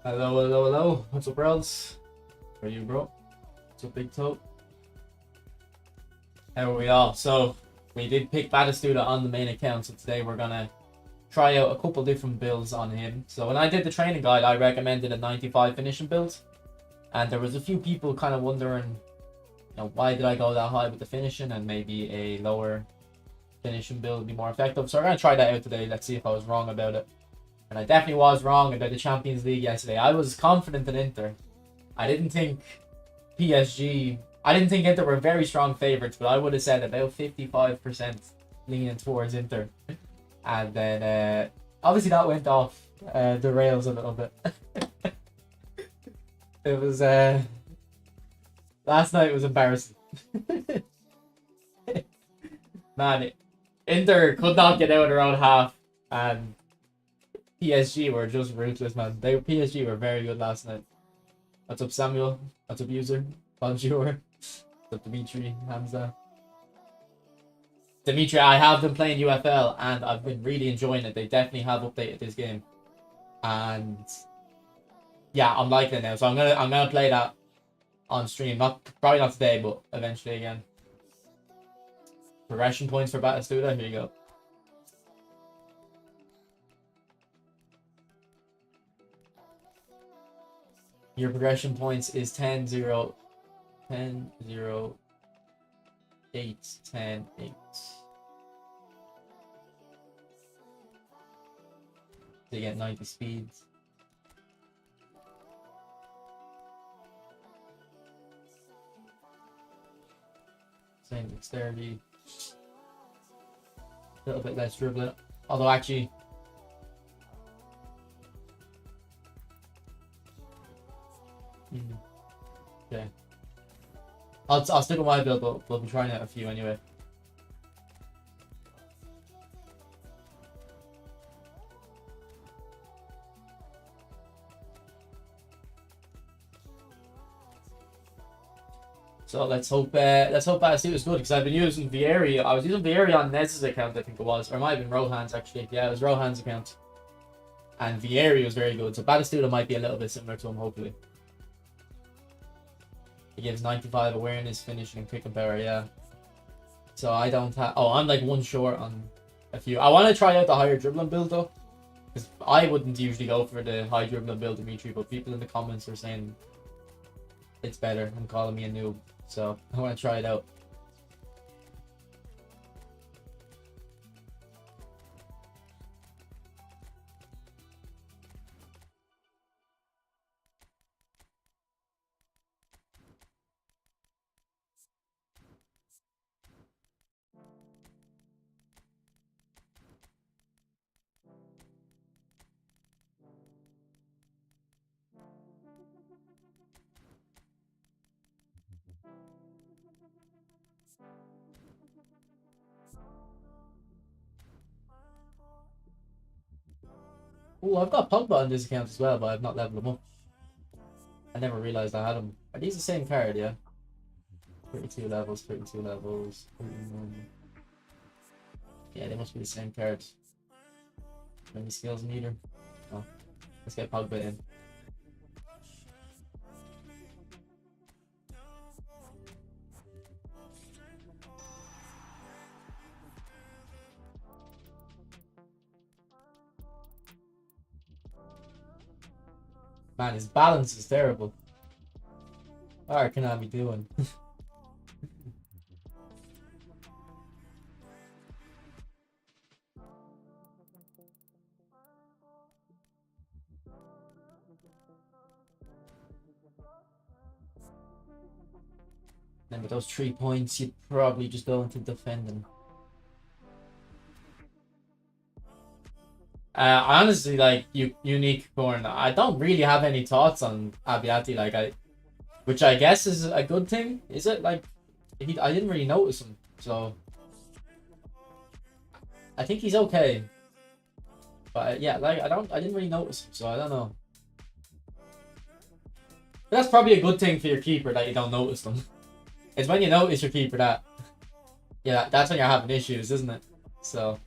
Hello, hello, hello. What's up, bros? How are you, bro? What's up, big toe? How are we all? So, we did pick Batistuta on the main account, so today we're gonna try out a couple different builds on him. So when I did the training guide, I recommended a 95 finishing build. And there was a few people kind of wondering, you know, why did I go that high with the finishing and maybe a lower finishing build would be more effective. So we're gonna try that out today. Let's see if I was wrong about it. And I definitely was wrong about the Champions League yesterday. I was confident in Inter. I didn't think PSG... I didn't think Inter were very strong favourites, but I would have said about 55% leaning towards Inter. And then, obviously that went off the rails a little bit. It was... last night was embarrassing. Man, Inter could not get out of their own half. And PSG were just ruthless, man. PSG were very good last night. What's up, Samuel? What's up, user? Bonjour. What's up, Dimitri? Hamza. Dimitri, I have been playing UFL and I've been really enjoying it. They definitely have updated this game. And yeah, I'm liking it now. So I'm gonna play that on stream. Probably not today, but eventually again. Progression points for Batistuta. Here you go. Your progression points is 10, 0, 10, 0, 8, 10, 8. They get 90 speeds. Same dexterity. A little bit less dribbling. Although actually... Okay. I'll stick with my build, but we'll be trying out a few anyway. So let's hope Batistuta is good, because I've been using Vieri. I was using Vieri on Nez's account, I think it was, or it might have been Rohan's actually. Yeah, it was Rohan's account. And Vieri was very good, so Batistuta might be a little bit similar to him, hopefully. He gives 95 awareness, finishing, and kicking power, yeah. So I don't have... Oh, I'm like one short on a few. I want to try out the higher dribbling build though. Because I wouldn't usually go for the high dribbling build, Dimitri, but people in the comments are saying it's better and calling me a noob. So I want to try it out. Oh, I've got Pogba on this account as well, but I've not leveled him up. I never realized I had him. Are these the same card, yeah? 32 levels, 32 levels, 31. Yeah, they must be the same cards. Any skills neither? Oh, let's get Pogba in. Man, his balance is terrible. What can I be doing? And with those 3 points, you'd probably just go into defending. I honestly like unique corn. I don't really have any thoughts on Abiati. Which I guess is a good thing. Is it like I didn't really notice him, so I think he's okay. But yeah, like I didn't really notice him, so I don't know. But that's probably a good thing for your keeper that you don't notice them. It's when you notice your keeper that, yeah, that's when you're having issues, isn't it? So.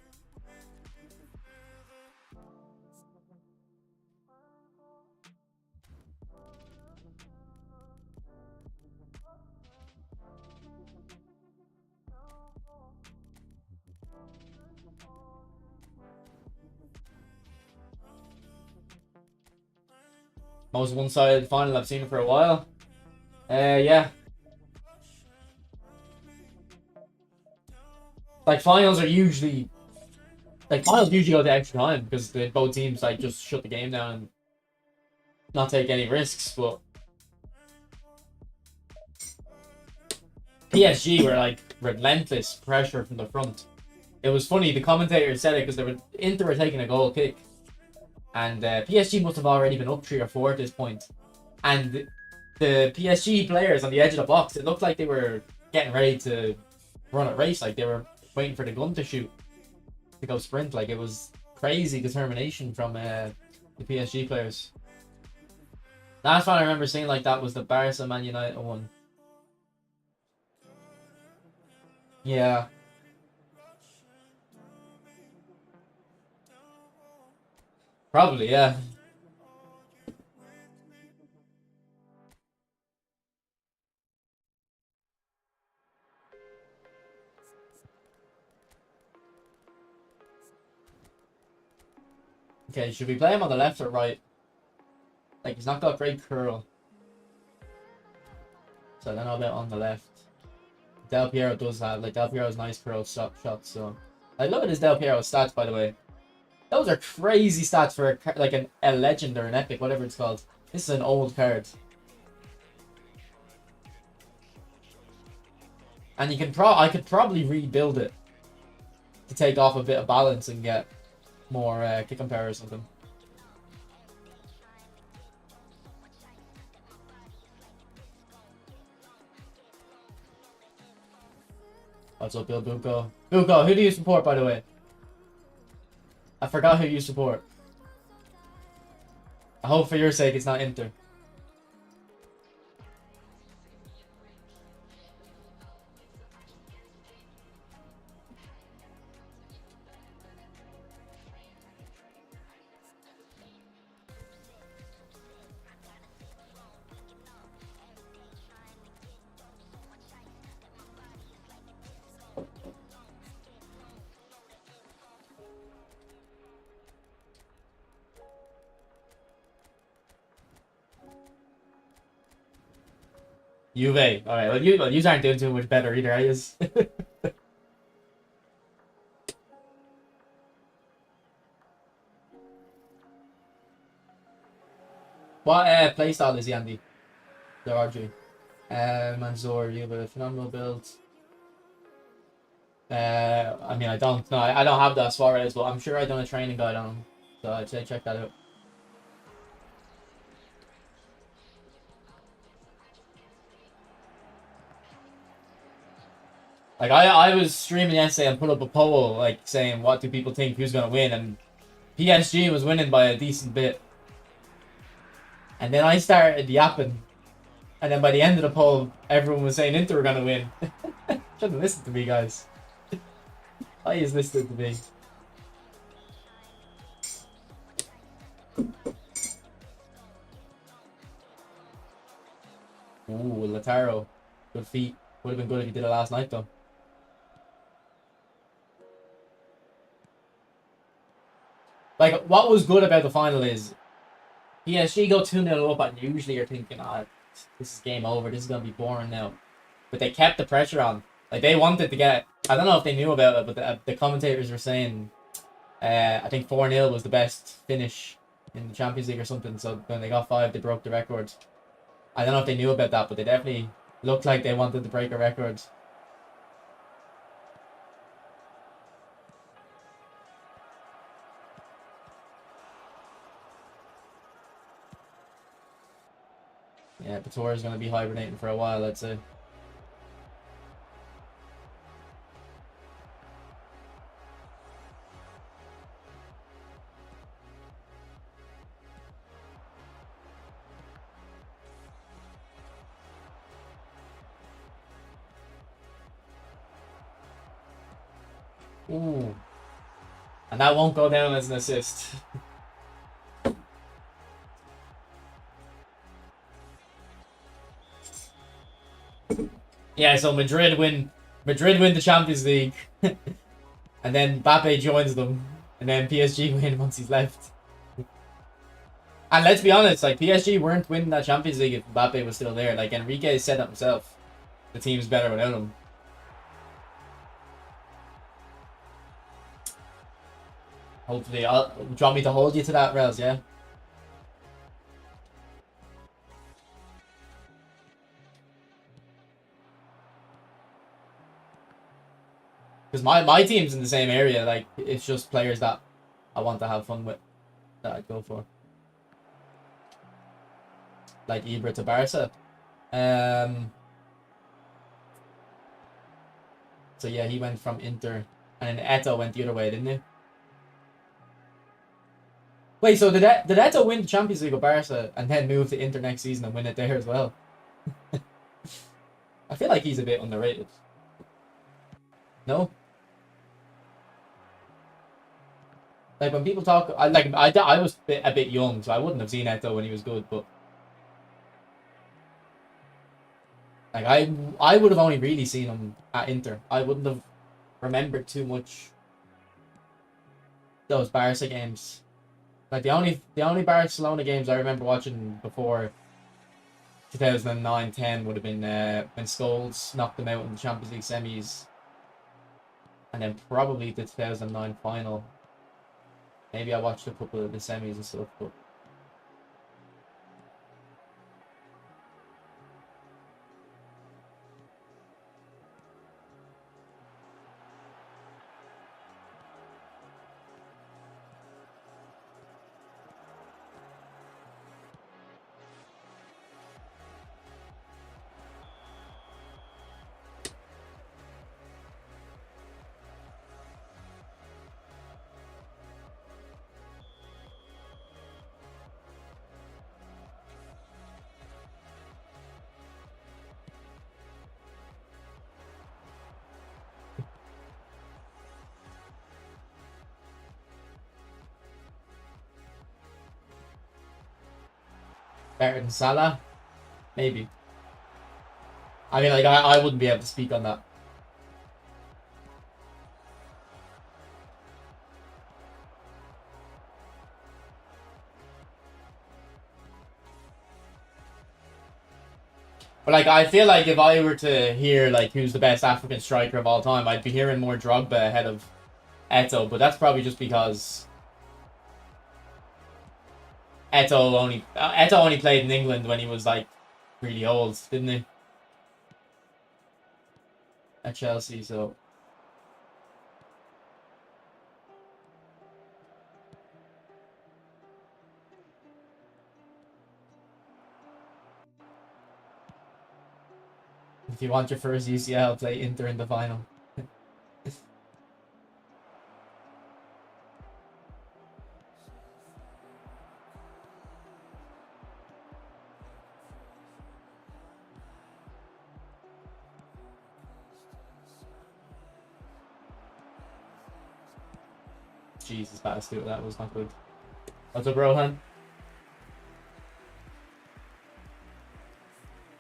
Most one-sided final I've seen for a while. Yeah. Like finals usually go to extra time because both teams like just shut the game down and not take any risks. But PSG were like relentless pressure from the front. It was funny. The commentator said it because Inter were taking a goal kick, and PSG must have already been up 3 or 4 at this point. And the PSG players on the edge of the box, it looked like they were getting ready to run a race. Like they were waiting for the gun to shoot to go sprint. Like it was crazy determination from the PSG players. Last one I remember seeing like that was the Barca Man United one. Yeah. Probably, yeah. Okay, should we play him on the left or right? Like, he's not got great curl. So I don't know about on the left. Del Piero does have, like, Del Piero's nice curl shots, so. I look at his Del Piero stats, by the way. Those are crazy stats for, a legend or an epic, whatever it's called. This is an old card. And I could probably rebuild it to take off a bit of balance and get more kick and power or something. What's up, Bill Buko? Buko, who do you support, by the way? I forgot who you support. I hope for your sake it's not Inter. Juve. Alright, well, you aren't doing too much better either, are you? What playstyle is he, Andy? The RG. Mansour, you have a phenomenal build. I mean, I don't know. I don't have that Suarez, but I'm sure I done a training guide on him. So I'd say check that out. Like I was streaming yesterday and put up a poll like saying what do people think who's gonna win, and PSG was winning by a decent bit. And then I started yapping, and then by the end of the poll, everyone was saying Inter were gonna win. Shouldn't listen to me, guys. I just listened to me. Ooh, Lautaro. Good feet. Would have been good if he did it last night, though. Like, what was good about the final is PSG go 2-0 up, and usually you're thinking, this is game over. This is going to be boring now. But they kept the pressure on. Like, they wanted to get... I don't know if they knew about it, but the commentators were saying... I think 4-0 was the best finish in the Champions League or something. So when they got 5, they broke the record. I don't know if they knew about that, but they definitely Looked like they wanted to break a record. Yeah, Bator is going to be hibernating for a while, I'd say. Ooh. And that won't go down as an assist. Yeah, so Madrid win the Champions League. And then Mbappe joins them. And then PSG win once he's left. And let's be honest, like PSG weren't winning that Champions League if Mbappe was still there. Like Enrique said that himself. The team's better without him. Hopefully, do you want me to hold you to that, Rels? Yeah. Because my team's in the same area. Like it's just players that I want to have fun with that I'd go for. Like Ibra to Barca. So yeah, he went from Inter, and then Eto went the other way, didn't he? Wait, so did Eto win the Champions League with Barca and then move to Inter next season and win it there as well? I feel like he's a bit underrated. No? Like when people talk, I was a bit young, so I wouldn't have seen Eto when he was good, but like I would have only really seen him at Inter. I wouldn't have remembered too much those Barca games. Like the only Barcelona games I remember watching before 2009-10 would have been when Scholes knocked them out in the Champions League semis, and then probably the 2009 final. Maybe I watched a couple of the semis and stuff, but better than Salah, maybe. I mean, like I wouldn't be able to speak on that. But like I feel like if I were to hear like who's the best African striker of all time, I'd be hearing more Drogba ahead of Eto. But that's probably just because Eto only played in England when he was like really old, didn't he? At Chelsea, so if you want your first UCL, play Inter in the final. Jesus, Batistuta, that was not good. What's up, Rohan?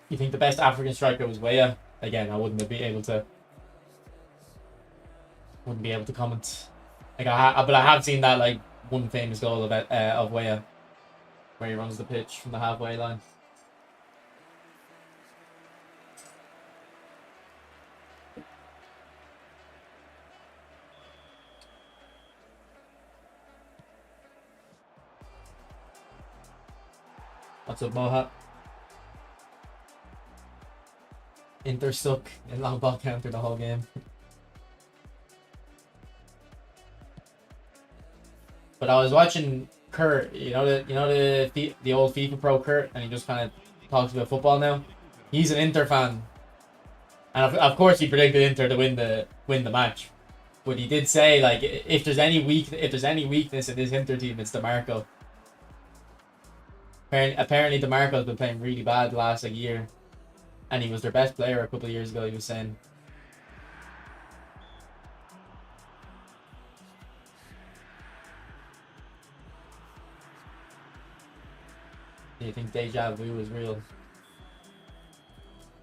You think the best African striker was Weah? Again, I wouldn't be able to comment. Like but I have seen that like one famous goal of Weah, where he runs the pitch from the halfway line. What's up, Moha? Inter stuck in long ball counter the whole game. But I was watching Kurt, you know the old FIFA Pro Kurt, and he just kind of talks about football now. He's an Inter fan, and of course he predicted Inter to win the match. But he did say, like, if there's any weakness in this Inter team, it's DeMarco. Apparently DeMarco's been playing really bad the last year, and he was their best player a couple of years ago. He was saying. Do you think deja vu is real?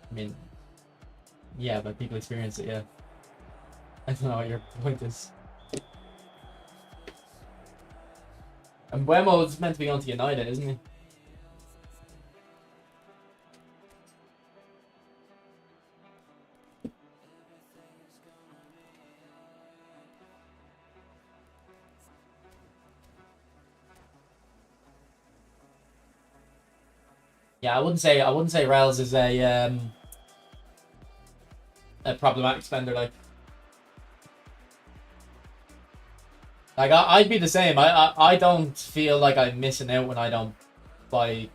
I mean, yeah, but people experience it, yeah. I don't know what your point is. And Buemo's meant to be going to United, isn't he? Yeah, I wouldn't say Rels is a problematic spender. Like I'd be the same. I don't feel like I'm missing out when I don't buy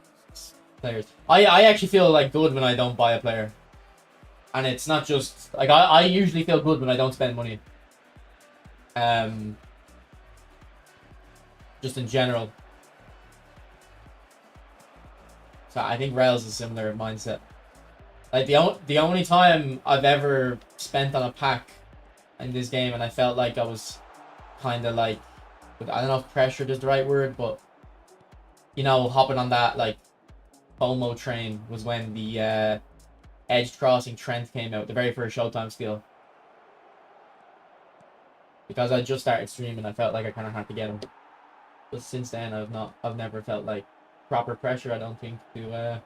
players. I actually feel like good when I don't buy a player, and it's not just like I usually feel good when I don't spend money. Just in general. So I think Rails is a similar mindset. Like the only time I've ever spent on a pack in this game, and I felt like I was kind of like, I don't know if pressured is the right word, but you know, hopping on that like FOMO train was when the edge crossing Trent came out, the very first Showtime skill. Because I just started streaming, I felt like I kind of had to get him. But since then, I've never felt like proper pressure, I don't think, to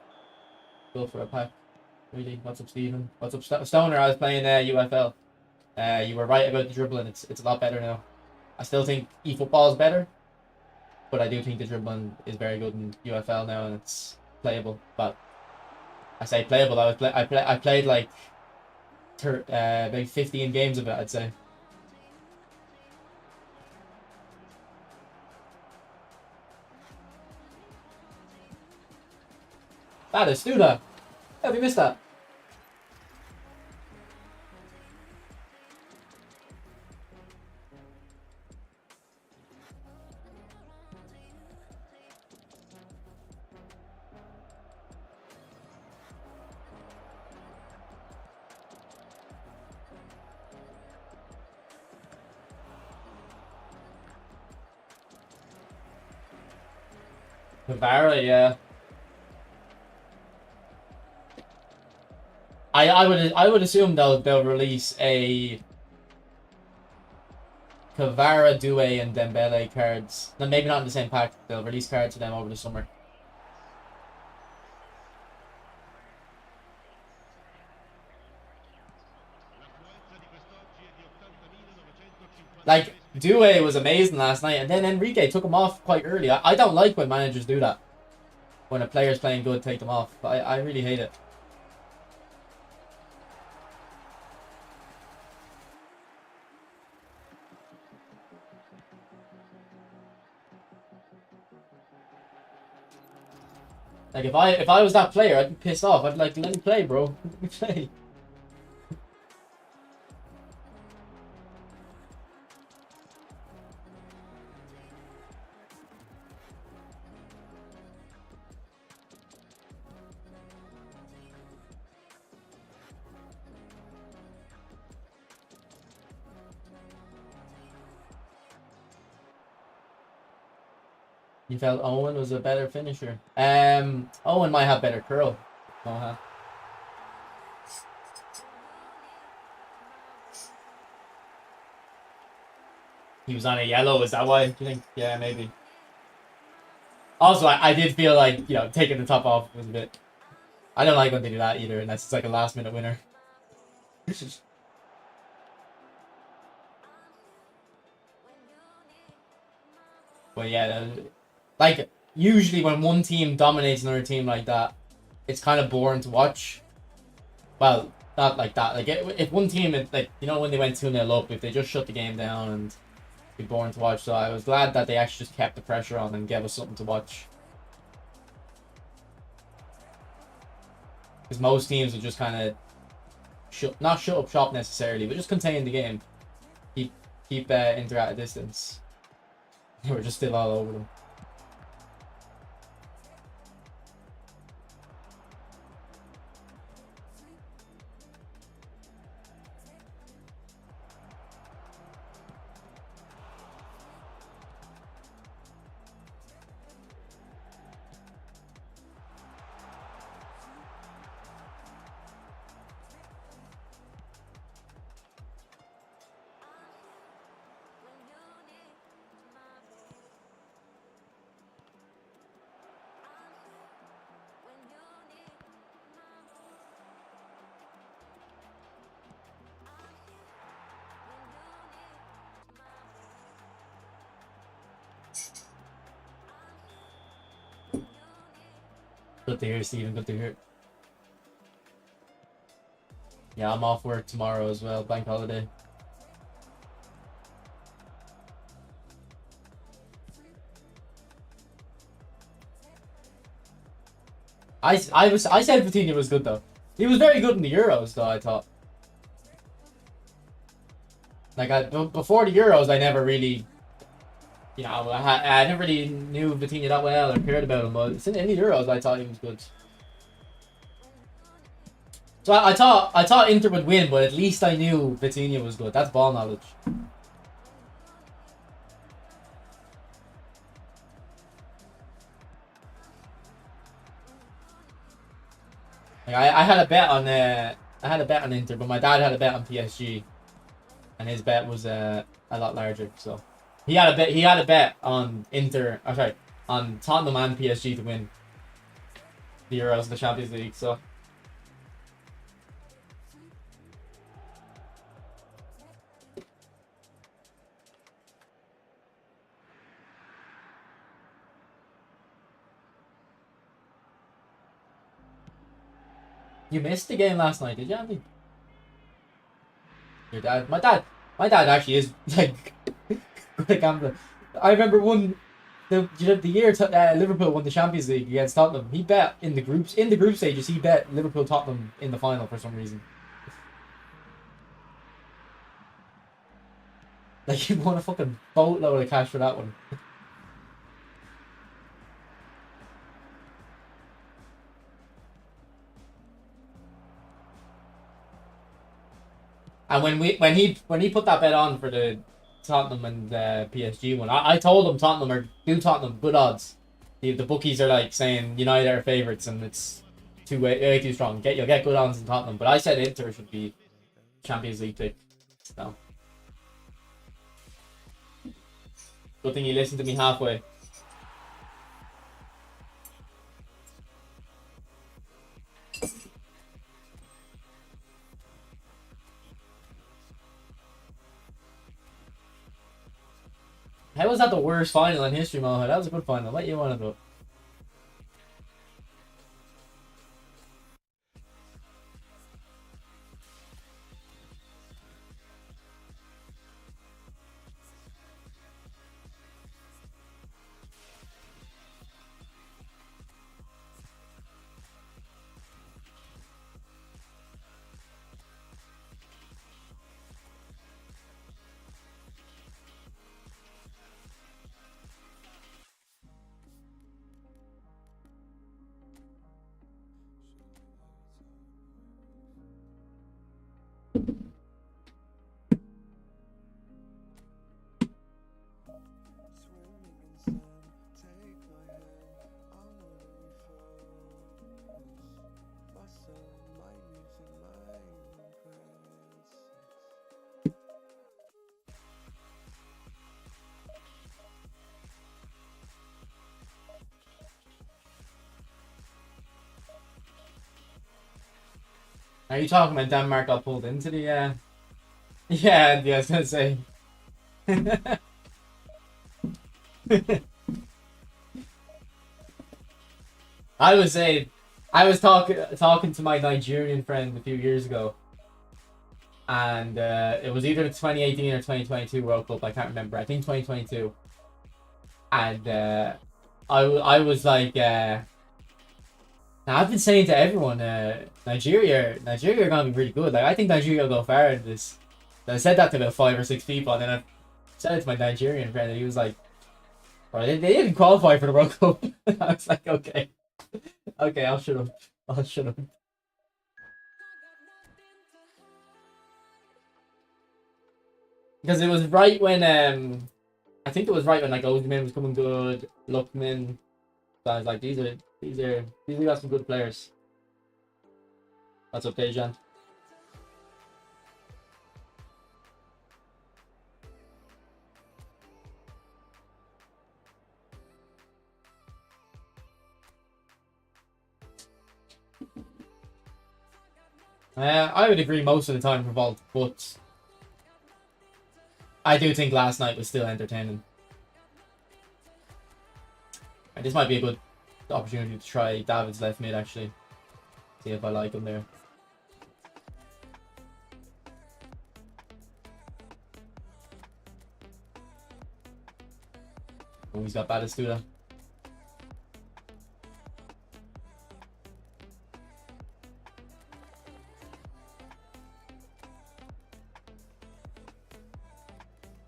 go for a pack. Really. What's up, Stephen? What's up, Stoner? I was playing UFL. You were right about the dribbling. It's a lot better now. I still think eFootball is better, but I do think the dribbling is very good in UFL now, and it's playable. But I say playable. I played like maybe 15 games of it, I'd say. Batistuta! How have you missed that? Kvara, yeah. I would assume they'll release a Kvara, Due, and Dembele cards. No, maybe not in the same pack. They'll release cards for them over the summer. Like, Due was amazing last night, and then Enrique took him off quite early. I don't like when managers do that. When a player's playing good, take them off. I really hate it. Like, if I was that player, I'd be pissed off. I'd be like, let me play, bro. Let me play. You felt Owen was a better finisher. Owen might have better curl. He was on a yellow. Is that why? Do you think? Yeah, maybe. Also, I did feel like, you know, taking the top off was a bit. I don't like when they do that either, unless it's like a last minute winner. But yeah, like, usually when one team dominates another team like that, it's kind of boring to watch. Well, Not like that. Like if one team, like you know when they went 2-0 up, if they just shut the game down and it'd be boring to watch. So I was glad that they actually just kept the pressure on and gave us something to watch. Because most teams would just kind of not shut up shop necessarily, but just contain the game. Keep Inter at a distance. They were just still all over them. Good to hear, Steven. Good to hear. Yeah, I'm off work tomorrow as well. Bank holiday. I said Vitinha was good though. He was very good in the Euros though. I thought. Like before the Euros, I never really, you know, I never really knew Vitinha that well or cared about him. But in the Euros, I thought he was good. So I thought Inter would win, but at least I knew Vitinha was good. That's ball knowledge. Like I had a bet on Inter, but my dad had a bet on PSG, and his bet was a lot larger. So he had a bet on Inter. Oh, sorry, on Tottenham and PSG to win the Euros, the Champions League. So. You missed the game last night, did you, Andy? Your dad? My dad actually is like good at gambling. I remember the year Liverpool won the Champions League against Tottenham. He bet in the group stages. He bet Liverpool Tottenham in the final for some reason. Like he won a fucking boatload of cash for that one. And when he put that bet on for the Tottenham and PSG one, I told him Tottenham good odds. The bookies are like saying United are favourites and it's way too strong. You'll get good odds in Tottenham, but I said Inter should be Champions League pick. No. Good thing you listened to me halfway. How was that the worst final in history, Mohammed? That was a good final. What you want to do? Are you talking about Denmark got pulled into the Yeah, I was gonna say. I was talking to my Nigerian friend a few years ago, and it was either the 2018 or 2022 World Cup. I can't remember. I think 2022. And I was like, now I've been saying to everyone, Nigeria are gonna be really good. Like I think Nigeria will go far in this. And I said that to about 5 or 6 people, and then I said it to my Nigerian friend, and he was like, "Bro, they didn't qualify for the World Cup." I was like, "Okay, okay, I'll shut up. I'll shut up." Because it was right when I think it was right when like Osimhen was coming good, Lookman. So I was like, these got some good players. That's okay, Jan. I would agree most of the time for Vault, but I do think last night was still entertaining. And this might be a good opportunity to try David's left mid actually. See if I like him there. Oh, he's got Batistuta.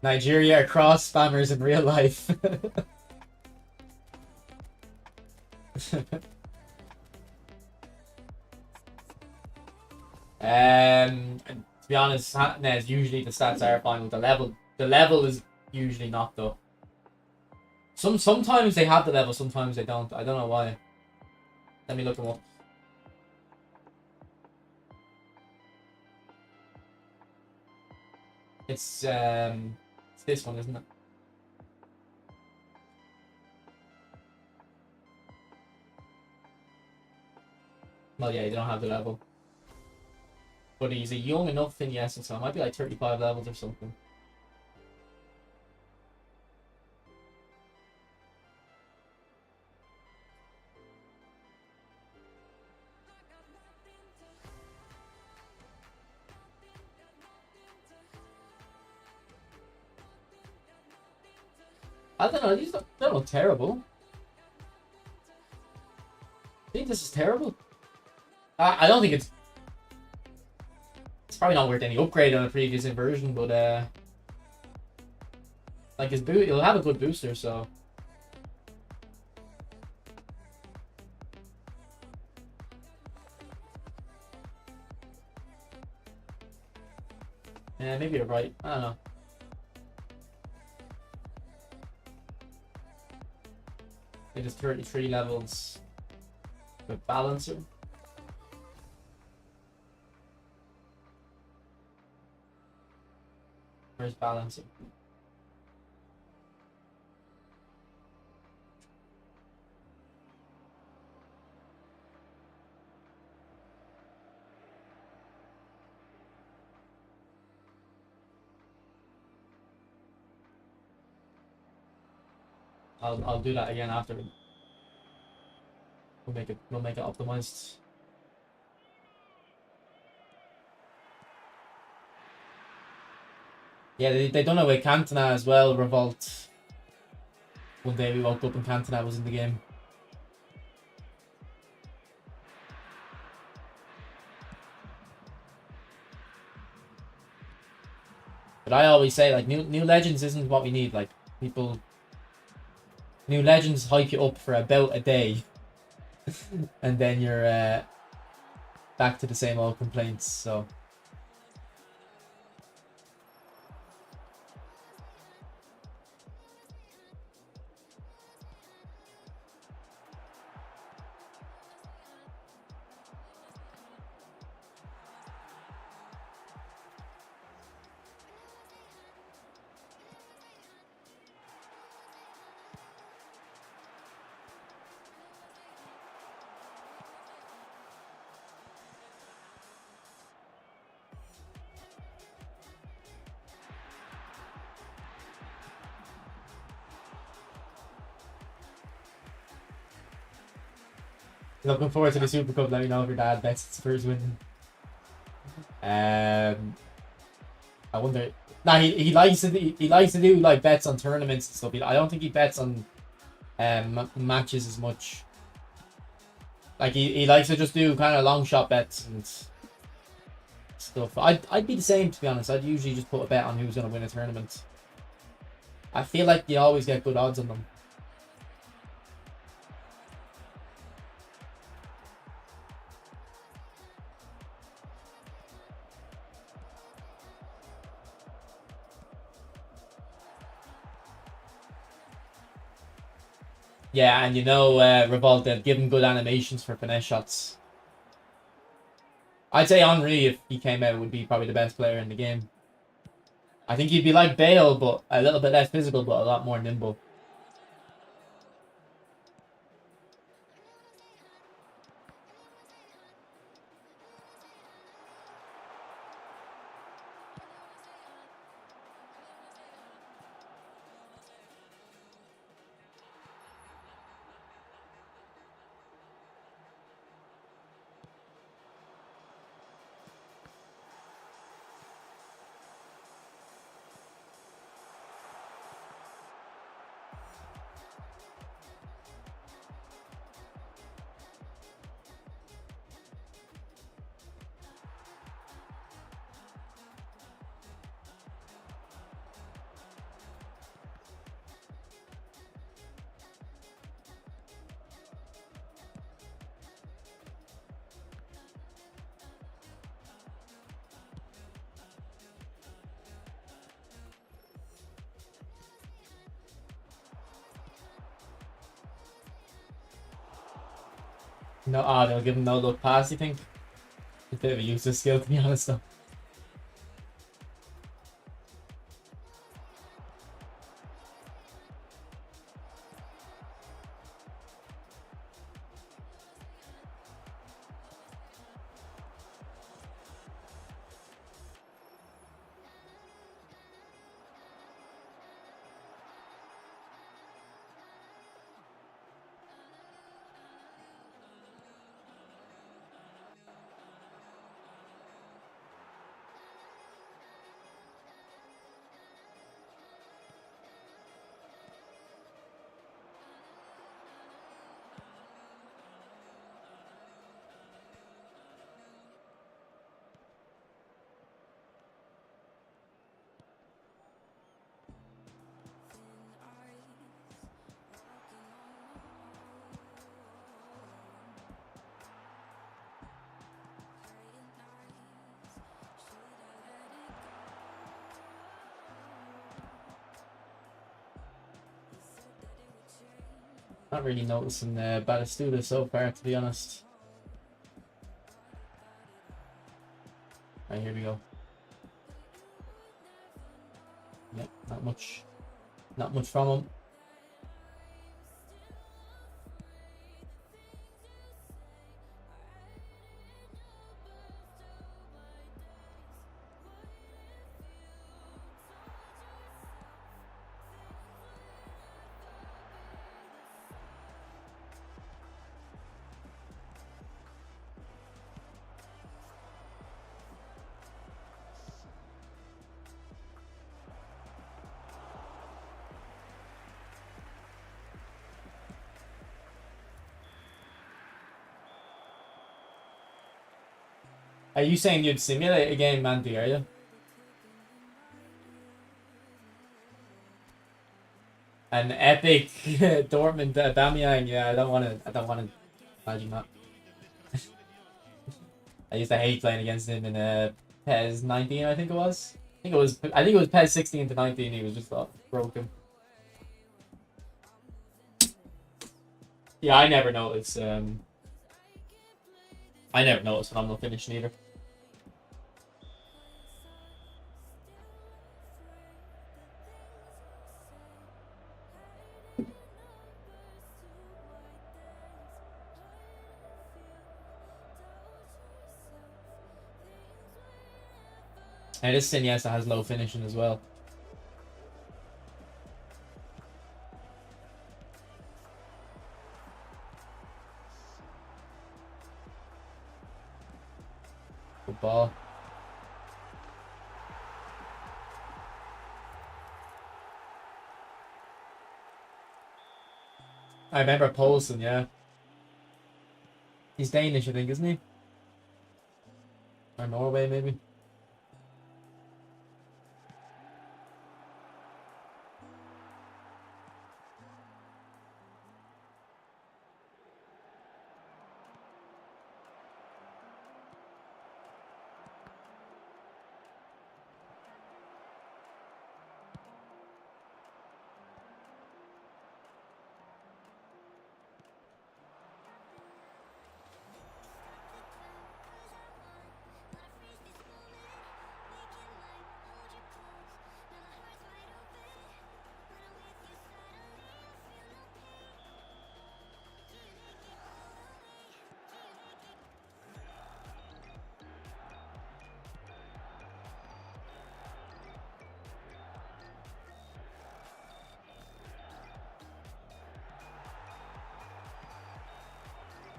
Nigeria are cross spammers in real life. To be honest, Nez, usually the stats are final. The level is usually not though. Sometimes they have the level, sometimes they don't. I don't know why. Let me look them up. It's this one, isn't it? Well, yeah, they don't have the level. But he's a young enough thing, yes, so it might be like 35 levels or something. I don't know, they're not terrible. I think this is terrible. I don't think it's probably not worth any upgrade on a previous version, but like his boot, he'll have a good booster, so yeah, maybe you're right. I don't know. It is 33 levels with Balancer. Where's Balancer? I'll do that again after. We'll make it optimized. Yeah, they done it with Cantona as well, Revolt. One day we woke up and Cantona was in the game. But I always say, like, new legends isn't what we need. Like, people, new legends hype you up for about a day, and then you're back to the same old complaints. So. Looking forward to the Super Cup. Let me know if your dad bets Spurs win. I wonder. Nah, he likes to do like bets on tournaments and stuff. I don't think he bets on matches as much. Like he likes to just do kind of long shot bets and stuff. I'd be the same, to be honest. I'd usually just put a bet on who's gonna win a tournament. I feel like you always get good odds on them. Yeah, and you know, Revolt, they've given good animations for finesse shots. I'd say Henry, if he came out, would be probably the best player in the game. I think he'd be like Bale, but a little bit less physical, but a lot more nimble. No, they'll give him no look pass, you think? It's a bit of a useless skill, to be honest, though. Not really noticing Batistuta so far, to be honest. Right, here we go. Yep, not much. Not much from him. Are you saying you'd simulate a game, Mandy, are you? An epic Dortmund Aubameyang, yeah, I don't wanna imagine that. I used to hate playing against him in PES 19, I think it was. I think it was PES 16 to 19, he was just broken. Yeah, I never noticed Phenomenal Finishing either. And this Iniesta has low finishing as well. Good ball. I remember Poulsen, yeah. He's Danish, I think, isn't he? Or Norway, maybe.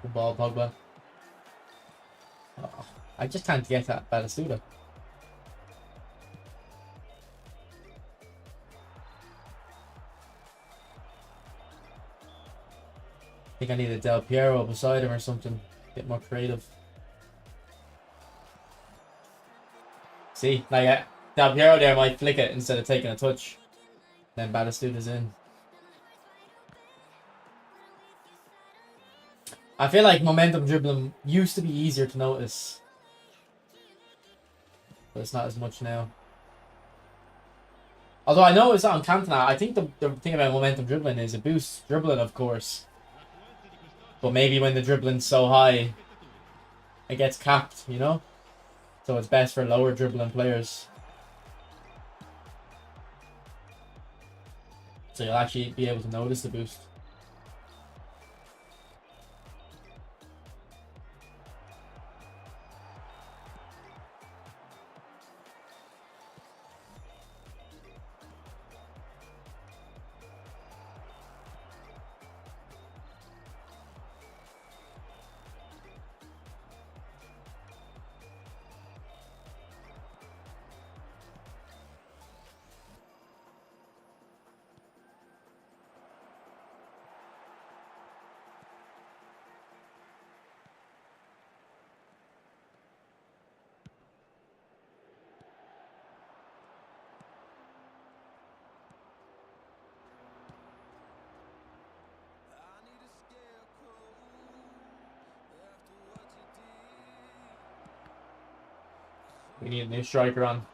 Good ball, Pogba. Oh, I just can't get that Batistuta. I think I need a Del Piero beside him or something. Get more creative. See, like Del Piero there might flick it instead of taking a touch. Then Batistuta's in. I feel like momentum dribbling used to be easier to notice, but it's not as much now. Although I know it's on Cantona, I think the thing about momentum dribbling is it boosts dribbling, of course. But maybe when the dribbling's so high, it gets capped, you know? So it's best for lower dribbling players. So you'll actually be able to notice the boost. We need a new striker on.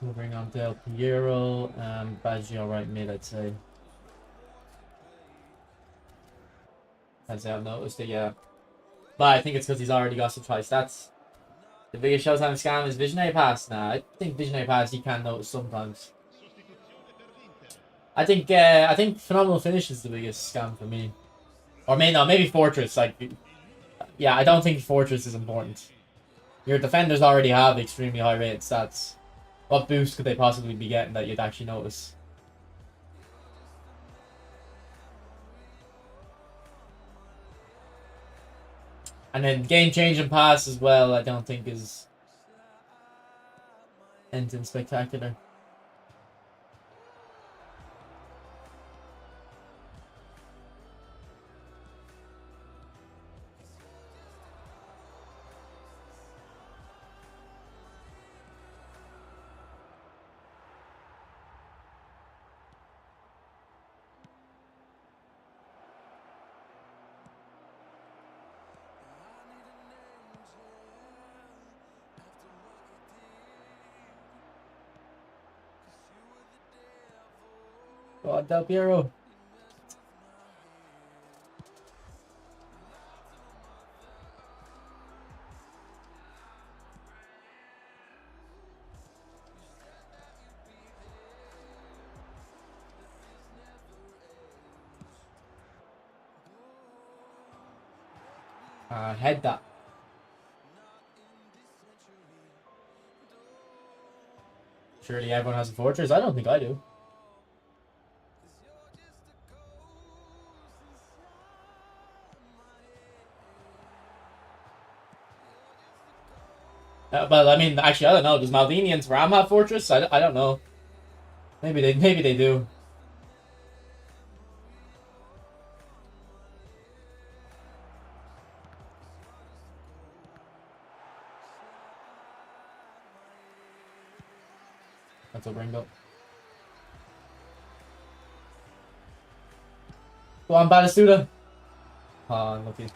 We'll bring on Del Piero and Baggio right mid, I'd say. As I've noticed it, yeah. But I think it's because he's already got some high stats. The biggest Showtime scam is Visionary Pass. Nah, I think Visionary Pass you can notice sometimes. I think Phenomenal Finish is the biggest scam for me. Or maybe Fortress. Like, yeah, I don't think Fortress is important. Your defenders already have extremely high rated stats. What boost could they possibly be getting that you'd actually notice? And then game-changing pass as well, I don't think is anything spectacular. Go on, Del Piero. Head that. Surely everyone has a Fortress? I don't think I do. But I mean, actually, I don't know. Does Maldini and Thuram have Fortress? I don't know. Maybe they do. That's a Ringo. Go on, Batistuta. Oh, unlucky.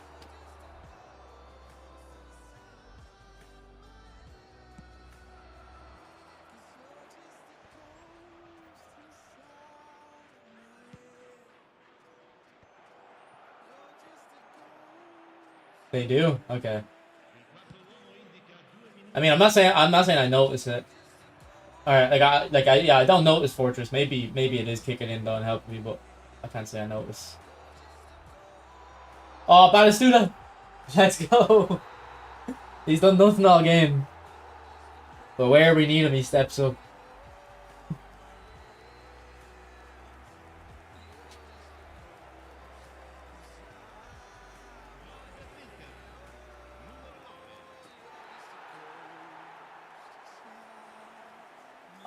They do? Okay. I mean, I'm not saying I notice it. Alright, yeah, I don't notice Fortress. Maybe it is kicking in though and helping me, but I can't say I notice. Oh, Batistuta! Let's go! He's done nothing all game. But where we need him, he steps up.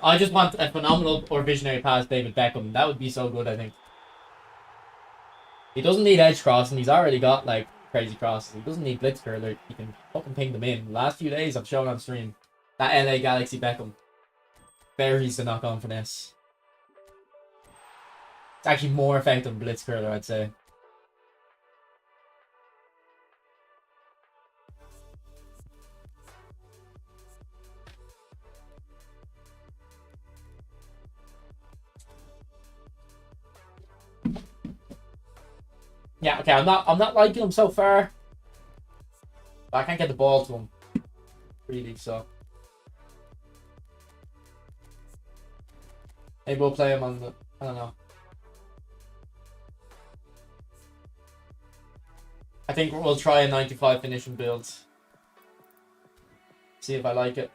I just want a phenomenal or visionary pass David Beckham. That would be so good, I think. He doesn't need edge crossing. He's already got, like, crazy crosses. He doesn't need blitz curler. He can fucking ping them in. The last few days I've shown on stream. That LA Galaxy Beckham. Buries the knock-on finesse. It's actually more effective than blitz curler, I'd say. Yeah, okay, I'm not liking him so far. But I can't get the ball to him. Really, so. Maybe we'll play him on the, I don't know. I think we'll try a 95 finishing build. See if I like it.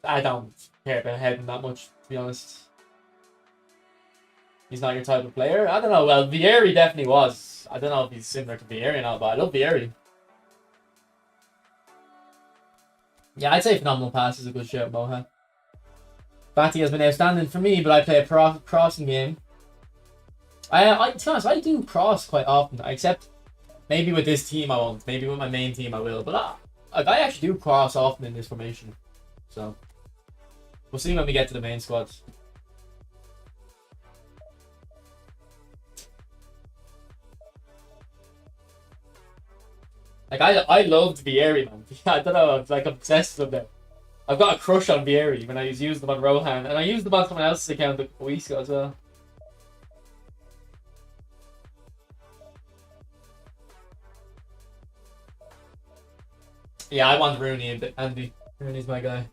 I don't care about Heaven that much, to be honest. He's not your type of player. I don't know. Well, Vieri definitely was. I don't know if he's similar to Vieri or not, but I love Vieri. Yeah, I'd say Phenomenal Pass is a good shout, Moha. Batty has been outstanding for me, but I play a crossing game. To be honest, I do cross quite often, except maybe with this team I won't. Maybe with my main team I will. But I actually do cross often in this formation. So, we'll see when we get to the main squad. Like, I loved Vieri, man. I don't know, I'm like obsessed with them. I've got a crush on Vieri when I used them on Rohan, and I used them on someone else's account a week ago as well. Yeah, I want Rooney a bit, Andy. Rooney's my guy.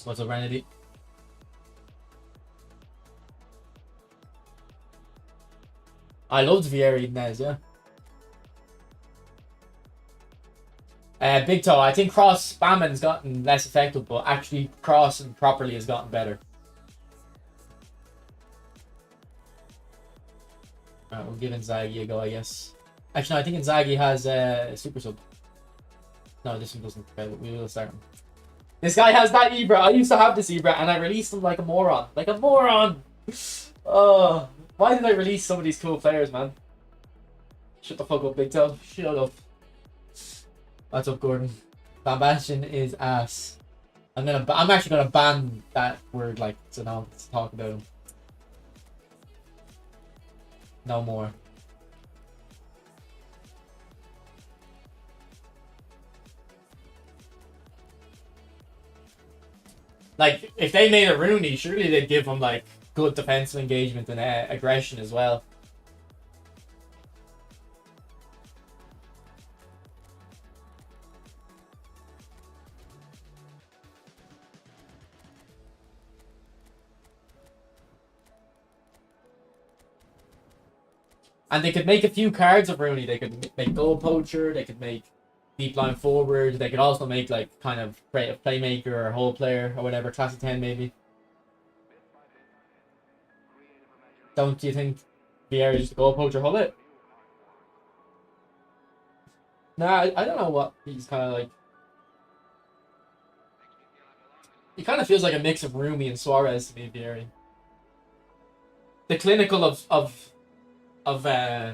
What's up, Renedy? I loved Vieri Nez, yeah. Big Toe, I think cross spamming's gotten less effective, but actually crossing properly has gotten better. We'll give Inzaghi a go, I guess. Actually, no, I think Inzaghi has a super sub. No, this one doesn't. Okay, we will start him. This guy has that Ibra. I used to have this Ibra, and I released him like a moron. Like a moron! Oh, why did I release some of these cool players, man? Shut the fuck up, Big Toe. Shut up. What's up, Gordon? Van Basten is ass. I'm actually gonna ban that word, like, so now let's talk about him. No more. Like, if they made a Rooney, surely they'd give him, like, good defensive engagement and aggression as well. And they could make a few cards of Rooney. They could make goal poacher. They could make deep line forward. They could also make, like, kind of creative playmaker or whole player or whatever. Classic 10 maybe. Don't you think Vieira is just a goal poacher? Hold it. Nah, I don't know what he's kind of like. He kind of feels like a mix of Rumi and Suarez to me, Vieira. The clinical of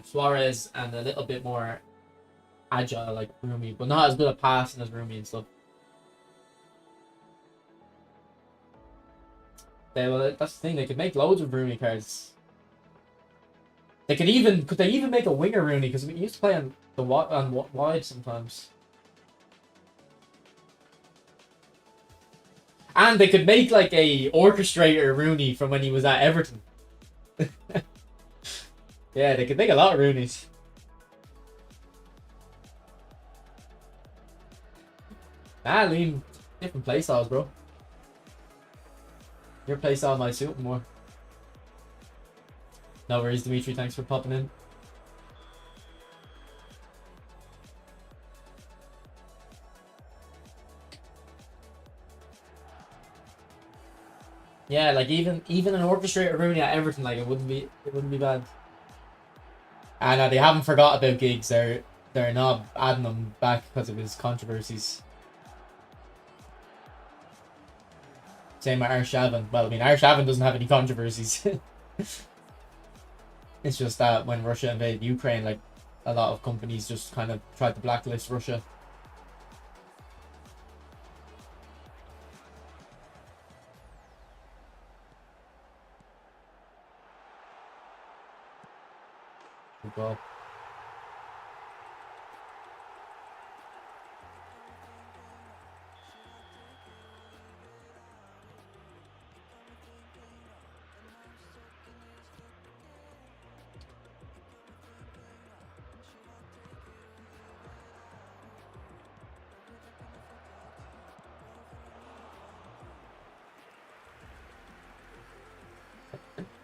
Suarez and a little bit more agile like Rumi, but not as good at passing as Rumi and stuff. Well, that's the thing. They could make loads of Rooney cards. Could they even make a winger Rooney? Because we used to play on the wide sometimes. And they could make like a orchestrator Rooney from when he was at Everton. Yeah, they could make a lot of Roonies. I mean, different playstyles, bro. Your playstyle might suit more. No worries, Dimitri. Thanks for popping in. Yeah, like even an orchestrator Rooney at Everton, like it wouldn't be bad. And they haven't forgot about Giggs. They're not adding them back because of his controversies. Same with Arshavin. Well, I mean, Arshavin doesn't have any controversies. It's just that when Russia invaded Ukraine, like, a lot of companies just kind of tried to blacklist Russia. Good ball.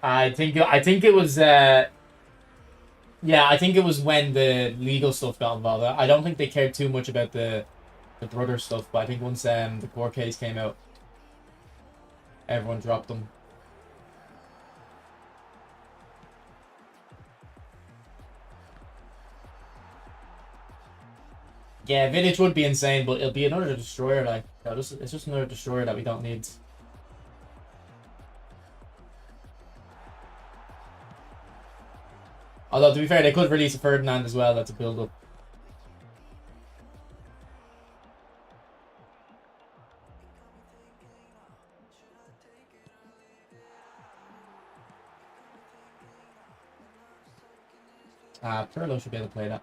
I think it was yeah, I think it was when the legal stuff got involved. I don't think they cared too much about the brother stuff, but I think once the court case came out, everyone dropped them. Yeah, Vidic would be insane, but it'll be another destroyer. Like, it's just another destroyer that we don't need. Although, to be fair, they could release a Ferdinand as well. That's a build-up. Pirlo should be able to play that.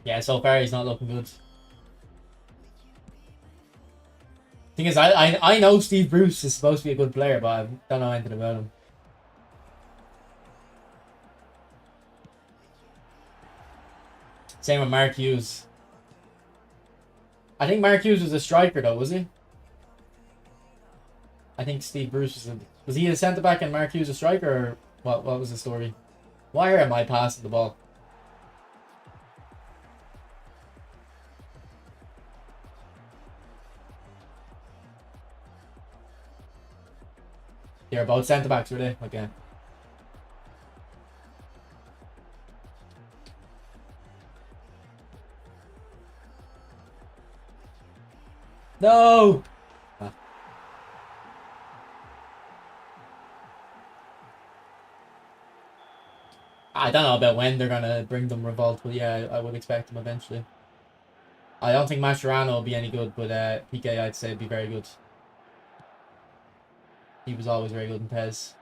Yeah, so far he's not looking good. Thing is, I know Steve Bruce is supposed to be a good player, but I don't know anything about him. Same with Mark Hughes. I think Mark Hughes was a striker though, was he? I think Steve Bruce was he a centre back and Mark Hughes a striker, or what was the story? Why am I passing the ball? They're both centre backs, were they? Okay. No! Ah. I don't know about when they're going to bring them Revolt, but yeah, I would expect them eventually. I don't think Mascherano will be any good, but PK I'd say would be very good. He was always very good in PES.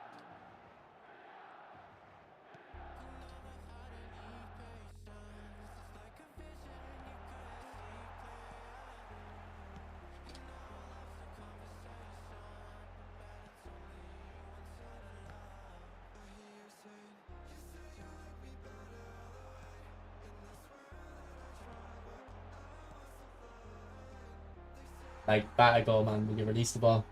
Like, bat a goal, man. We can release the ball.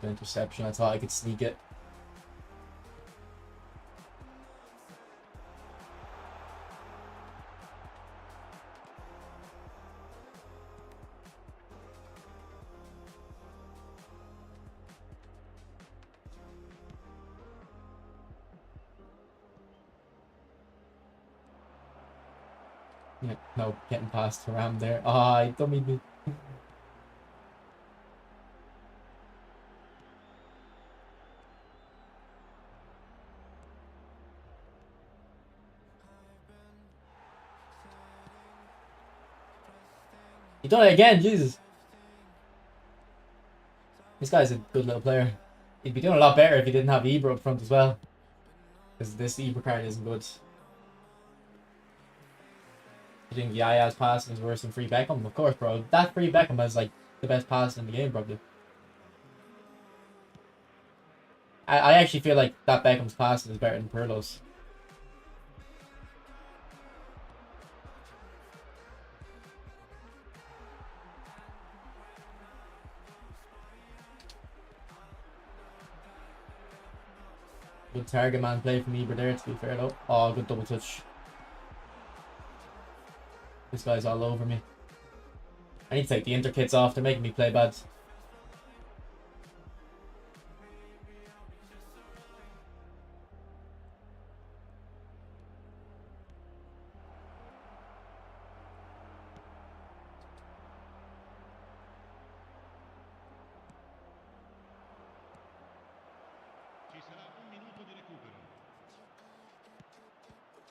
Good interception. I thought I could sneak it. Yeah, no, getting past around there. Ah, I don't mean to. He done it again, Jesus. This guy's a good little player. He'd be doing a lot better if he didn't have Ibra up front as well. Because this Ibra card isn't good. You think Yaya's passing is worse than Free Beckham? Of course, bro. That Free Beckham has like the best passing in the game, probably. I actually feel like that Beckham's passing is better than Pirlo's. Good target man play from Ibra there, to be fair though. Oh, good double touch. This guy's all over me. I need to take the inter kits off, they're making me play bad.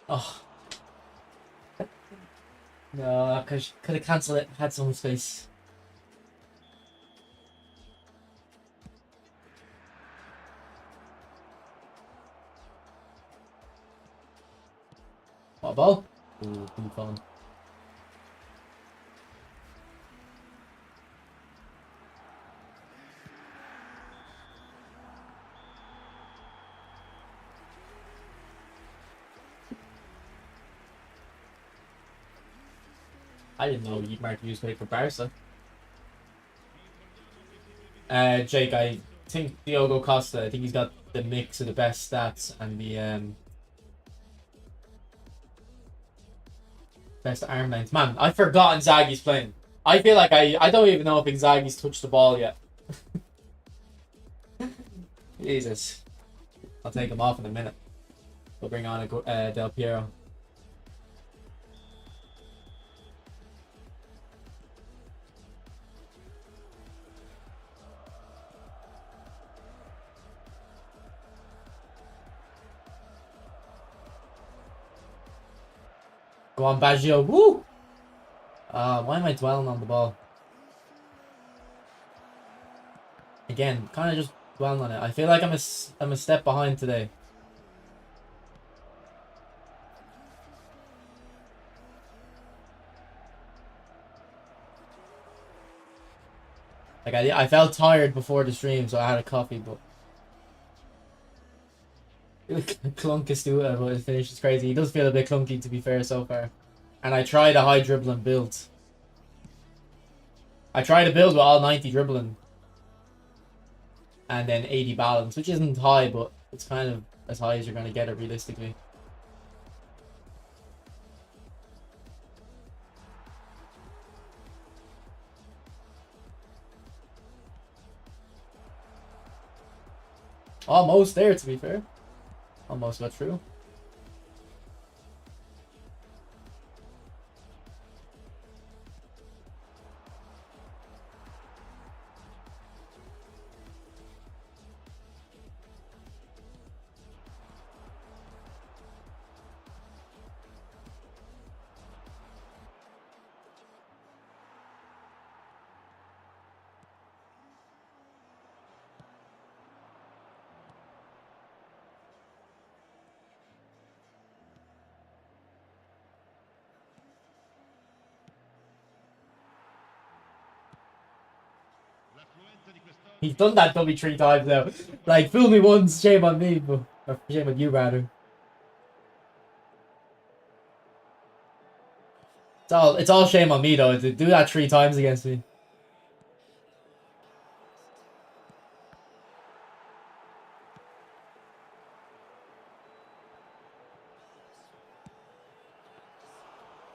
Oh. No, I could have cancelled it, had some space. What a ball? Ooh, good fun. I didn't know Mark Hughes played for Barca. Jake, I think Diogo Costa, I think he's got the mix of the best stats and the best arm length. Man, I've forgotten Inzaghi's playing. I feel like I don't even know if Inzaghi's touched the ball yet. Jesus. I'll take him off in a minute. We'll bring on a Del Piero. Go on, Baggio. Woo! Why am I dwelling on the ball? Again, kind of just dwelling on it. I feel like I'm a step behind today. Like I felt tired before the stream, so I had a coffee, but Clunkastuta, but his finish is crazy. He does feel a bit clunky, to be fair, so far. And I tried a high dribbling build. I tried a build with all 90 dribbling. And then 80 balance, which isn't high, but it's kind of as high as you're going to get it realistically. Almost there, to be fair. Almost got through. He's done that dummy 3 times now. Like, fool me once, shame on me, but or shame on you rather. It's all shame on me though to do that 3 times against me.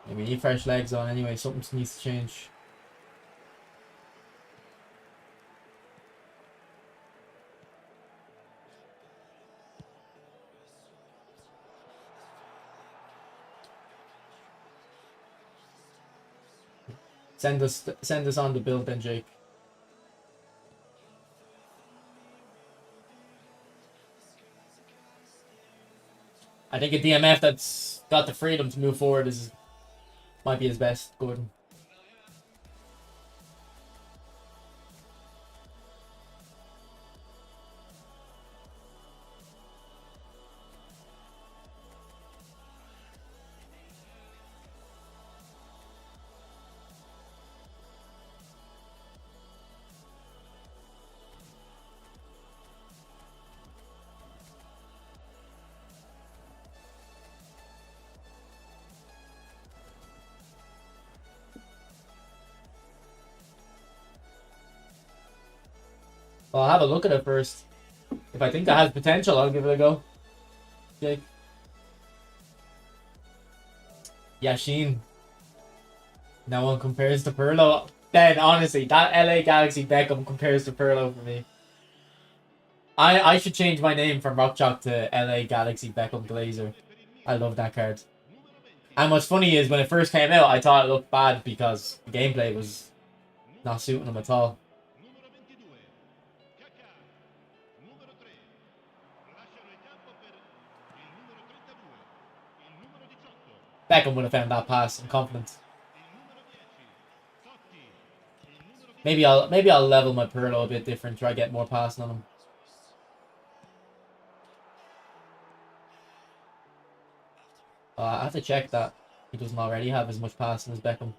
We need fresh legs on anyway. Something needs to change. Send us on the build then, Jake. I think a DMF that's got the freedom to move forward might be his best. Good. Well, I'll have a look at it first. If I think that has potential, I'll give it a go. Jake. Yashin. No one compares to Pirlo. Then, honestly, that LA Galaxy Beckham compares to Pirlo for me. I should change my name from Rockchalk to LA Galaxy Beckham Glazer. I love that card. And what's funny is when it first came out, I thought it looked bad because the gameplay was not suiting him at all. Beckham would have found that pass in confidence. Maybe I'll level my Pirlo a bit different, try to get more passing on him. I have to check that he doesn't already have as much passing as Beckham.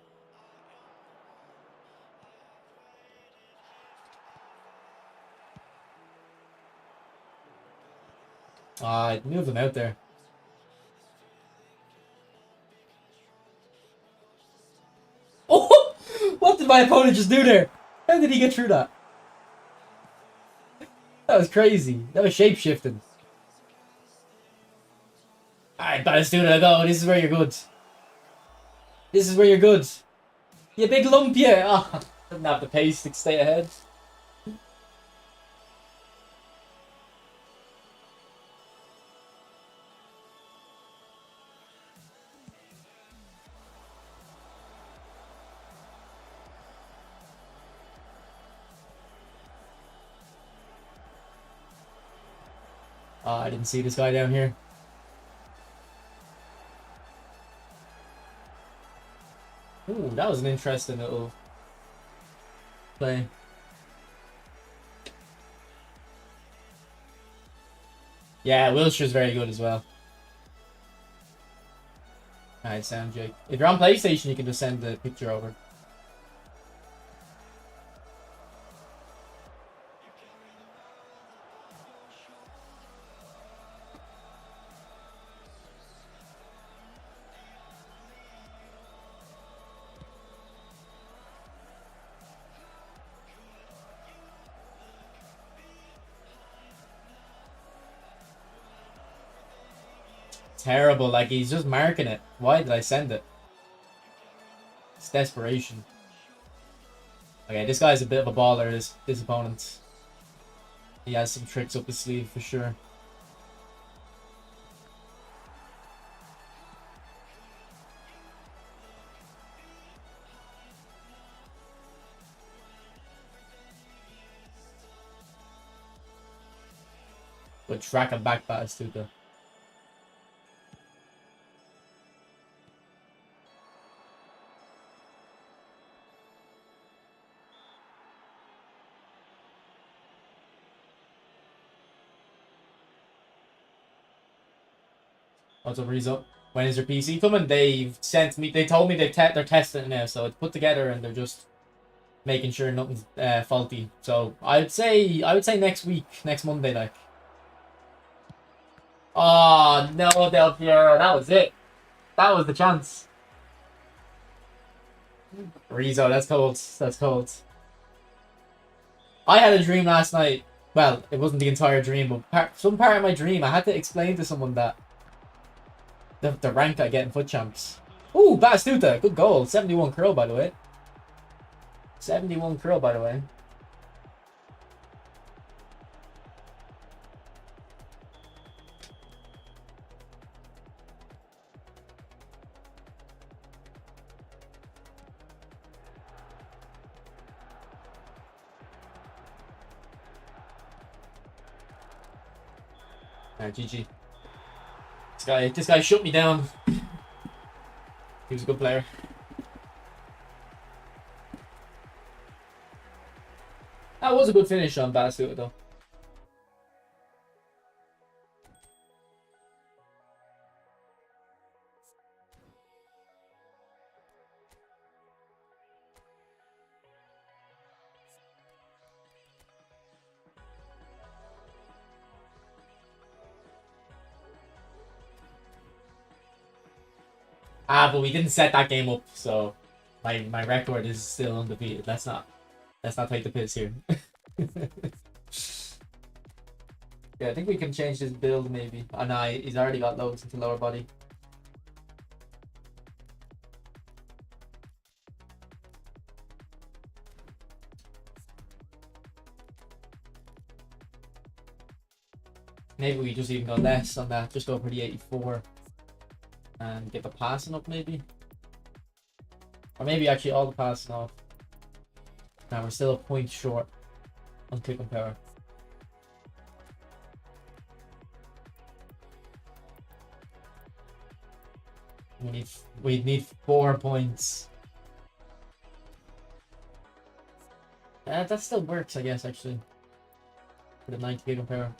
I moved him out there. Oh! What did my opponent just do there? How did he get through that? That was crazy. That was shape-shifting. Alright, Batistuta, go. This is where you're good. This is where you're good. You big lump, yeah. Oh, doesn't have the pace to stay ahead. Oh, I didn't see this guy down here. Ooh, that was an interesting little play. Yeah, Wilshire's very good as well. Alright, sound Jake. If you're on PlayStation, you can just send the picture over. Terrible. Like, he's just marking it. Why did I send it? It's desperation. Okay, this guy's a bit of a baller, this opponent. He has some tricks up his sleeve for sure. But track him back, Batistuta. What's up, Rizzo? When is your PC coming? They've sent me. They told me they're testing it now, so it's put together and they're just making sure nothing's faulty. So I would say next week, next Monday, like. Oh no, Del Piero, that was it. That was the chance. Rizzo, that's cold. That's cold. I had a dream last night. Well, it wasn't the entire dream, but some part of my dream, I had to explain to someone that the rank I get in foot champs. Ooh, Batistuta, good goal. 71 curl, by the way. 71 curl, by the way. Alright, GG. This guy shut me down. He was a good player. That was a good finish on Batistuta, though. Ah, but we didn't set that game up, so my record is still undefeated. Let's not take the piss here. Yeah, I think we can change his build maybe. Oh no, he's already got loads into lower body. Maybe we just even go less on that. Just go for the 84. And get the passing up maybe. Or maybe actually all the passing off. Now we're still a point short on kick and power. We need 4 points. That still works, I guess, actually. For the 90 kick and power.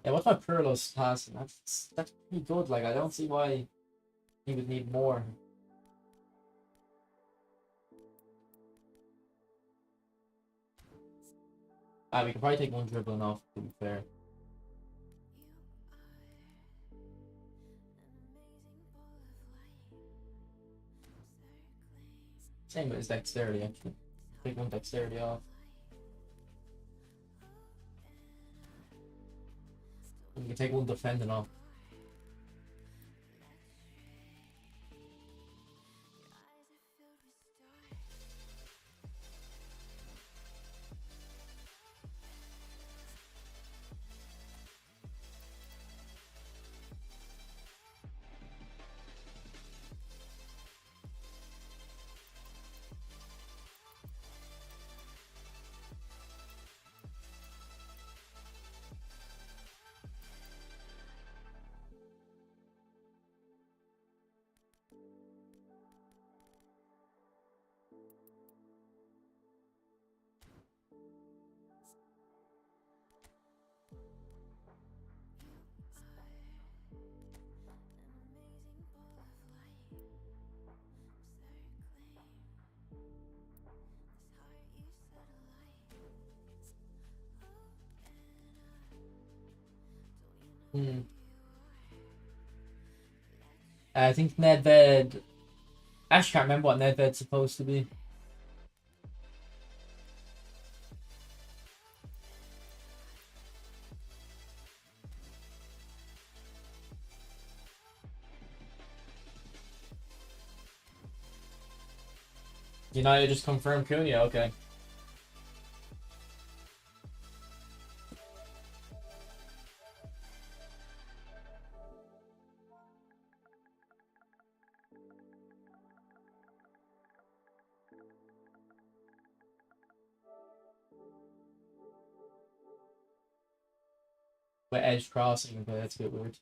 Yeah, what's my Perlo's passing? That's pretty good. Like, I don't see why he would need more. We can probably take one dribbling off, to be fair. Same with his dexterity, actually. Take one dexterity off. We can take one defending off. I think Nedved. I actually can't remember what Nedved's supposed to be. United just confirmed Cunha, okay. With edge crossing, okay, that's a bit weird.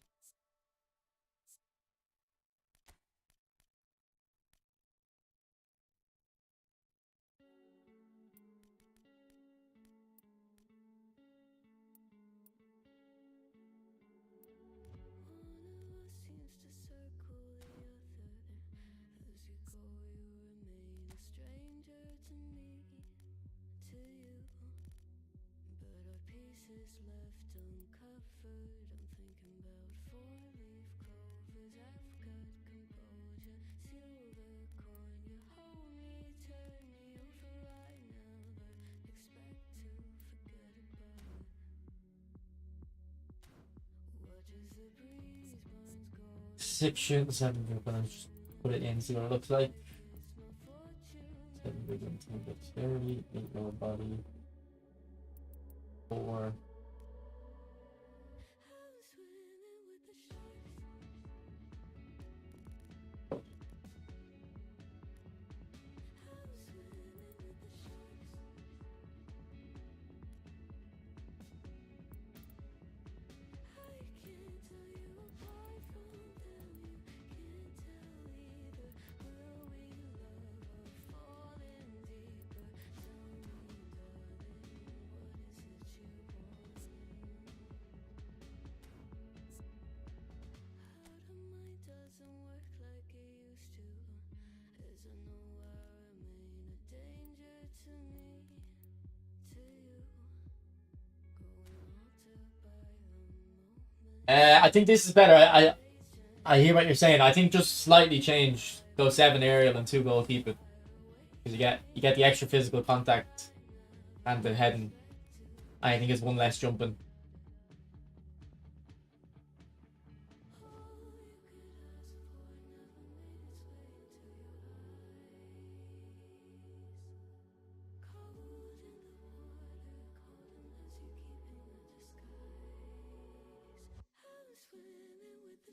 Six shooting, 7 big. I'm gonna just put it in, see what it looks like. 7 big and 10 dexterity, 8 lower body, 4. I think this is better. I hear what you're saying. I think just slightly change. Go 7 aerial and 2 goalkeeper. Because you get the extra physical contact and the heading. I think it's 1 less jumping.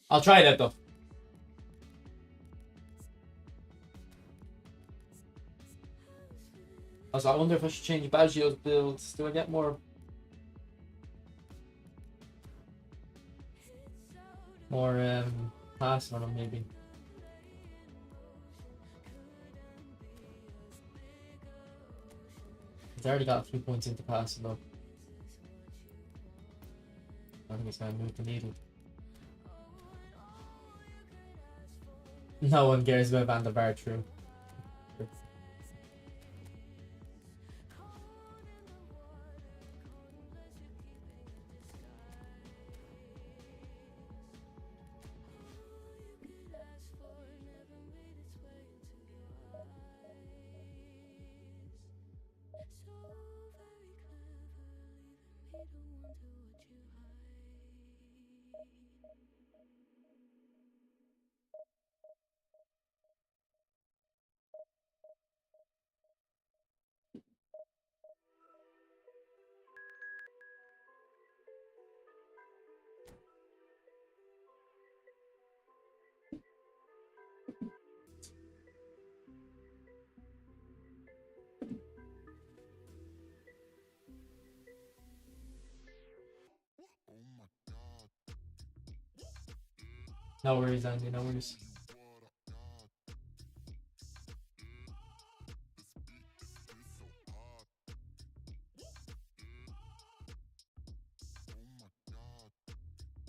I'll try that though. Also, I wonder if I should change Baggio's builds. Do I get more pass on him maybe? He's already got 3 points into passing though. I think it's gonna move the needle. No one cares about Van der Vaart, true. No worries, Andy, no worries.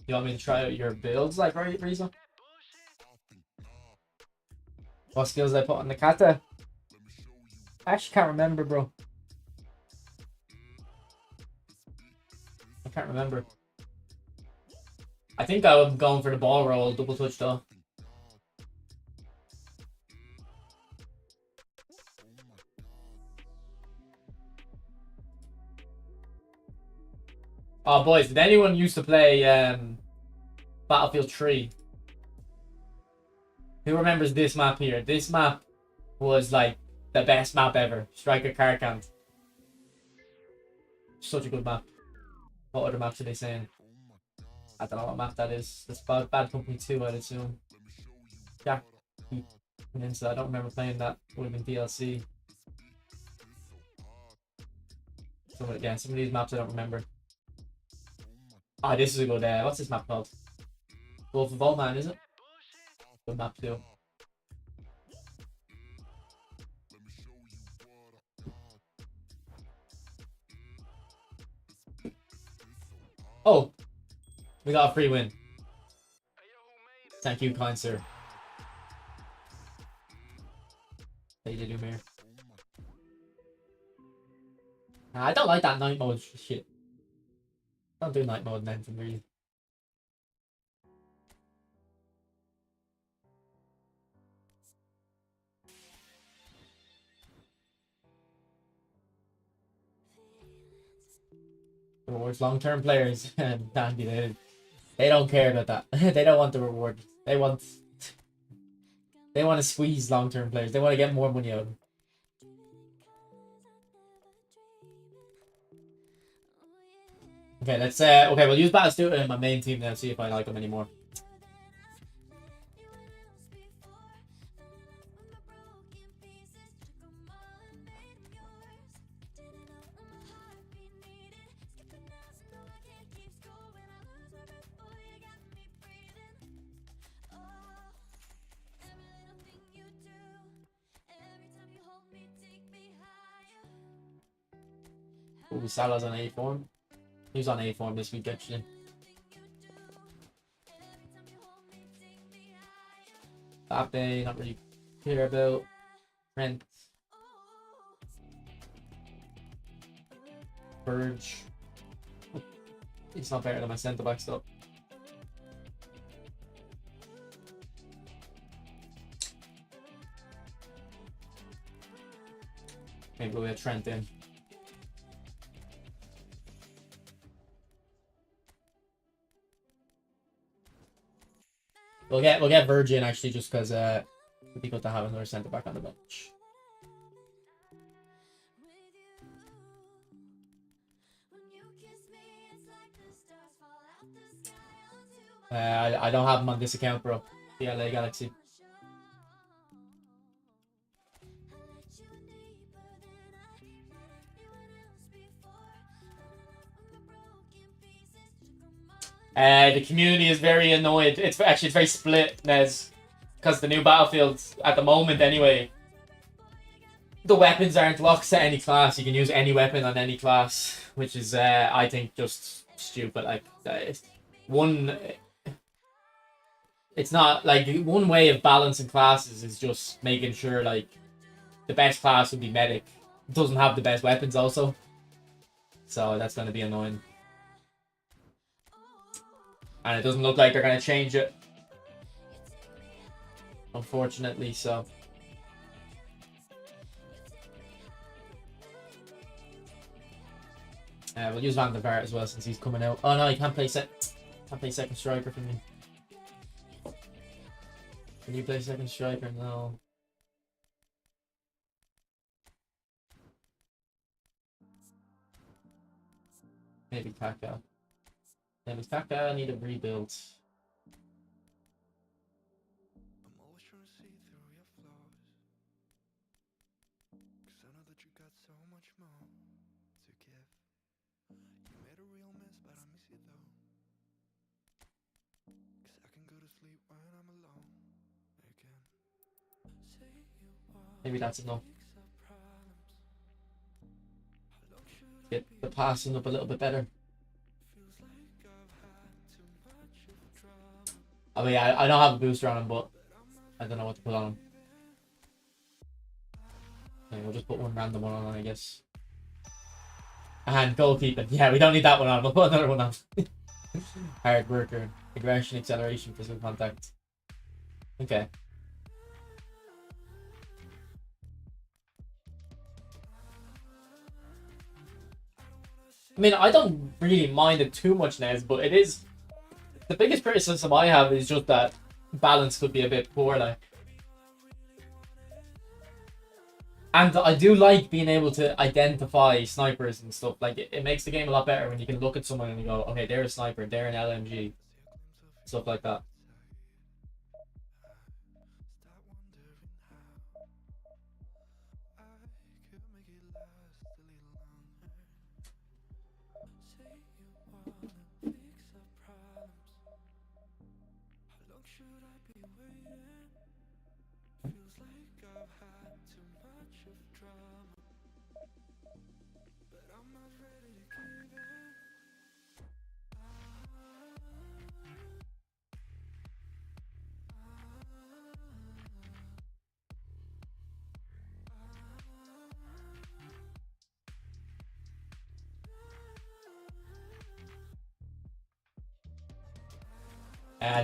You want me to try out your builds, like, right, Riza? What skills I put on the kata? I actually can't remember, bro. I can't remember. I think I'm going for the ball roll, double touch though. Oh, boys, did anyone used to play Battlefield 3? Who remembers this map here? This map was like the best map ever. Striker car count. Such a good map. What other maps are they saying? I don't know what map that is. That's Bad Company 2, I'd assume. Jack Peninsula. I don't remember playing that. Would have been DLC. So again, some of these maps I don't remember. Ah, this is a good. What's this map called? Wolf of Oman, is it? Good map too. Oh, we got a free win. Thank you, kind sir. How you do, Mayor? Nah, I don't like that night mode shit. Don't do night mode in anything really. Rewards long-term players and Dandy, they don't care about that. They don't want the reward. They want to squeeze long-term players. They want to get more money out of them. Okay, let's okay, we'll use Batistuta in my main team now, see if I like him anymore. Ooh, Salah's on A form. He was on A form this week actually. Mbappe, not really care about. Trent. Burge. He's not better than my centre backs though. Maybe we'll get Trent in. We'll get Virgin actually just because it'd be good to have another centre back on the bench. I don't have him on this account, bro. The LA Galaxy. The community is very annoyed. It's very split, Nez, because the new Battlefield at the moment, anyway, the weapons aren't locked to any class. You can use any weapon on any class, which is I think just stupid. Like it's not like one way of balancing classes is just making sure like the best class would be medic. It doesn't have the best weapons also, so that's going to be annoying. And it doesn't look like they're going to change it, unfortunately, so. We'll use Van der Vaart as well since he's coming out. Oh no, he can't play second striker for me. Can you play second striker? No. Maybe Kaka. Maybe Kaka need a rebuild. I'm always trying to see through your flaws, 'cause I know that you got so much more to give. You made a real mess, but I miss you though, 'cause I can go to sleep when I'm alone again. Maybe that's enough. Get the passing up a little bit better. I mean, I don't have a booster on him, but I don't know what to put on him. Okay, we'll just put one random one on, I guess. And goalkeeping. Yeah, we don't need that one on. We'll put another one on. Hard worker. Aggression, acceleration, physical contact. Okay. I mean, I don't really mind it too much, Nez, but it is... The biggest criticism I have is just that balance could be a bit poor, like. And I do like being able to identify snipers and stuff. Like, it makes the game a lot better when you can look at someone and you go, okay, they're a sniper, they're an LMG, stuff like that.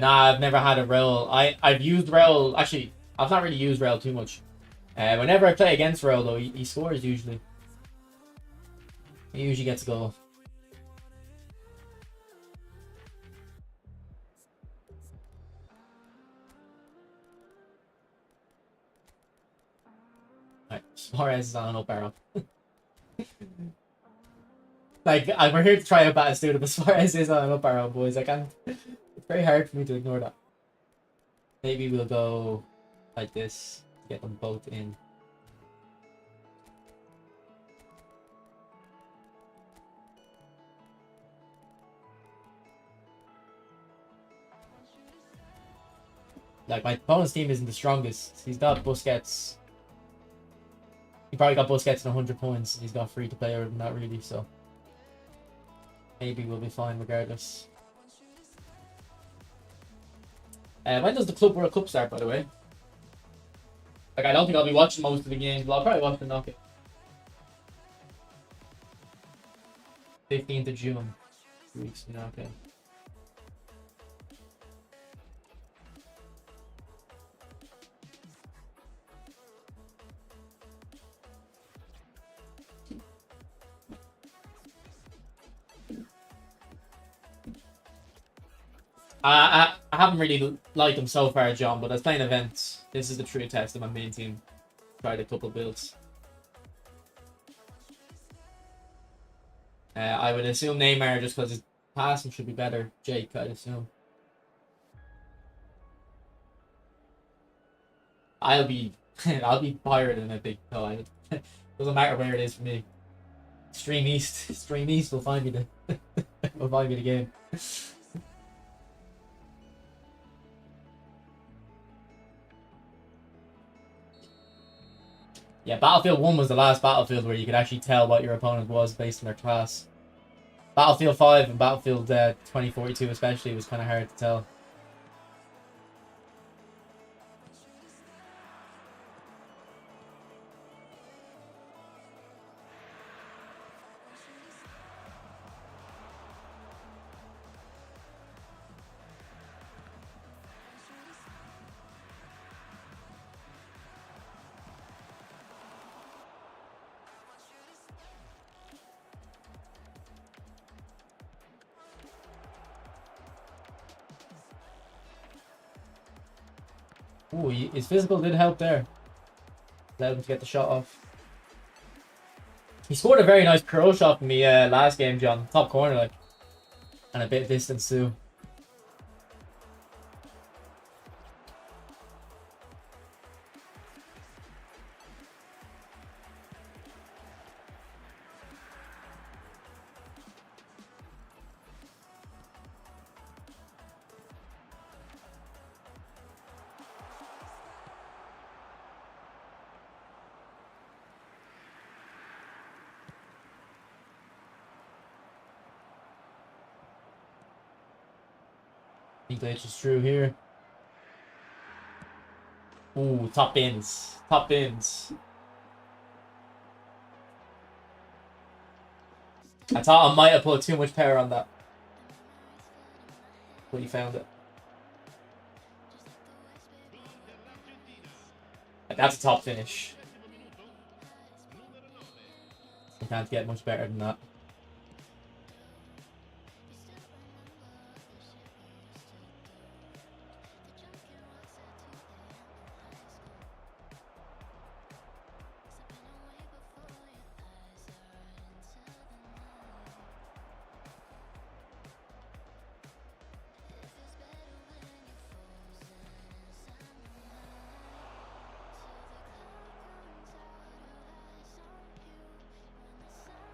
Nah, I've never had a rel. I've used rel. Actually, I've not really used rel too much. Whenever I play against rel though, he scores usually. He usually gets a goal. Right, Suarez is on an up arrow. Like, we're here to try out Batistuta, but Suarez is on an up arrow, boys. I can't. It's very hard for me to ignore that. Maybe we'll go like this, get them both in. Like, my opponent's team isn't the strongest. He's got Busquets. He probably got Busquets in 100 points. He's got free to play other than that, really, so maybe we'll be fine regardless. When does the Club World Cup start, by the way? Like, I don't think I'll be watching most of the games, but I'll probably watch the knockout. 15th of June. 2 weeks, okay. I haven't really liked them so far, John, but as playing events, this is the true test of my main team. Tried a couple builds. I would assume Neymar just because his passing should be better. Jake, I'd assume. I'll be pirating a big no. Doesn't matter where it is for me. Stream East. Stream East will find me the will find me the game. Yeah, Battlefield 1 was the last Battlefield where you could actually tell what your opponent was based on their class. Battlefield 5 and Battlefield 2042 especially was kind of hard to tell. Ooh, his physical did help there. Allowed him to get the shot off. He scored a very nice curl shot for me last game, John. Top corner, like. And a bit of distance too. Glitch is true here. Ooh, top bins. Top bins. I thought I might have put too much power on that. But he found it. That's a top finish. You can't get much better than that.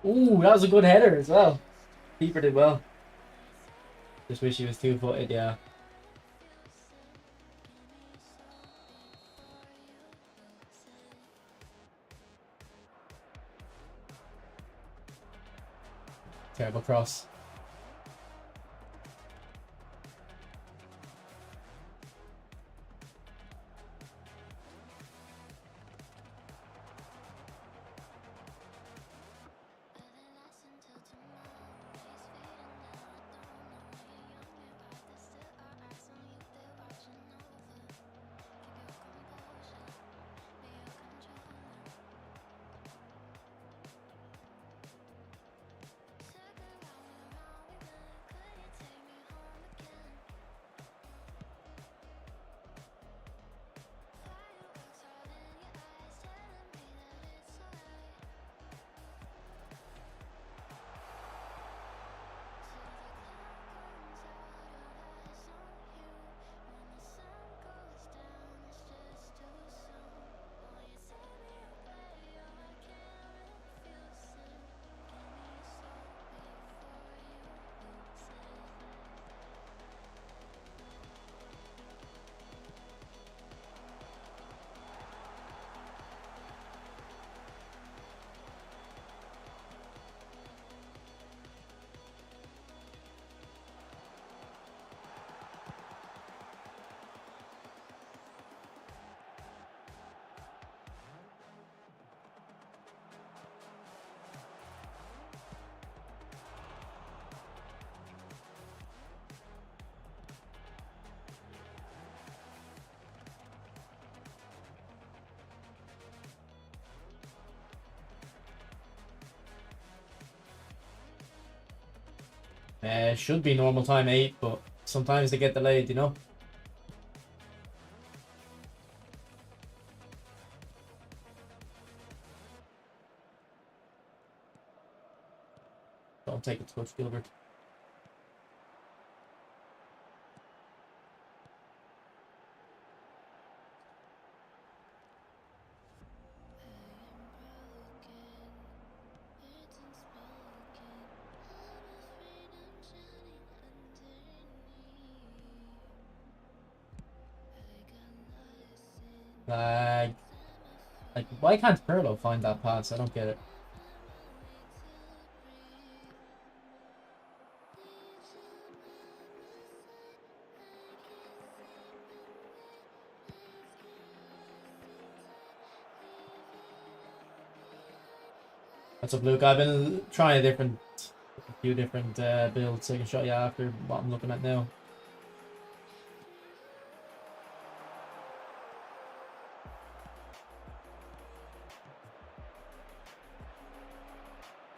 Ooh, that was a good header as well. Keeper did well. Just wish he was two-footed, yeah. Terrible cross. Should be normal time 8, but sometimes they get delayed, you know? Don't take it, Coach Gilbert. Like, why can't Pirlo find that pass? I don't get it. What's up, Luke? I've been trying a few different builds, so I can show you after what I'm looking at now.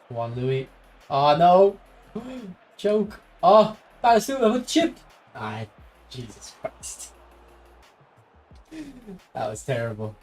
Go on, Louis. Oh, no. Joke. Oh, Batistuta with chip. Ah, Jesus Christ. That was terrible.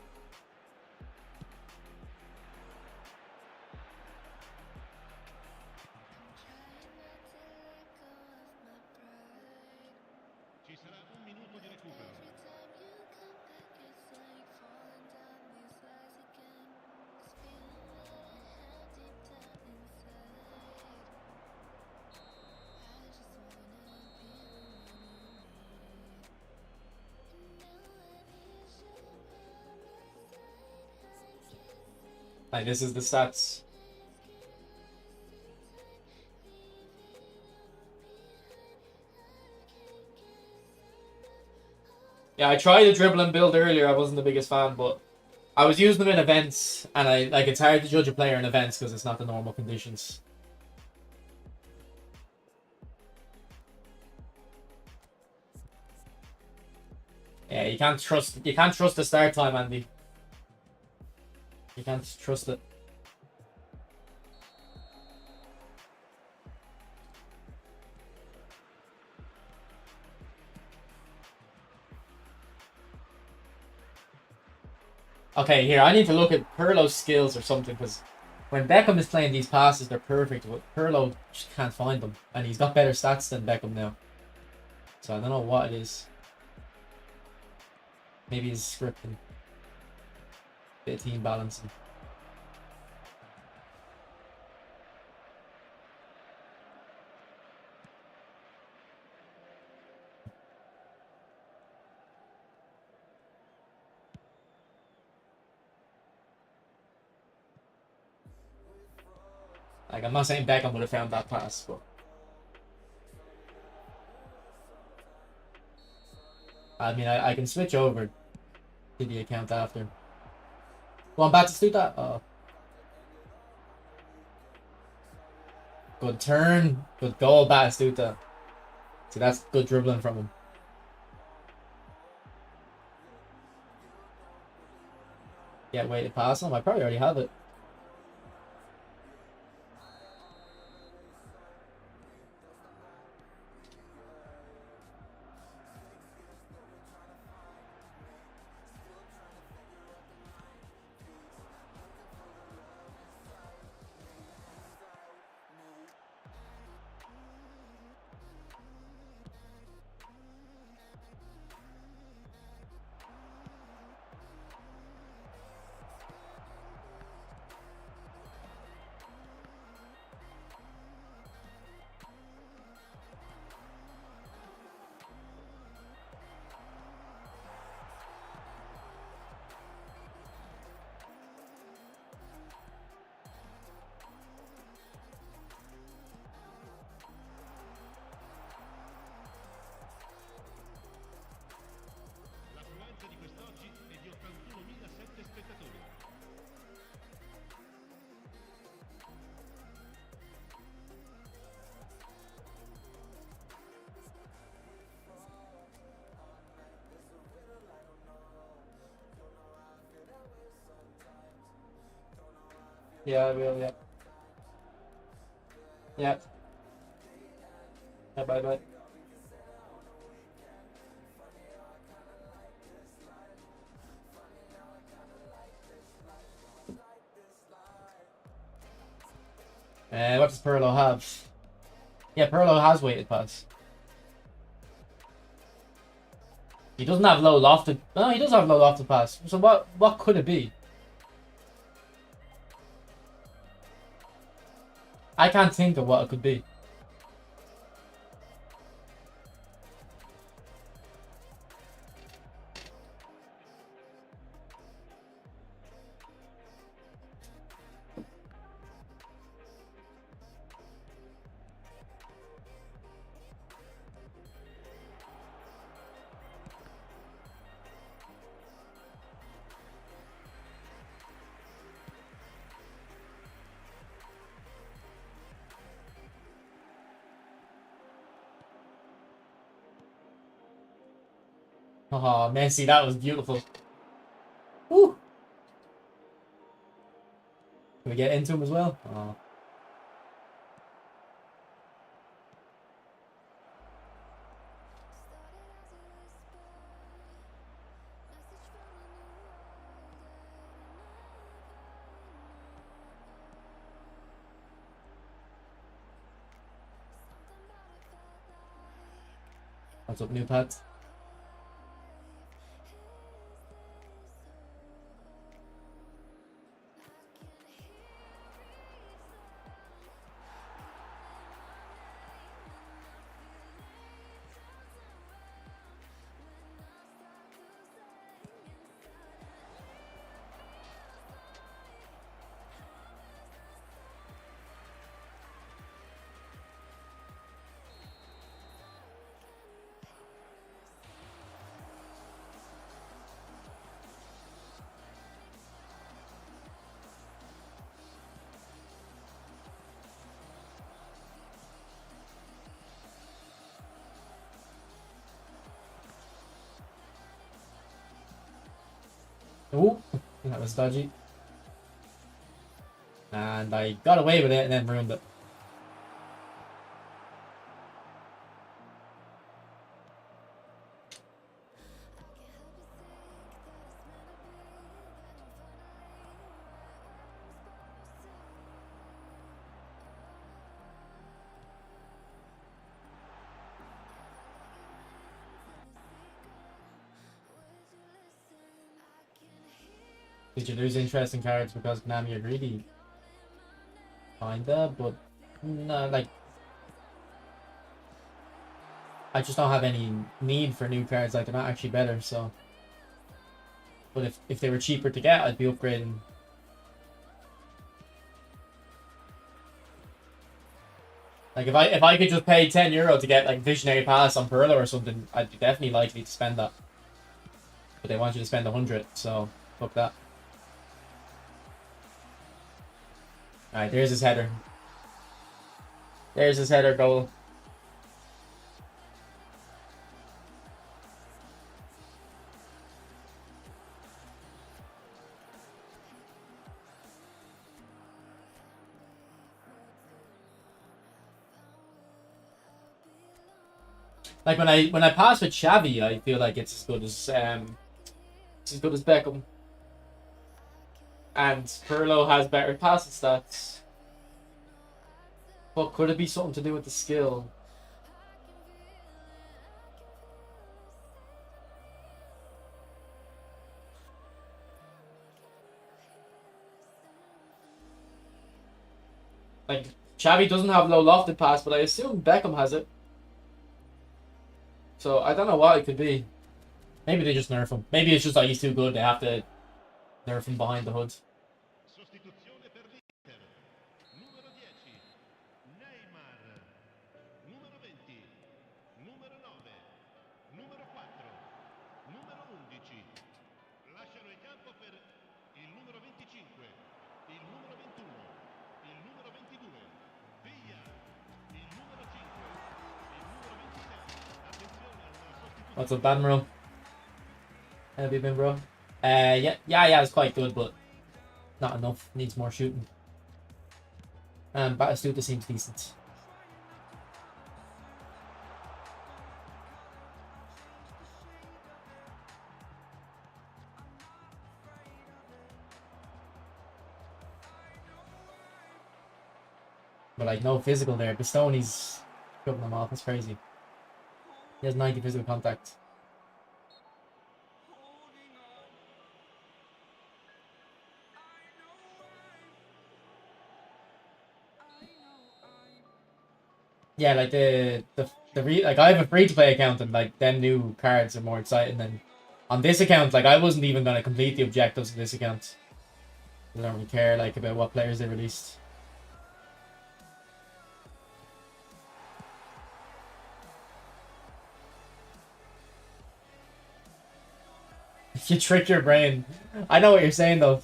Like, this is the stats. Yeah, I tried the dribble and build earlier. I wasn't the biggest fan, but I was using them in events, and it's hard to judge a player in events because it's not the normal conditions. Yeah, you can't trust the start time, Andy. You can't trust it. Okay, here, I need to look at Pirlo's skills or something, because when Beckham is playing these passes, they're perfect, but Pirlo just can't find them, and he's got better stats than Beckham now. So I don't know what it is. Maybe he's scripting. Bit of team balancing. Like, I'm not saying Beckham would have found that pass, but I mean, I can switch over to the account after. Go on, Batistuta. Oh, good turn, good goal, Batistuta. See, that's good dribbling from him. Yeah, wait to pass him. I probably already have it. L'affluenza di quest'oggi è di 81.007 spettatori. Yeah, I will. Yeah. Yeah. Yeah. Bye bye. What does Pirlo have? Yeah, Pirlo has weighted pass. He doesn't have low lofted. No, he does have low lofted pass. So what could it be? I can't think of what it could be. Oh, Messi, that was beautiful. Woo! Can we get into him as well? Oh. What's up, new pads? Ooh, that was dodgy. And I got away with it and then ruined it. Did you lose interest in cards because Konami are greedy? Kinda, but no, like I just don't have any need for new cards. Like they're not actually better, so. But if they were cheaper to get, I'd be upgrading. Like if I could just pay €10 to get like visionary pass on Perlo or something, I'd be definitely likely to spend that. But they want you to spend 100, so fuck that. Alright, there's his header. There's his header goal. Like when I pass with Xavi, I feel like it's as good as Beckham. And Pirlo has better passing stats. But could it be something to do with the skill? Like Xavi doesn't have low lofted pass, but I assume Beckham has it. So I don't know what it could be. Maybe they just nerf him. Maybe it's just like he's too good. They have to nerf him behind the hood. Sostituzione per l'Inter. Numero 10. Neymar. Numero 20. Numero 9. Numero 4. Numero 11. Lasciano il campo per il numero 25. Il numero 21. Il numero 22. Via. Il numero 5. Il numero 26. Attenzione alla sostituzione. What's up, Admiral? How have you been, bro? Yeah, it's quite good, but not enough. Needs more shooting. Batistuta seems decent. But like no physical there. Bastoni's shoving them off. That's crazy. He has 90 physical contact. Yeah, like like I have a free to play account and like them new cards are more exciting than on this account. Like I wasn't even gonna complete the objectives of this account. I don't really care like about what players they released. You trick your brain. I know what you're saying though.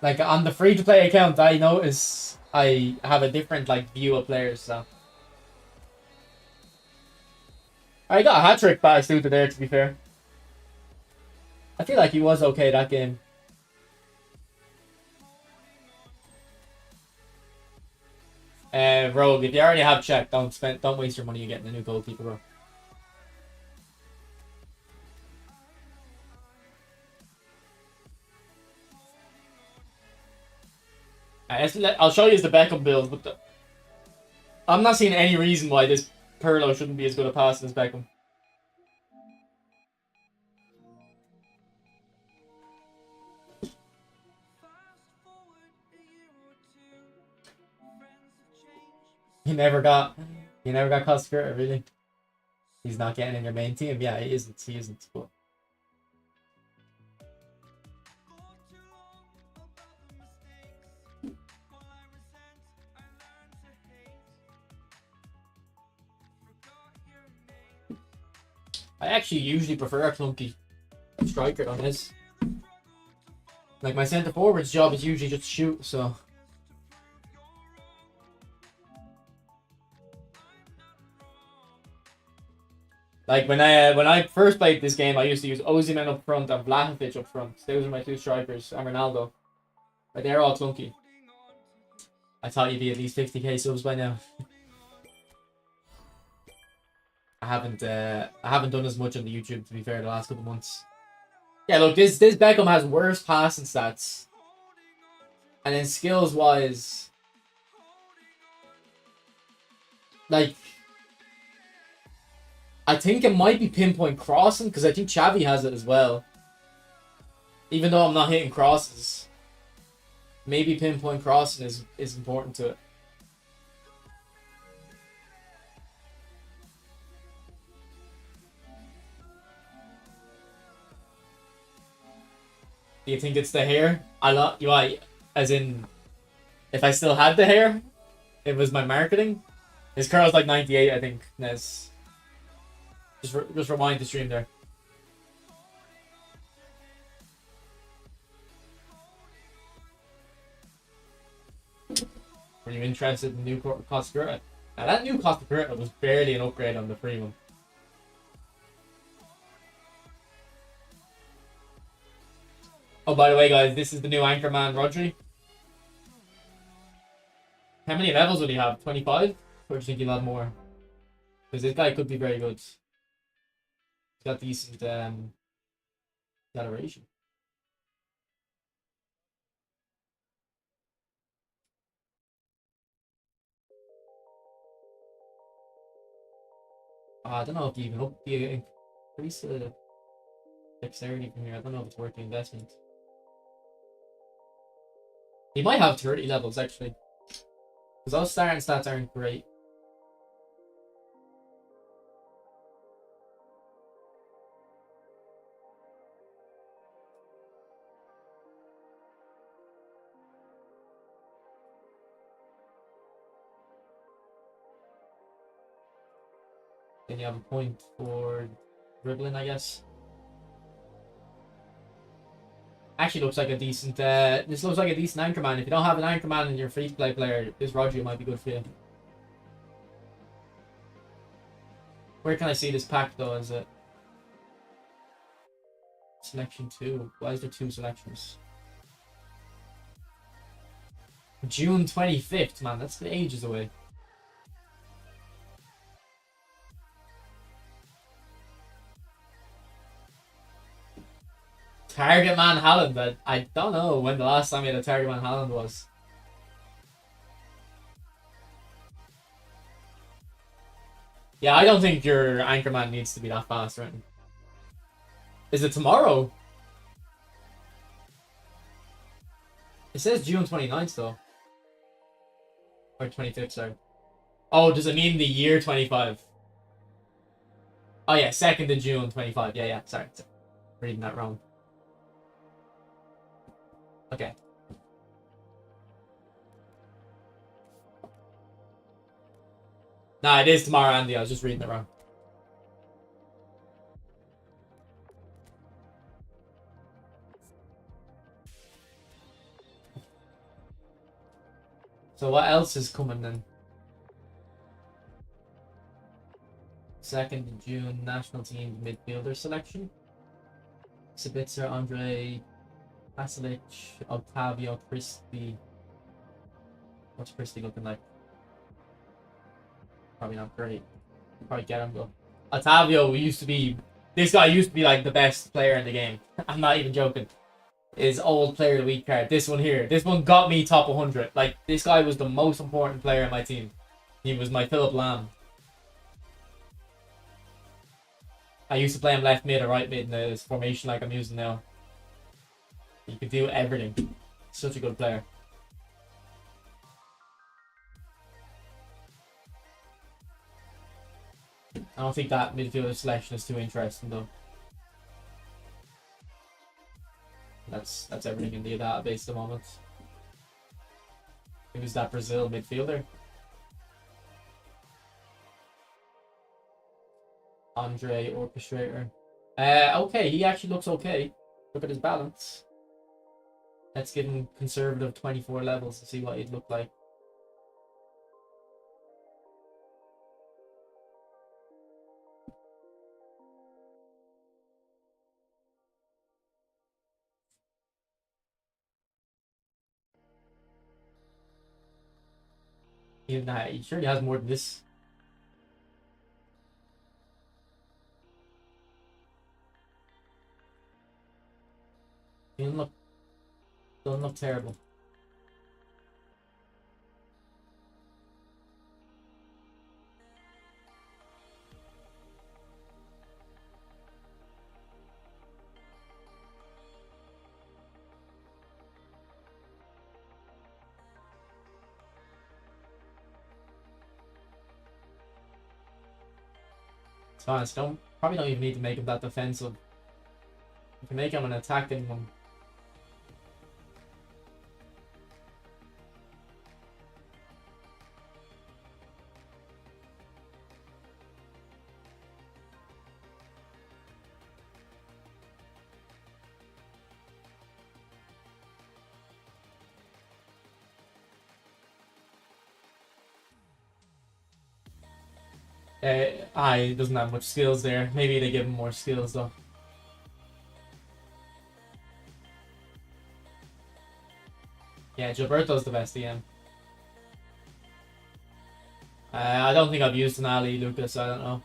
Like on the free to play account, I notice I have a different like view of players. So I got a hat trick Batistuta there. To be fair, I feel like he was okay that game. Rogue, if you already have check, don't waste your money on getting a new goalkeeper, bro. I'll show you the Beckham build, but I'm not seeing any reason why this Pirlo shouldn't be as good a passer as Beckham. He never got cost credit, really. He's not getting in your main team. Yeah, he isn't. But I actually usually prefer a clunky striker on this. Like my centre forward's job is usually just shoot, so. Like when I first played this game, I used to use Osimhen up front and Vlahovic up front. Those were my two strikers, and Ronaldo. But they're all clunky. I thought you'd be at least 50k subs by now. I haven't done as much on the YouTube, to be fair, the last couple of months. Yeah, look, this Beckham has worse passing stats. And then skills wise, like I think it might be pinpoint crossing, because I think Xavi has it as well. Even though I'm not hitting crosses. Maybe pinpoint crossing is important to it. Do you think it's the hair? As in If I still had the hair, it was my marketing. His curl's like 98, I think. Nez. Just rewind the stream there. Were you interested in the new Costa Curta? Now that new Costa Curta was barely an upgrade on the free one. Oh, by the way, guys, this is the new Anchorman Rodri. How many levels will he have? 25? Or do you think he'll have more? Because this guy could be very good. He's got decent acceleration. I don't know if you even increase the dexterity from here. I don't know if it's worth the investment. He might have 30 levels actually. Because those starting stats aren't great. Then you have a point for dribbling, I guess. Actually looks like a decent this looks like a decent Anchorman. If you don't have an Anchorman and you're a free to play player, this Rodri might be good for you. Where can I see this pack though? Is it selection 2? Why is there 2 selections? June 25th, man, that's ages away. Target Man Haaland. I don't know when the last time we had a Target Man Haaland was. Yeah, I don't think your Anchorman needs to be that fast, right? Is it tomorrow? It says June 29th though. Or 25th, sorry. Oh, does it mean the year 25? Oh yeah, 2nd of June 25. Yeah, sorry. Reading that wrong. Okay. Nah, it is tomorrow, Andy. I was just reading it wrong. So what else is coming then? 2nd of June, national team midfielder selection. Sabitzer, Andre, Vasilic, Octavio, Christie. What's Christie looking like? Probably not great. Probably get him though. Octavio used to be... This guy used to be like the best player in the game. I'm not even joking. His old player of the week card. This one here. This one got me top 100. Like, this guy was the most important player in my team. He was my Philip Lam. I used to play him left mid or right mid in this formation like I'm using now. He could do everything. Such a good player. I don't think that midfielder selection is too interesting though. That's everything in the database at the moment. Who's that Brazil midfielder? Andre Orchestrator. Okay, he actually looks okay. Look at his balance. Let's give him conservative 24 levels to see what he'd look like. Nah, he surely has more than this. He doesn't look terrible. It's honest, probably don't even need to make him that defensive. You can make him an attacking one. He doesn't have much skills there. Maybe they give him more skills though. Yeah, Gilberto's the best EM. I don't think I've used an Ali, Lucas. I don't know.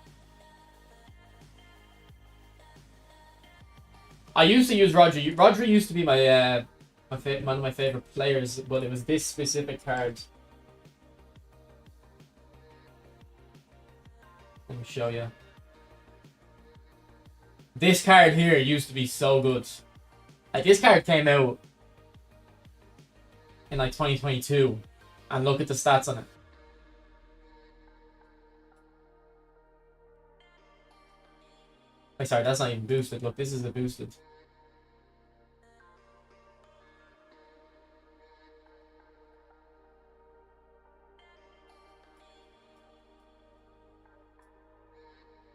I used to use Rodri. Rodri used to be my one of my favorite players, but it was this specific card. Let me show you. This card here used to be so good. Like, this card came out in like 2022, and look at the stats on it. Sorry, that's not even boosted. Look, this is the boosted.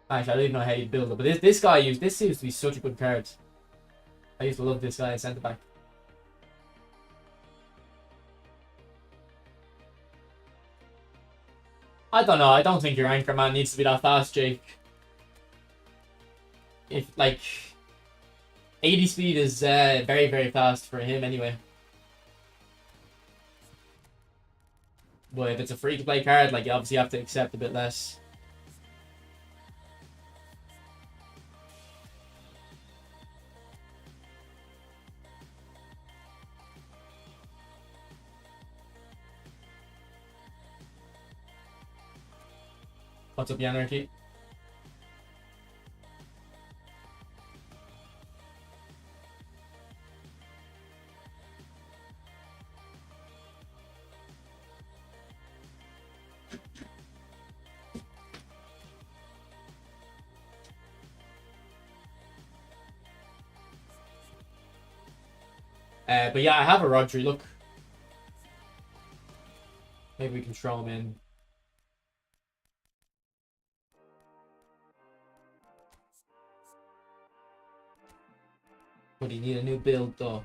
Actually, I don't even know how you build it, but this guy this seems to be such a good card. I used to love this guy at centre back. I don't know. I don't think your anchor man needs to be that fast, Jake. If like 80 speed is very, very fast for him anyway. But if it's a free to play card, like, you obviously have to accept a bit less. What's up, Yanarchy? But yeah, I have a Rodri. Look, maybe we can throw him in. But he need a new build though.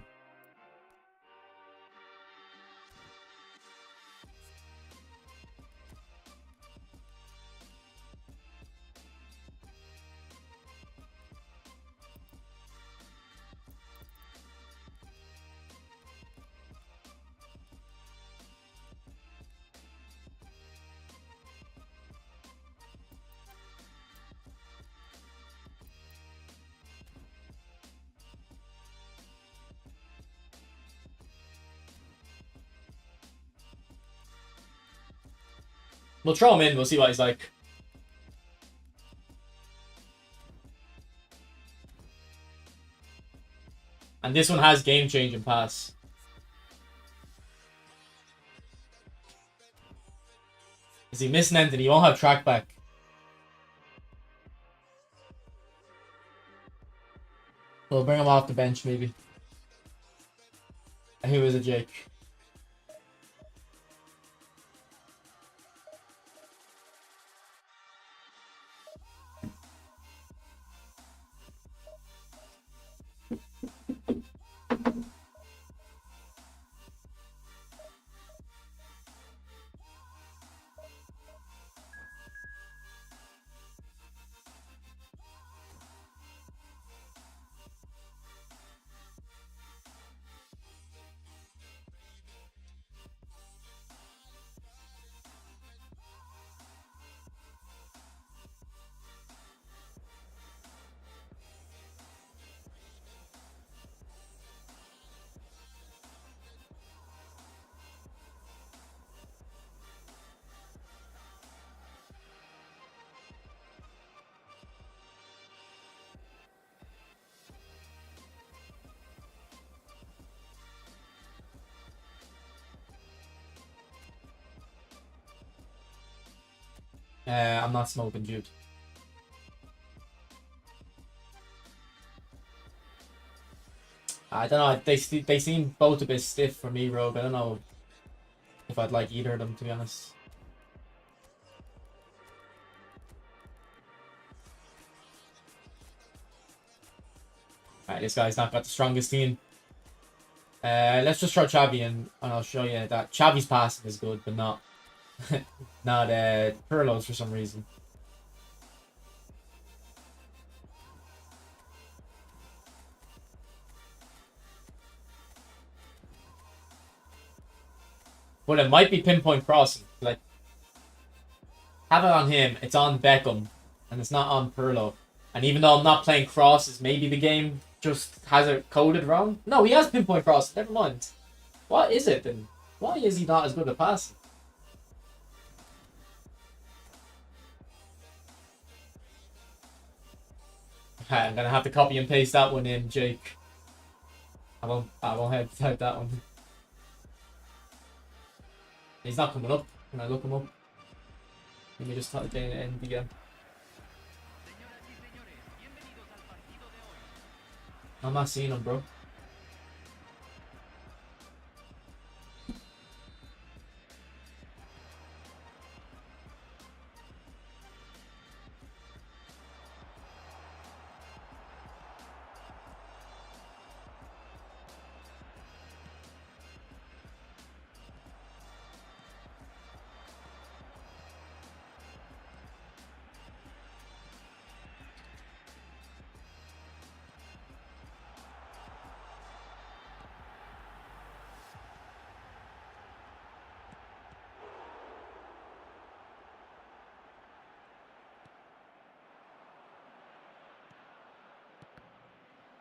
We'll throw him in. We'll see what he's like. And this one has game-changing pass. Is he missing anything? He won't have track back. We'll bring him off the bench, maybe. Who is it, Jake? I'm not smoking, Jude. I don't know. They seem both a bit stiff for me, Rogue. I don't know if I'd like either of them, to be honest. Alright, this guy's not got the strongest team. Let's just throw Xavi in, and I'll show you that Xavi's passing is good, but not not Pirlo's for some reason. But it might be pinpoint crossing. Like, have it on him, it's on Beckham, and it's not on Pirlo. And even though I'm not playing crosses, maybe the game just has it coded wrong. No, he has pinpoint crosses. Never mind. What is it then? Why is he not as good at passing? Okay, I'm gonna have to copy and paste that one in, Jake. I won't have to type that one. He's not coming up. Can I look him up? Let me just type in end again. I'm not seeing him, bro.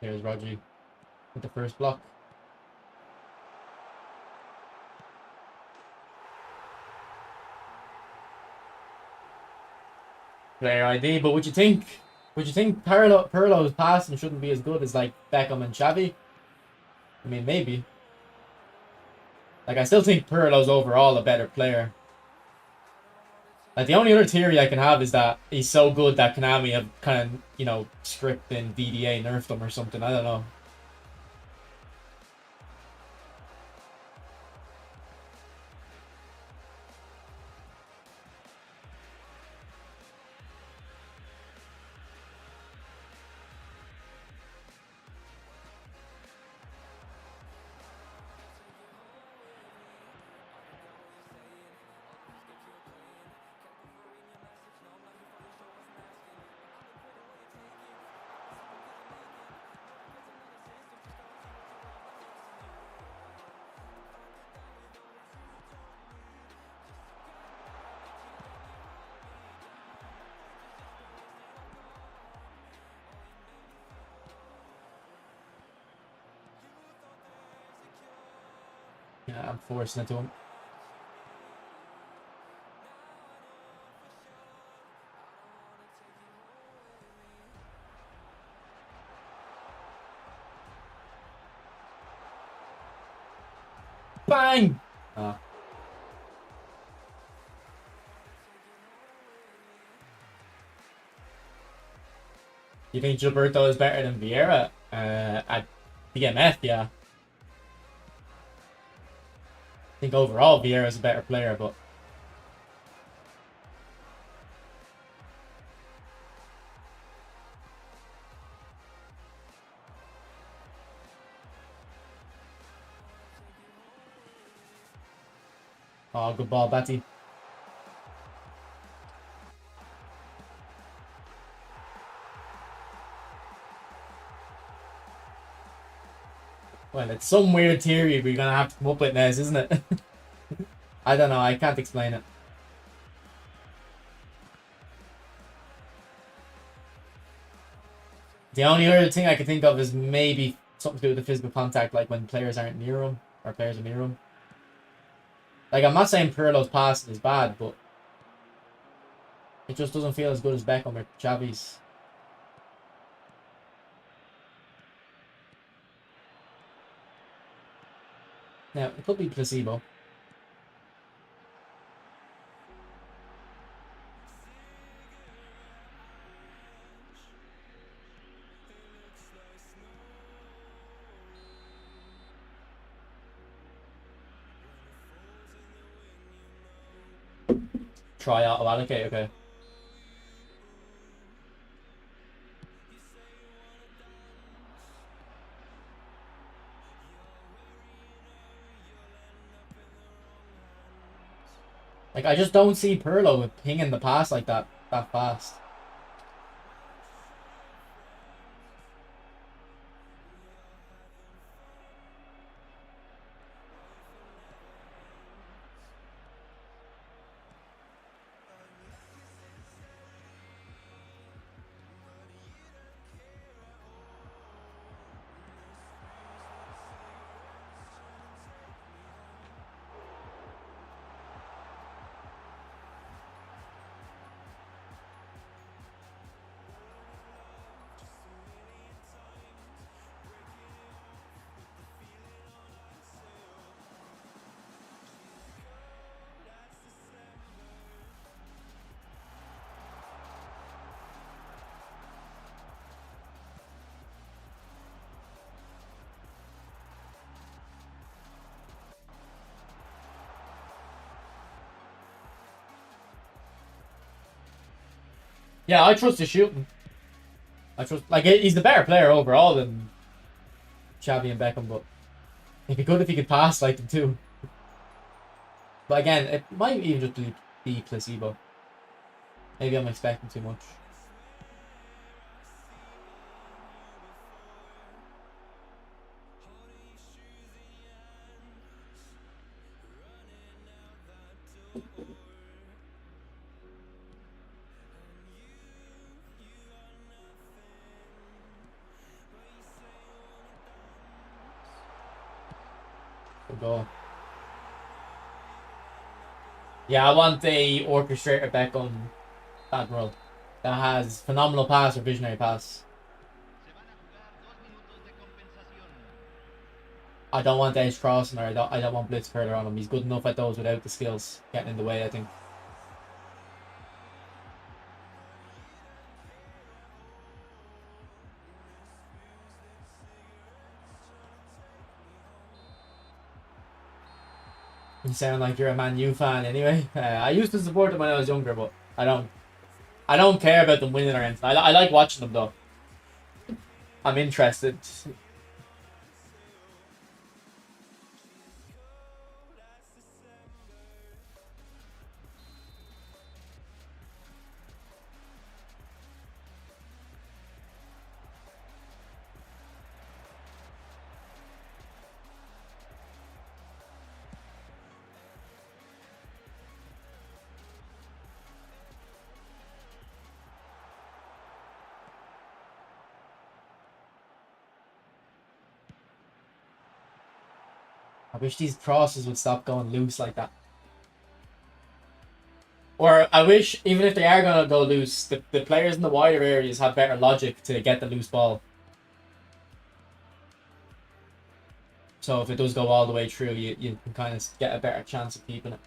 There's Rodri with the first block. Player ID, but would you think Pirlo's passing shouldn't be as good as like Beckham and Xavi? I mean, maybe. Like, I still think Pirlo's overall a better player. Like, the only other theory I can have is that he's so good that Konami have kind of, you know, script in VDA nerfed him or something. I don't know. Yeah, I'm forcing it to him. Bang! Ah. You think Gilberto is better than Vieira? At BMF, yeah. I think overall Vieira is a better player, but oh, good ball, Batty. Well, it's some weird theory we're gonna have to come up with, Nez, isn't it? I don't know. I can't explain it. The only other thing I can think of is maybe something to do with the physical contact, like when players aren't near him or players are near him. Like, I'm not saying Pirlo's passing is bad, but it just doesn't feel as good as Beckham or Xavi's. Now, it could be placebo. Try auto allocate, okay. Like, I just don't see Pirlo pinging the pass like that fast. Yeah, I trust his shooting. I trust, like, he's the better player overall than Xavi and Beckham, but it'd be good if he could pass like them too. But again, it might even just be placebo. Maybe I'm expecting too much. Good goal. Yeah, I want a orchestrator Beckham Admiral that has phenomenal pass or visionary pass. I don't want edge crossing, or I don't want blitz curler on him. He's good enough at those without the skills getting in the way, I think. You sound like you're a Man U fan anyway. I used to support them when I was younger, but I don't care about them winning or anything. I like watching them though. I'm interested. I wish these crosses would stop going loose like that. Or I wish, even if they are going to go loose, the players in the wider areas have better logic to get the loose ball. So if it does go all the way through, you can kind of get a better chance of keeping it.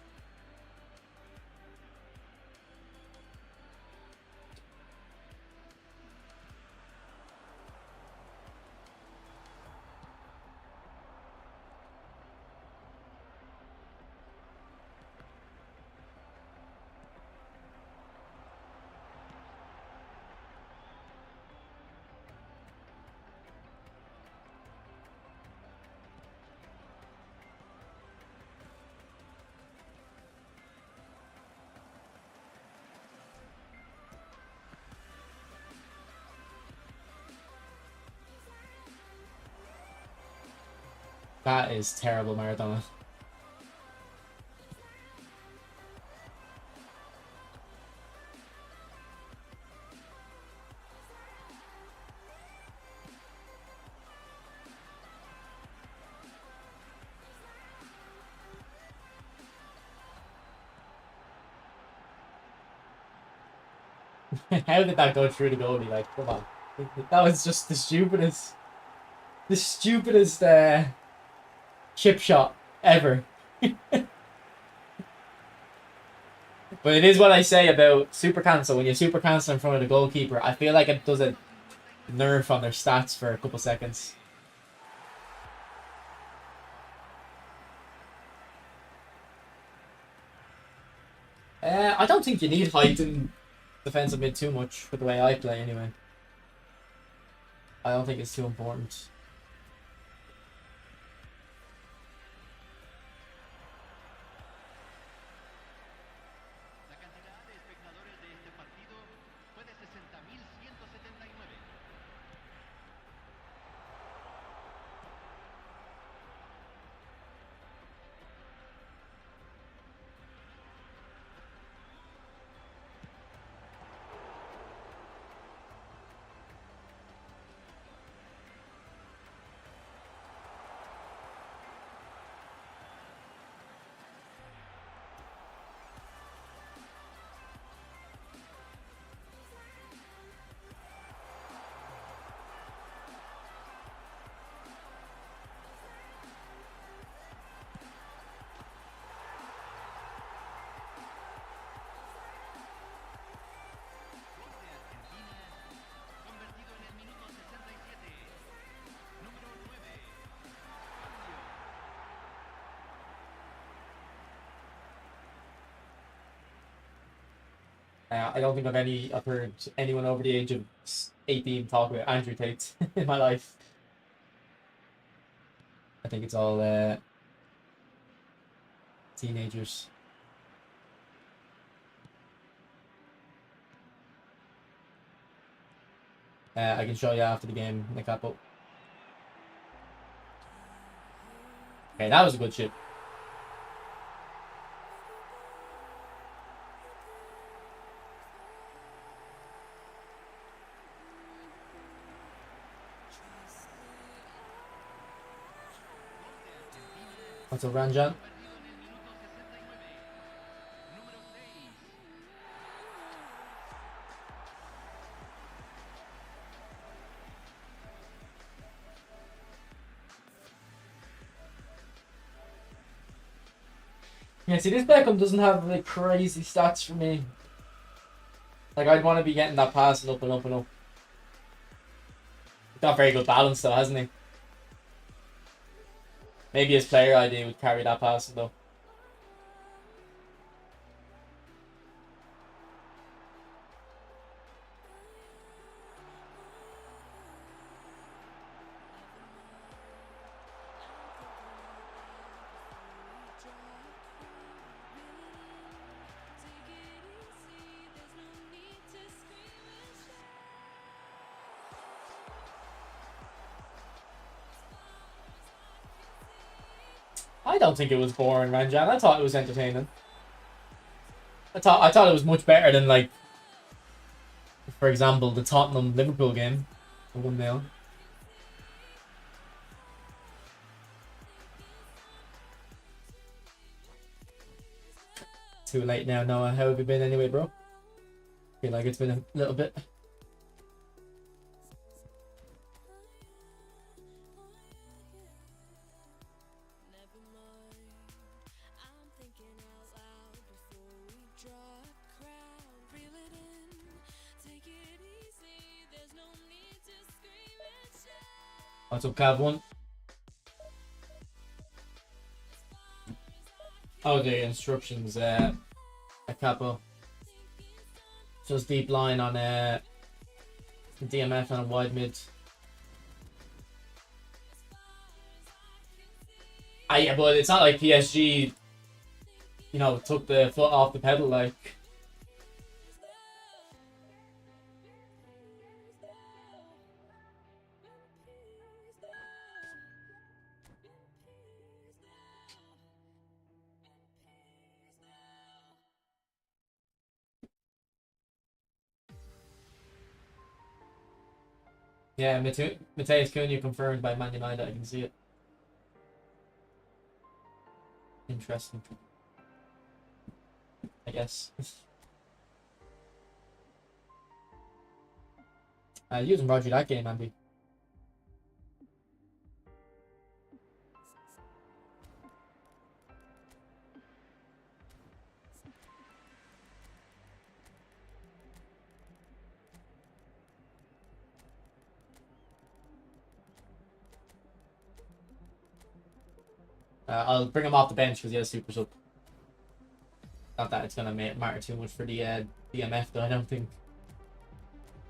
That is terrible, Maradona. How did that go through the goalie? Like, come on. That was just the stupidest chip shot ever. But it is what I say about super cancel. When you super cancel in front of the goalkeeper, I feel like it does a nerf on their stats for a couple seconds. I don't think you need height in defensive mid too much with the way I play anyway. I don't think it's too important. I don't think I've heard anyone over the age of 18 talk about Andrew Tate in my life. I think it's all teenagers. I can show you after the game, the capo. Okay, that was a good shit. What's up, Ranjan? Yeah, see, this Beckham doesn't have like crazy stats for me. Like, I'd want to be getting that passing up and up and up. He's got very good balance though, hasn't he? Maybe his player ID would carry that passing though. I don't think it was boring, Ranjan. I thought it was entertaining. I thought it was much better than, like, for example, the Tottenham Liverpool game, 1-0. Too late now, Noah. How have you been anyway, bro? Feel like it's been a little bit. What's up, Cav1? Oh, the instructions, a capo. Just deep line on DMF and a wide mid. But it's not like PSG, you know, took the foot off the pedal, like. Yeah, Mateus Cunha confirmed by Man United. I can see it. Interesting. I guess. Using Roger that game, Andy. I'll bring him off the bench because he has super sub. Not that it's gonna matter too much for the DMF though. I don't think.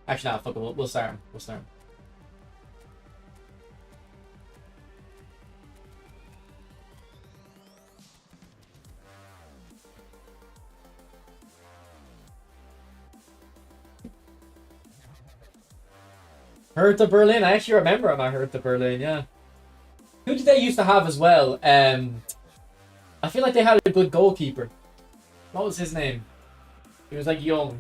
Actually, no, fuck it. We'll start him. We'll start him. Hertha Berlin. I actually remember him at Hertha Berlin. Yeah. Who did they used to have as well? I feel like they had a good goalkeeper. What was his name? He was like young.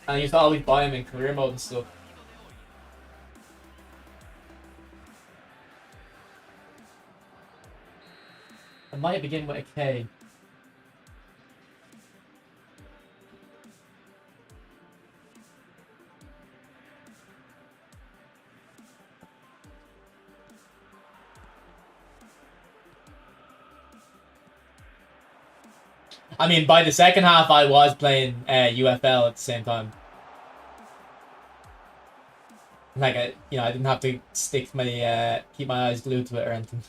And I used to always buy him in career mode and stuff. It might begin with a K. I mean, by the second half, I was playing UFL at the same time. Like, I didn't have to stick my keep my eyes glued to it or anything.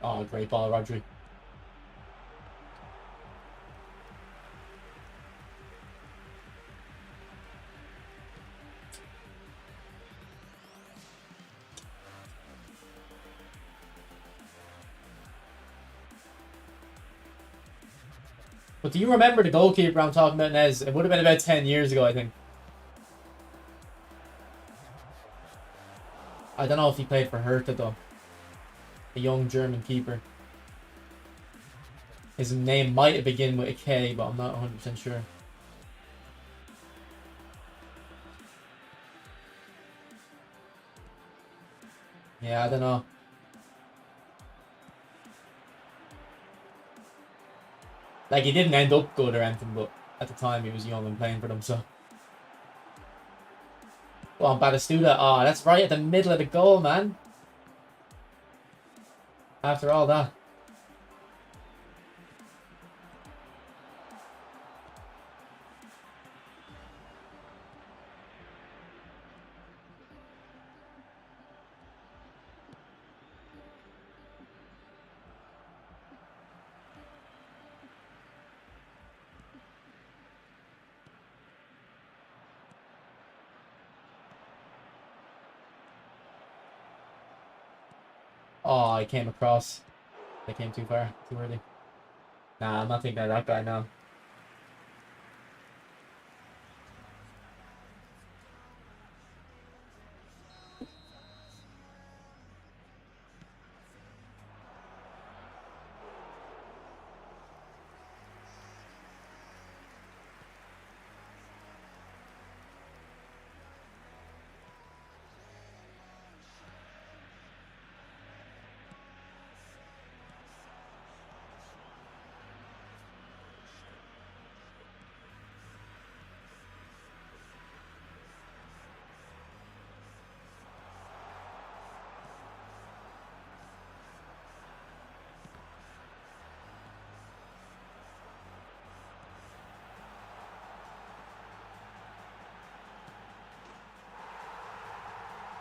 Oh, great ball, Rodri. But do you remember the goalkeeper I'm talking about, Nez? It would have been about 10 years ago, I think. I don't know if he played for Hertha, though. A young German keeper. His name might have begun with a K, but I'm not 100% sure. Yeah, I don't know. Like, he didn't end up good or anything, but at the time he was young and playing for them, so. Go on, Batistuta. Oh, that's right at the middle of the goal, man. After all that. Oh, I came across. They came too far, too early. Nah, I'm not thinking of that guy now.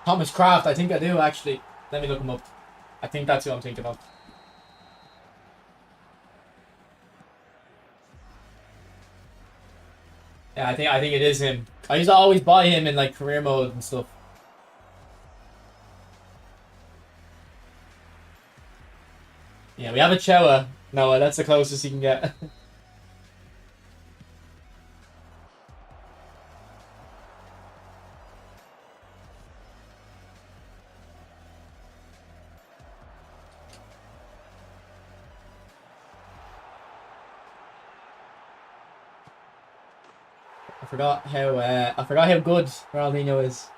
Thomas Kraft, I think I do, actually. Let me look him up. I think that's who I'm thinking of. Yeah, I think it is him. I used to always buy him in like career mode and stuff. Yeah, we have a Chewa. No, that's the closest you can get. I forgot how good Ronaldinho is.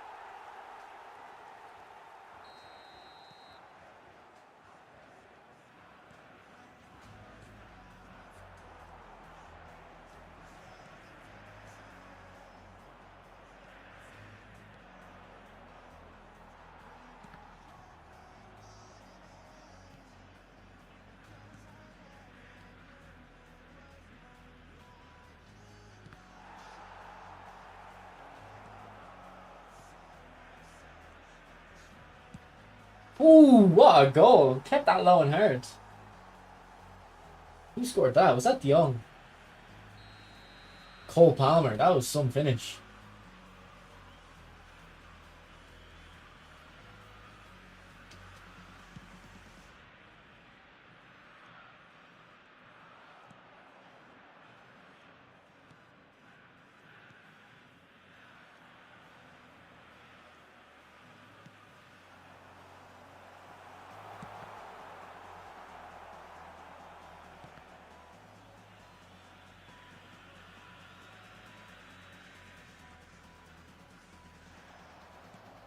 Ooh, what a goal. Kept that low and hard. Who scored that? Was that De Jong? Cole Palmer. That was some finish.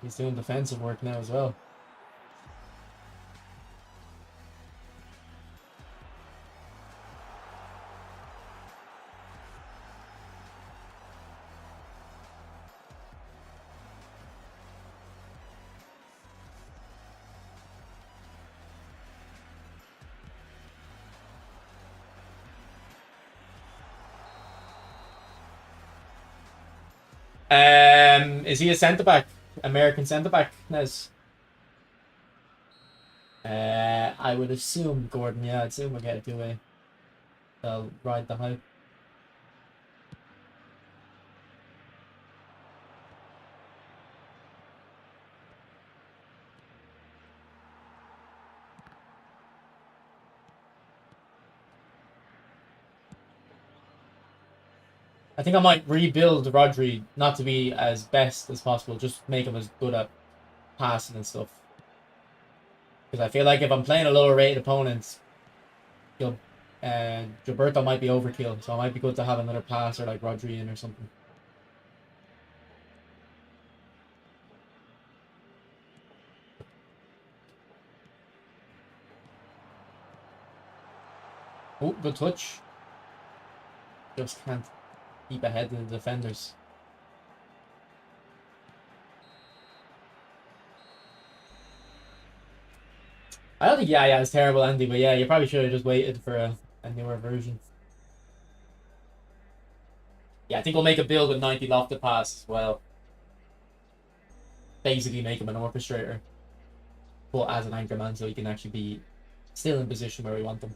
He's doing defensive work now as well. Is he a centre back? American centre back? Nez. I would assume Gordon. Yeah, I'd assume we'll get a two-way. They'll ride the hype. I think I might rebuild Rodri, not to be as best as possible, just make him as good at passing and stuff. Because I feel like if I'm playing a lower rated opponent, you'll Gilberto might be overkill, so it might be good to have another passer like Rodri in or something. Oh, good touch. Just can't keep ahead of the defenders. I don't think yeah is terrible, Andy, but yeah, you probably should have just waited for a newer version. Yeah, I think we'll make a build with 90 lofted pass as well. Basically make him an orchestrator, but as an anchor man, so he can actually be still in position where we want them.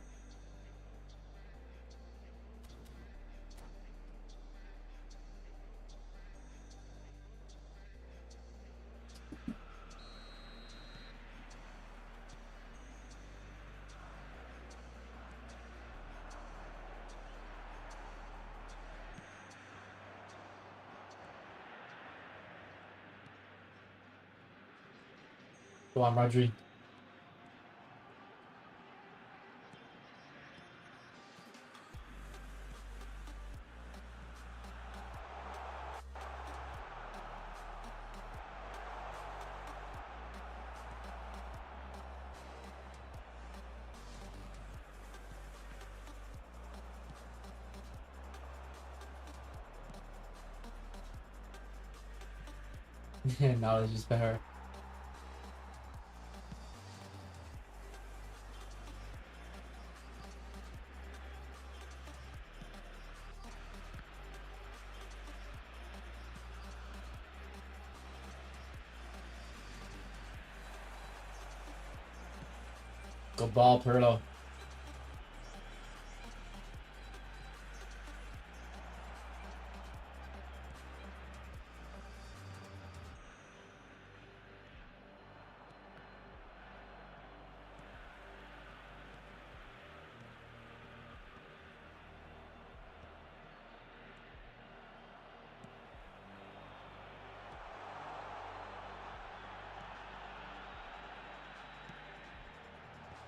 Go on, Rodri. No, it's just better. Good ball, Pirlo.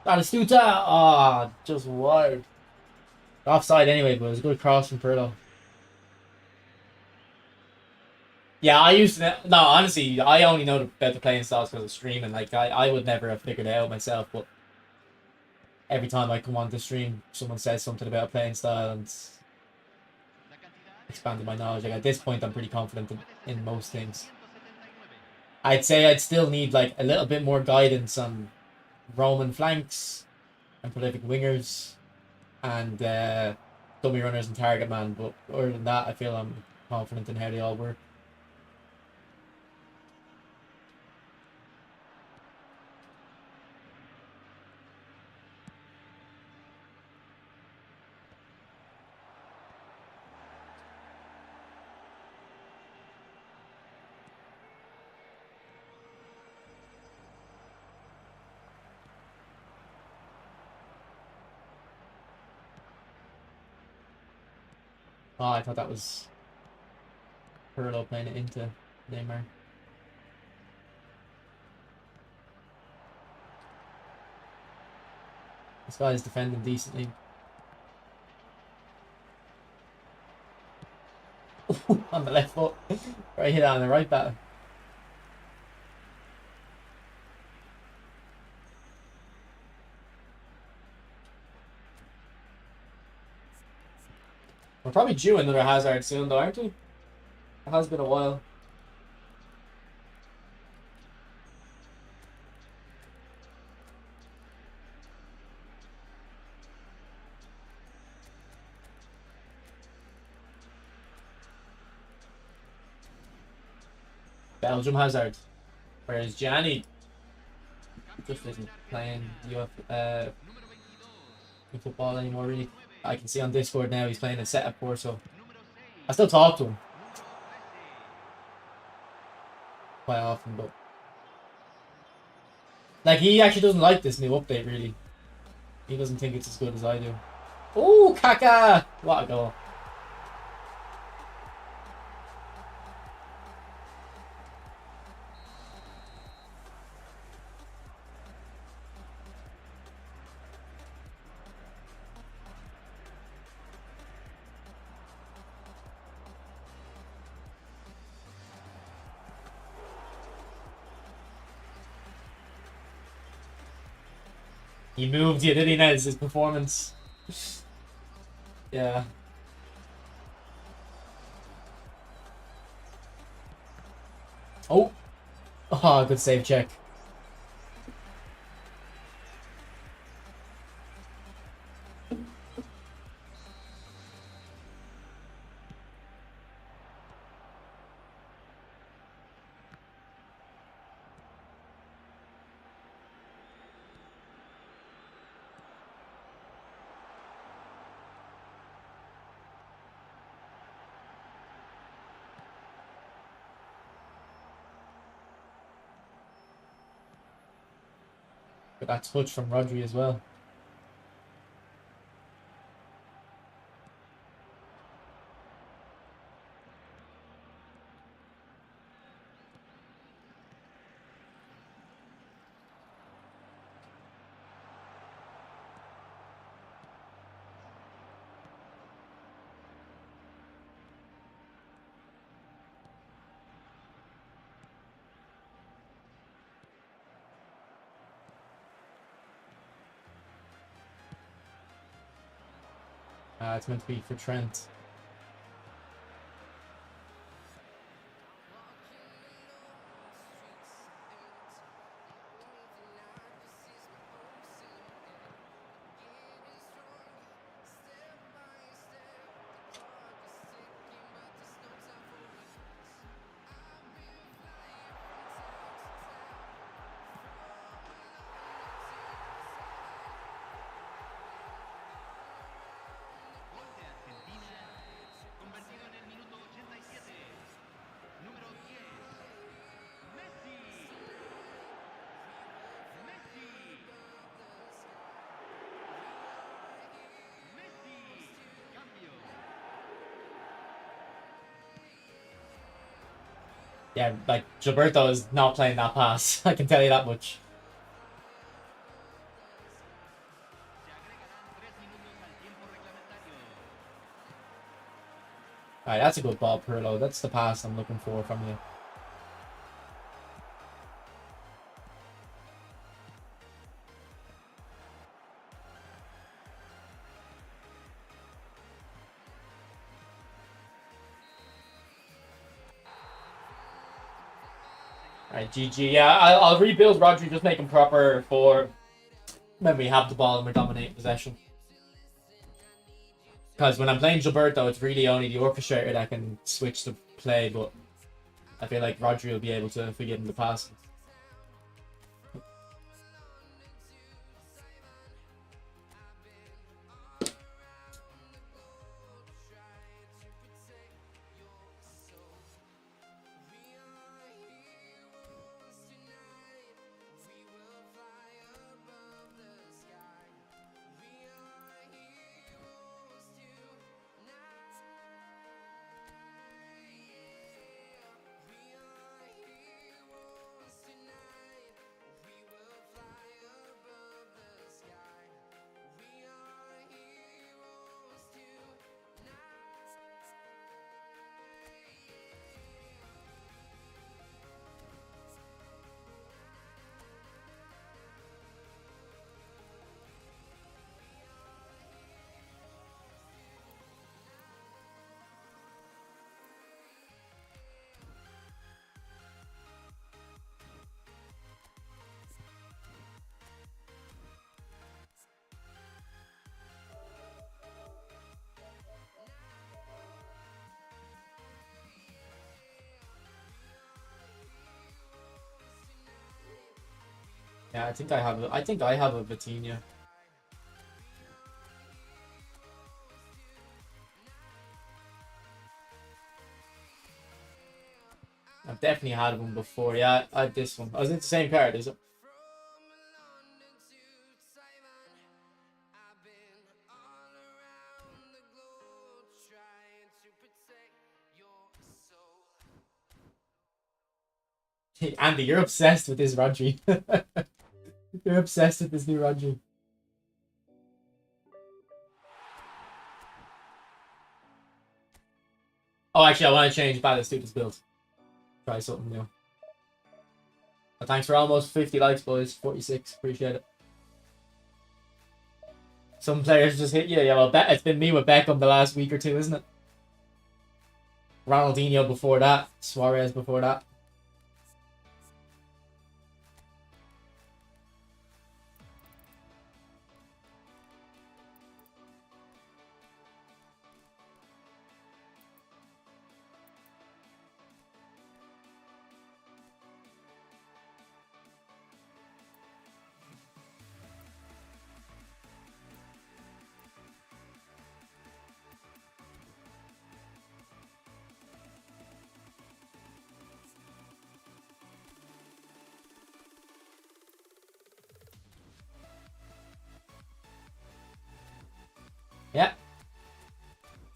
Batistuta! Ah, just wide. Offside anyway, but it was a good cross from Pirlo. Yeah, I used to. No, honestly, I only know about the playing styles because of streaming. Like, I would never have figured it out myself, but every time I come on the stream, someone says something about playing style and it's expanded my knowledge. Like, at this point, I'm pretty confident in most things. I'd say I'd still need, like, a little bit more guidance on Roman flanks and prolific wingers and dummy runners and target man, but other than that, I feel I'm confident in how they all work. Oh, I thought that was Pirlo playing it into Neymar. This guy's defending decently. On the left foot. Right hit on the right back. We're probably due another Hazard soon though, aren't we? It has been a while. Belgium Hazard. Whereas Gianni just isn't playing football anymore, really. I can see on Discord now he's playing a setup course, so I still talk to him quite often, but like he actually doesn't like this new update, really. He doesn't think it's as good as I do. Oh, Kaka! What a goal. He moved you, did he, Nez? His performance. Yeah. Oh! Oh, good save check. Got that touch from Rodri as well. It's meant to be for Trent. Gol de Argentina, convertido en el minuto 87. Número 10. Messi. Messi. Messi. Cambio. Yeah, like, Gilberto is not playing that pass. I can tell you that much. Se agregarán 3 minutos al tiempo reglamentario. Alright, that's a good ball, Pirlo. That's the pass I'm looking for from you. Alright, GG. Yeah, I'll rebuild Rodri, just make him proper for when we have the ball and we're dominating possession. Because when I'm playing Gilberto, it's really only the orchestrator that can switch the play, but I feel like Rodri will be able to if we give him the pass. Yeah, I think I have a, I think I have a Vitinha. I've definitely had one before. Yeah, I had this one. I was in the same card, is it? Andy, you're obsessed with this Rodri. You're obsessed with this new Rodri. Oh, actually, I want to change Batistuta's build. Try something new. But thanks for almost 50 likes, boys. 46. Appreciate it. Some players just hit you. Yeah, well, it's been me with Beckham the last week or two, isn't it? Ronaldinho before that. Suarez before that. Yeah.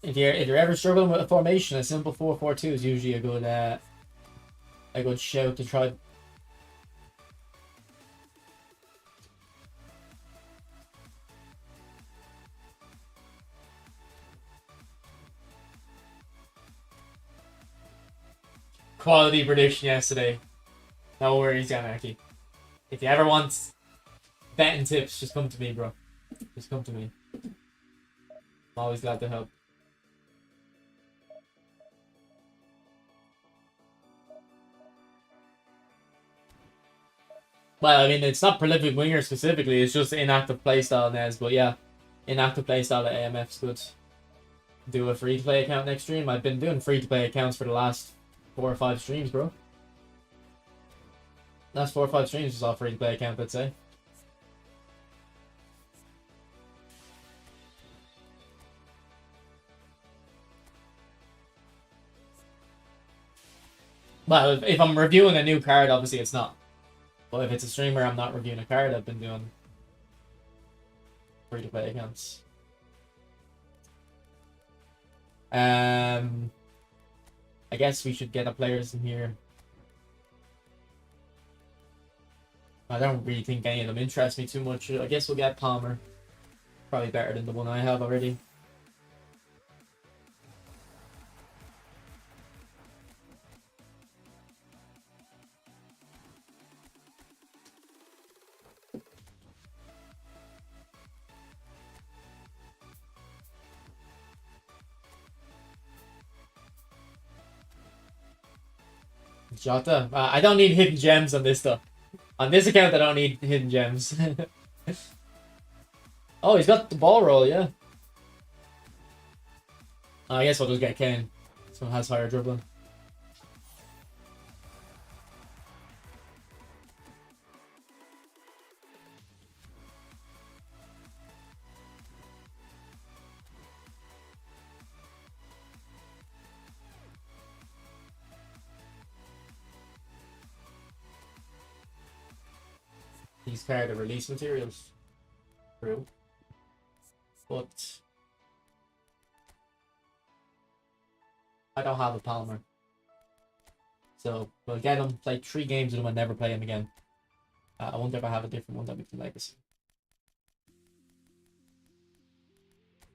If you're ever struggling with a formation, a simple 4-4-2 is usually a good shout to try. Quality prediction yesterday. No worries, Yanaki. If you ever want betting tips, just come to me, bro. Just come to me. I'm always glad to help. Well, I mean, it's not prolific winger specifically. It's just inactive playstyle, Nez. But yeah, inactive playstyle at AMF's good. Do a free-to-play account next stream. I've been doing free-to-play accounts for the last 4 or 5 streams, bro. Last 4 or 5 streams was all free-to-play account, I'd say. Well, if I'm reviewing a new card, obviously it's not. But if it's a streamer, I'm not reviewing a card. I've been doing free-to-play accounts. I guess we should get the players in here. I don't really think any of them interest me too much. I guess we'll get Palmer. Probably better than the one I have already. Jota. I don't need hidden gems on this though. On this account, I don't need hidden gems. Oh, he's got the ball roll, yeah. I guess I'll just get Kane. This one has higher dribbling. These cards are release materials. True. But I don't have a Palmer. So we'll get him, play 3 games with him and never play him again. I wonder if I have a different one that we can legacy.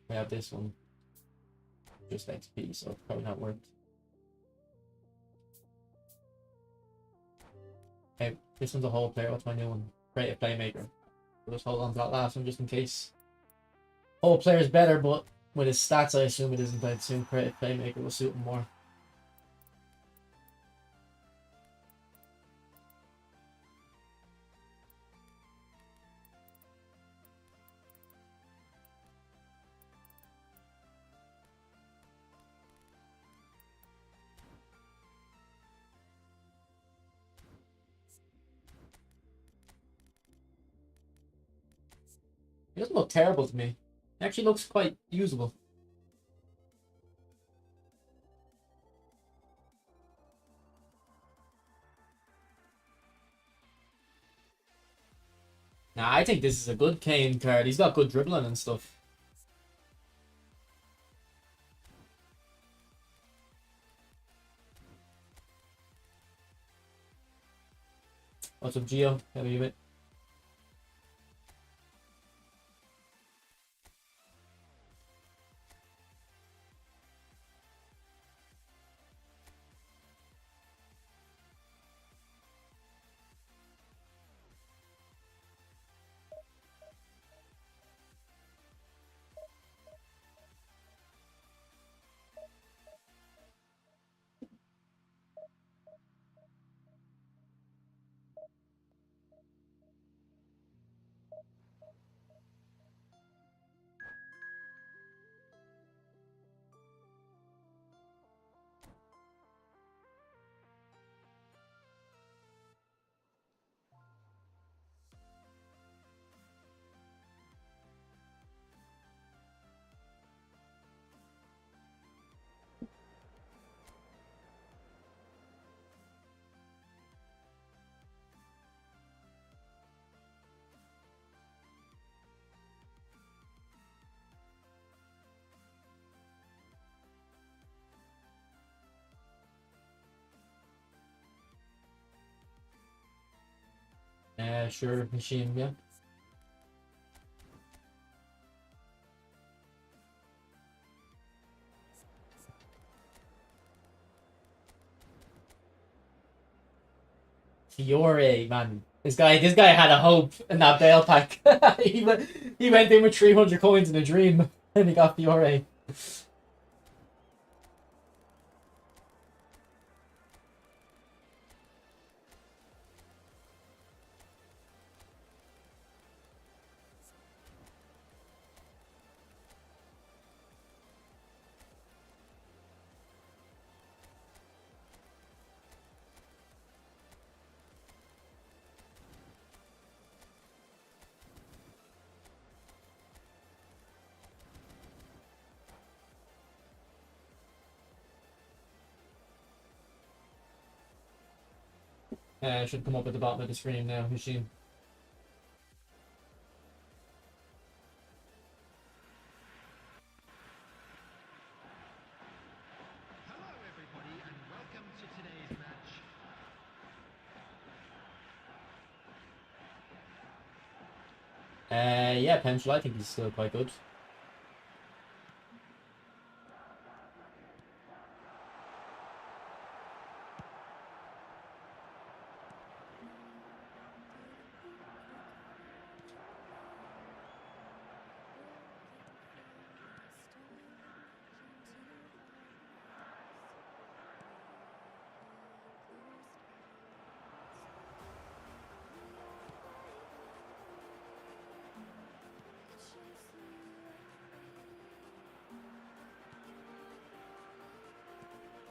We have this one. Just XP, so probably not worth. Okay, this one's a whole player. What's my new one? Creative playmaker. We'll just hold on to that last one just in case. Whole player is better, but with his stats, I assume it isn't played soon. Creative playmaker will suit him more. He doesn't look terrible to me. He actually looks quite usable. Nah, I think this is a good Kane card. He's got good dribbling and stuff. What's up, Gio? How are you, mate? Sure, machine, yeah. Fiore, man. This guy had a hope in that Bale pack. he went in with 300 coins in a dream, and he got Fiore. Should come up at the bottom of the screen now, machine. Hello, everybody, and welcome to today's match. Yeah, Pencil, I think he's still quite good.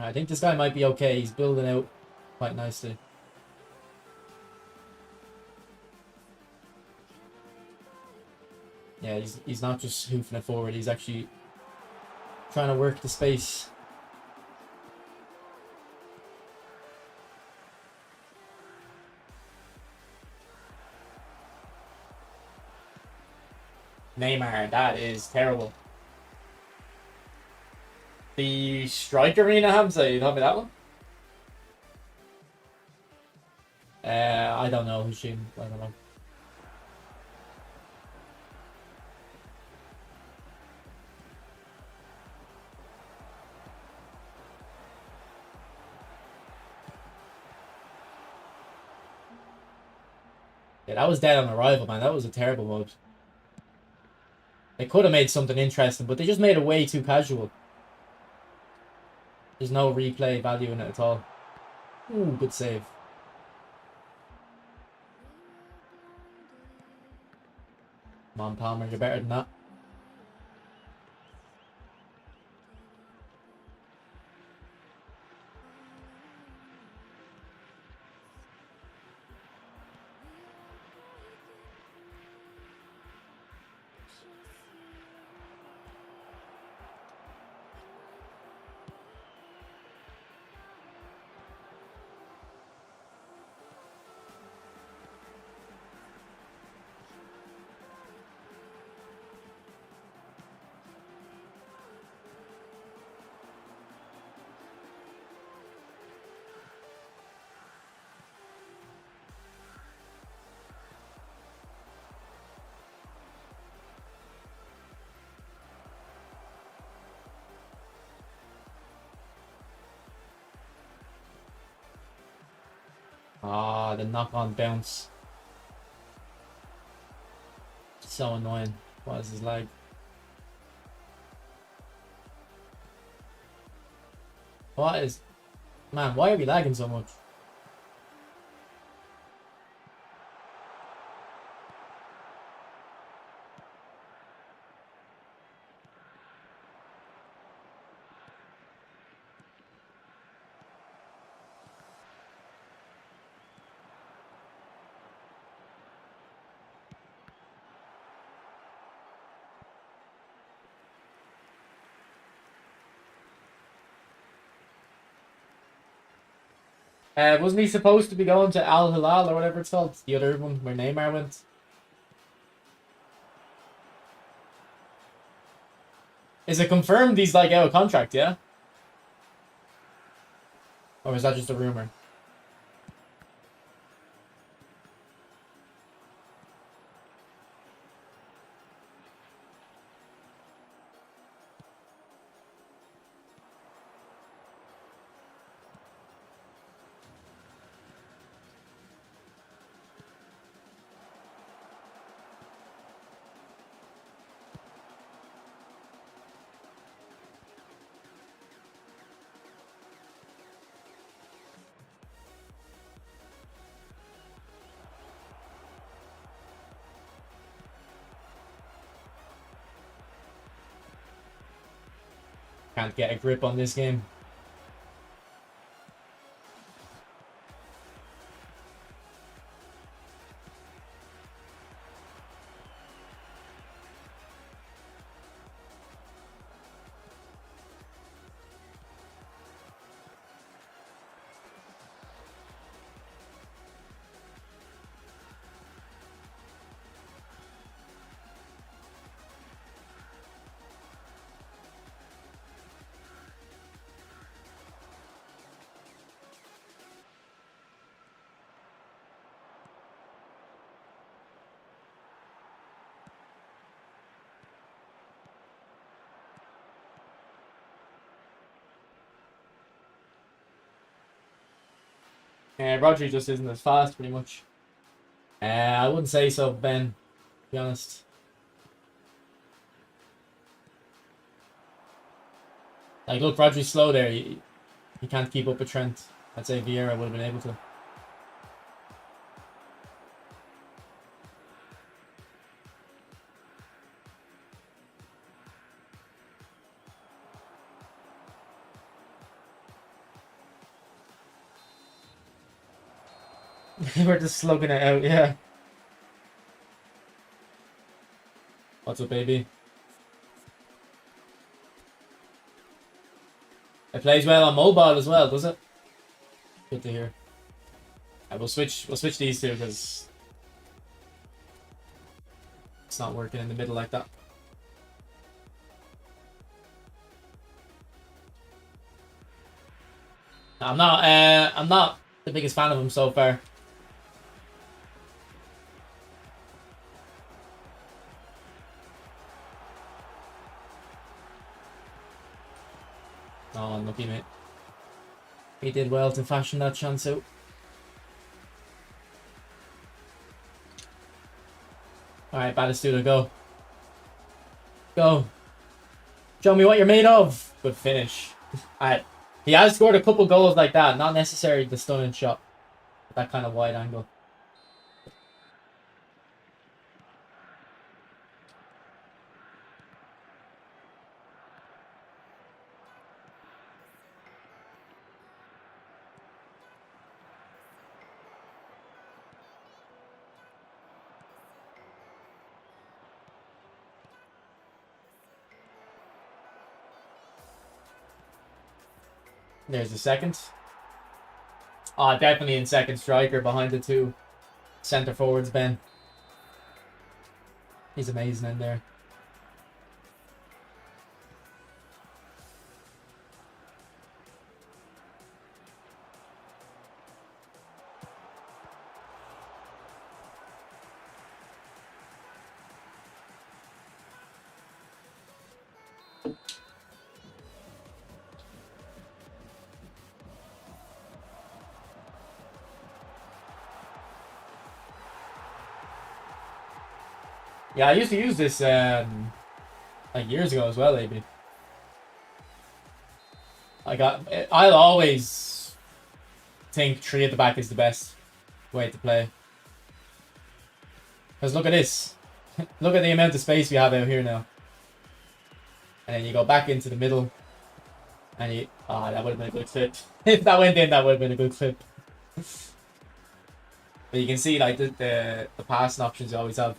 I think this guy might be okay. He's building out quite nicely. Yeah, he's not just hoofing it forward. He's actually trying to work the space. Neymar, that is terrible. The Strike Arena, Hamza, you told me that one? I don't know, Hashim. I don't know. Yeah, that was dead on arrival, man. That was a terrible mode. They could have made something interesting, but they just made it way too casual. There's no replay value in it at all. Ooh, good save. Come on, Palmer, you're better than that. Ah, the knock-on bounce. So annoying. What is his lag? What is... Man, why are we lagging so much? Wasn't he supposed to be going to Al Hilal or whatever it's called? The other one where Neymar went? Is it confirmed he's like out of contract, yeah? Or is that just a rumor? Can't get a grip on this game. Rodri just isn't as fast, pretty much. I wouldn't say so, Ben, to be honest. Like, look, Rodri's slow there. He can't keep up with Trent. I'd say Vieira would have been able to. We're just slugging it out, yeah. What's up, baby? It plays well on mobile as well, does it? Good to hear. We'll switch these two because it's not working in the middle like that. I'm not the biggest fan of him so far. Oh, unlucky, mate. He did well to fashion that chance out. Alright, Batistuta, go. Go. Show me what you're made of. Good finish. Alright. He has scored a couple goals like that. Not necessarily the stunning shot. But that kind of wide angle. There's the second. Oh, definitely in second striker behind the two centre forwards, Ben. He's amazing in there. Yeah, I used to use this like years ago as well, maybe. I'll always think 3 at the back is the best way to play. Because look at this. Look at the amount of space we have out here now. And then you go back into the middle. And you... Ah, that would have been a good clip. If that went in, that would have been a good clip. But you can see, like, the passing options you always have.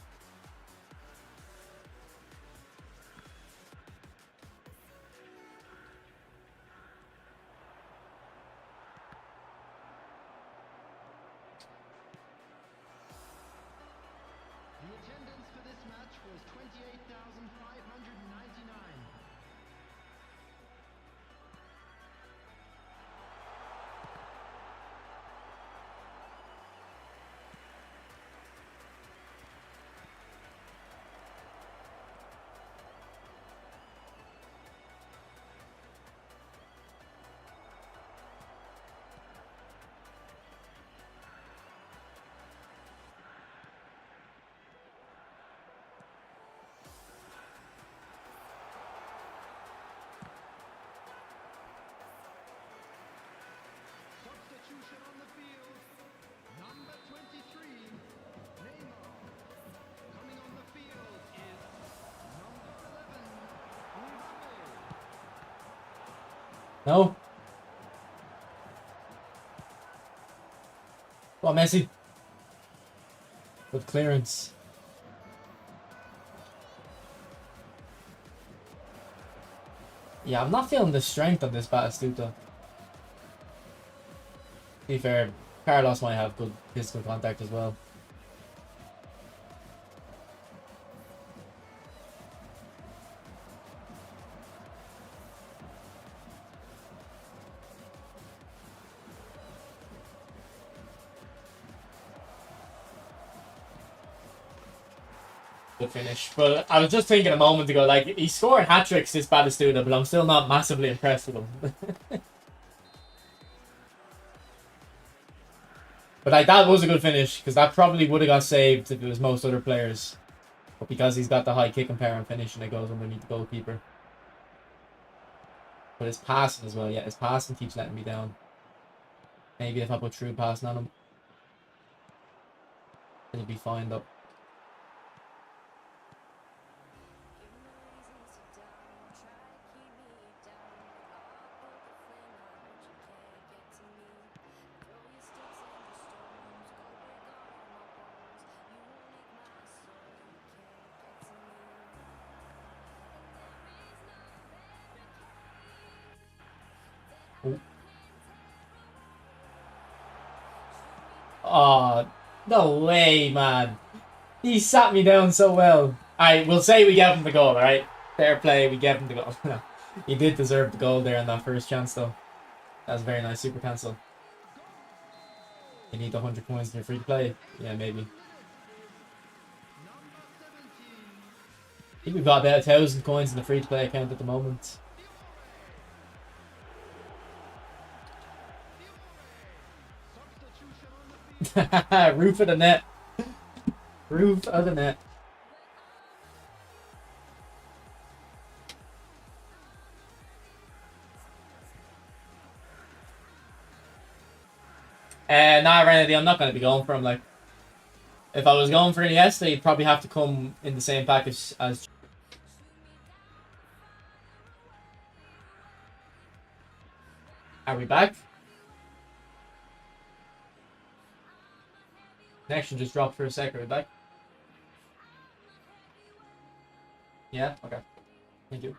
The attendance for this match was 28,599. Substitution on the field. Number 23, Neymar. Coming on the field is number 11, Mbappe. No? Come on, Messi. Good clearance. Yeah, I'm not feeling the strength on this Batistuta. To be fair, Carlos might have good physical contact as well. Good finish. But I was just thinking a moment ago, like, he's scoring hat-tricks, this Batistuta, but I'm still not massively impressed with him. But like, that was a good finish, because that probably would have got saved if it was most other players. But because he's got the high kicking power and finishing, it goes underneath the goalkeeper. But his passing as well, yeah, his passing keeps letting me down. Maybe if I put true passing on him, it'll be fine though. Oh, no way, man. He sat me down so well. I will say we gave him the goal, alright? Fair play, we gave him the goal. He did deserve the goal there in that first chance, though. That was a very nice super cancel. You need the 100 coins in your free to play? Yeah, maybe. I think we've got about 1,000 coins in the free to play account at the moment. Roof of the net. Roof of the net. Nah, Renedy, I'm not going to be going for him. Like, if I was going for Iniesta, he'd probably have to come in the same package as... Are we back? Connection just dropped for a sec. Are we back? Yeah? Okay. Thank you.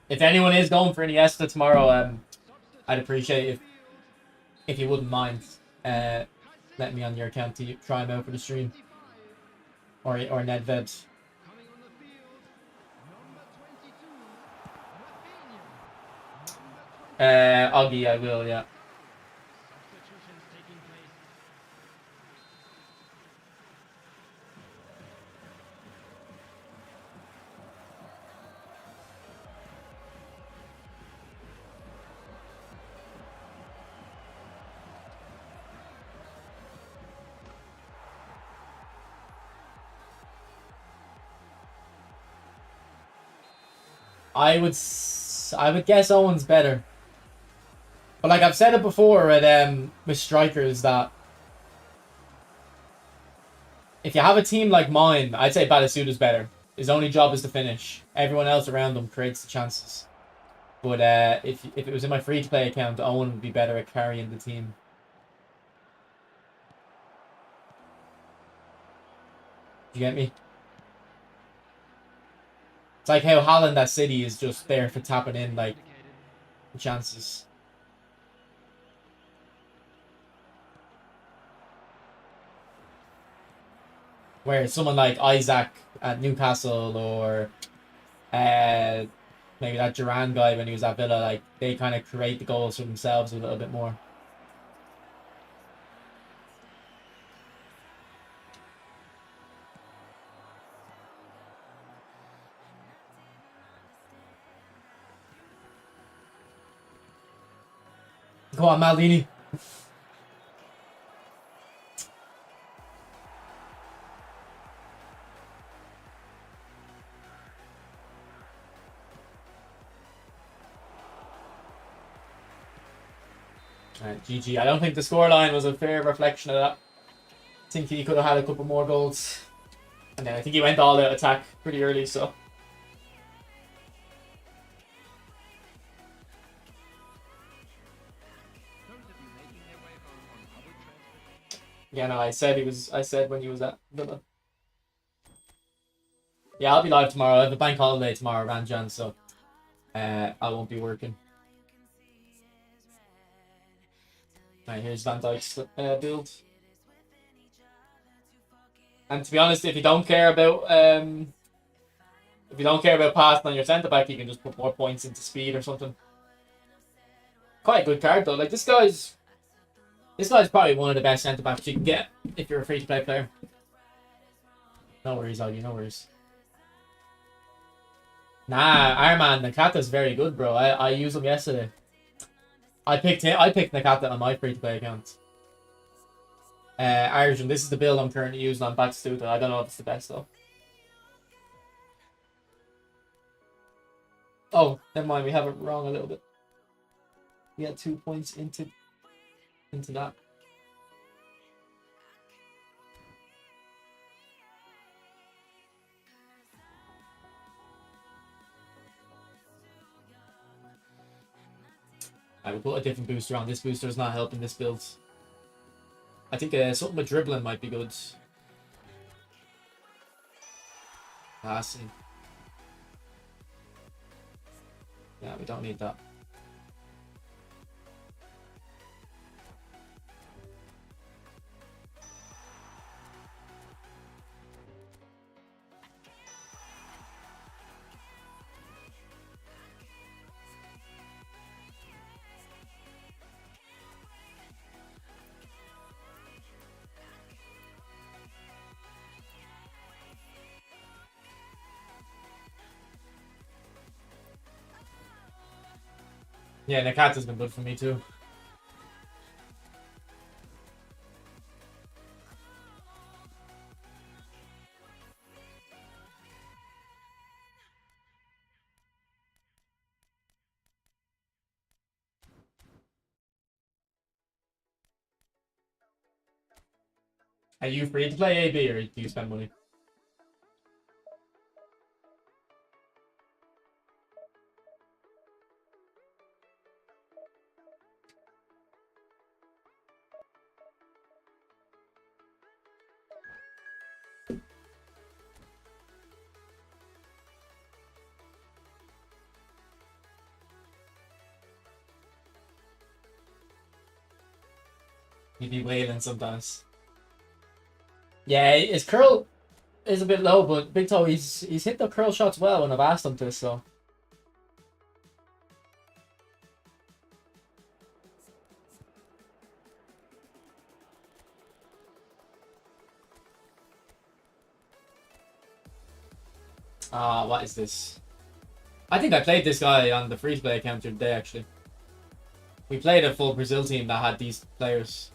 If anyone is going for Iniesta tomorrow, I'd appreciate if you wouldn't mind letting me on your account to try him out for the stream. Or Nedved. Augie, I will, yeah. I would guess Owen's better. But like I've said it before with strikers that if you have a team like mine, I'd say Batistuta's better. His only job is to finish. Everyone else around him creates the chances. But if it was in my free-to-play account, Owen would be better at carrying the team. Do you get me? It's like how Haaland at City is just there for tapping in like chances. Where someone like Isaac at Newcastle or maybe that Duran guy when he was at Villa, like they kind of create the goals for themselves a little bit more. Go on, Maldini. Alright, GG. I don't think the scoreline was a fair reflection of that. I think he could have had a couple more goals. And then I think he went all out attack pretty early, so. Yeah, no, I said when he was at Villa. Yeah, I'll be live tomorrow. I have a bank holiday tomorrow, Ranjan, so I won't be working. Right, here's Van Dijk's build. And to be honest, if you don't care about passing on your centre back, you can just put more points into speed or something. Quite a good card though. Like this guy's probably one of the best centre backs you can get if you're a free to play player. No worries, Augie, no worries. Nah, Arman Nakata's very good, bro. I used him yesterday. I picked Nakata on my free to play account. Arjun, this is the build I'm currently using on Batistuta. I don't know if it's the best though. Oh, never mind, we have it wrong a little bit. We had 2 points into that. I will put a different booster on. This booster is not helping this build. I think something with dribbling might be good. Passing. Yeah, we don't need that. Yeah, Nakata's been good for me too. Are you free to play AB or do you spend money? He'd be wailing sometimes. Yeah, his curl is a bit low, but Big Toe, he's hit the curl shots well when I've asked him to, so. What is this? I think I played this guy on the free-to-play account the other day, actually. We played a full Brazil team that had these players.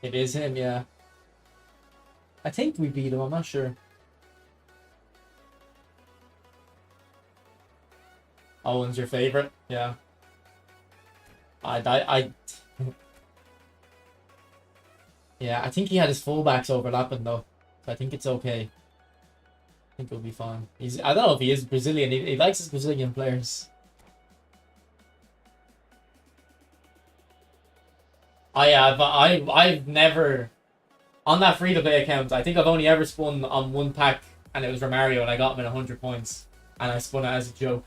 It is him, yeah. I think we beat him, I'm not sure. Owen's your favorite? Yeah. I yeah, I think he had his fullbacks overlapping though. So I think it's okay. I think it'll be fine. I don't know if he is Brazilian. He likes his Brazilian players. I've never on that free to play account. I think I've only ever spun on one pack, and it was Romario, and I got him at 100 points, and I spun it as a joke.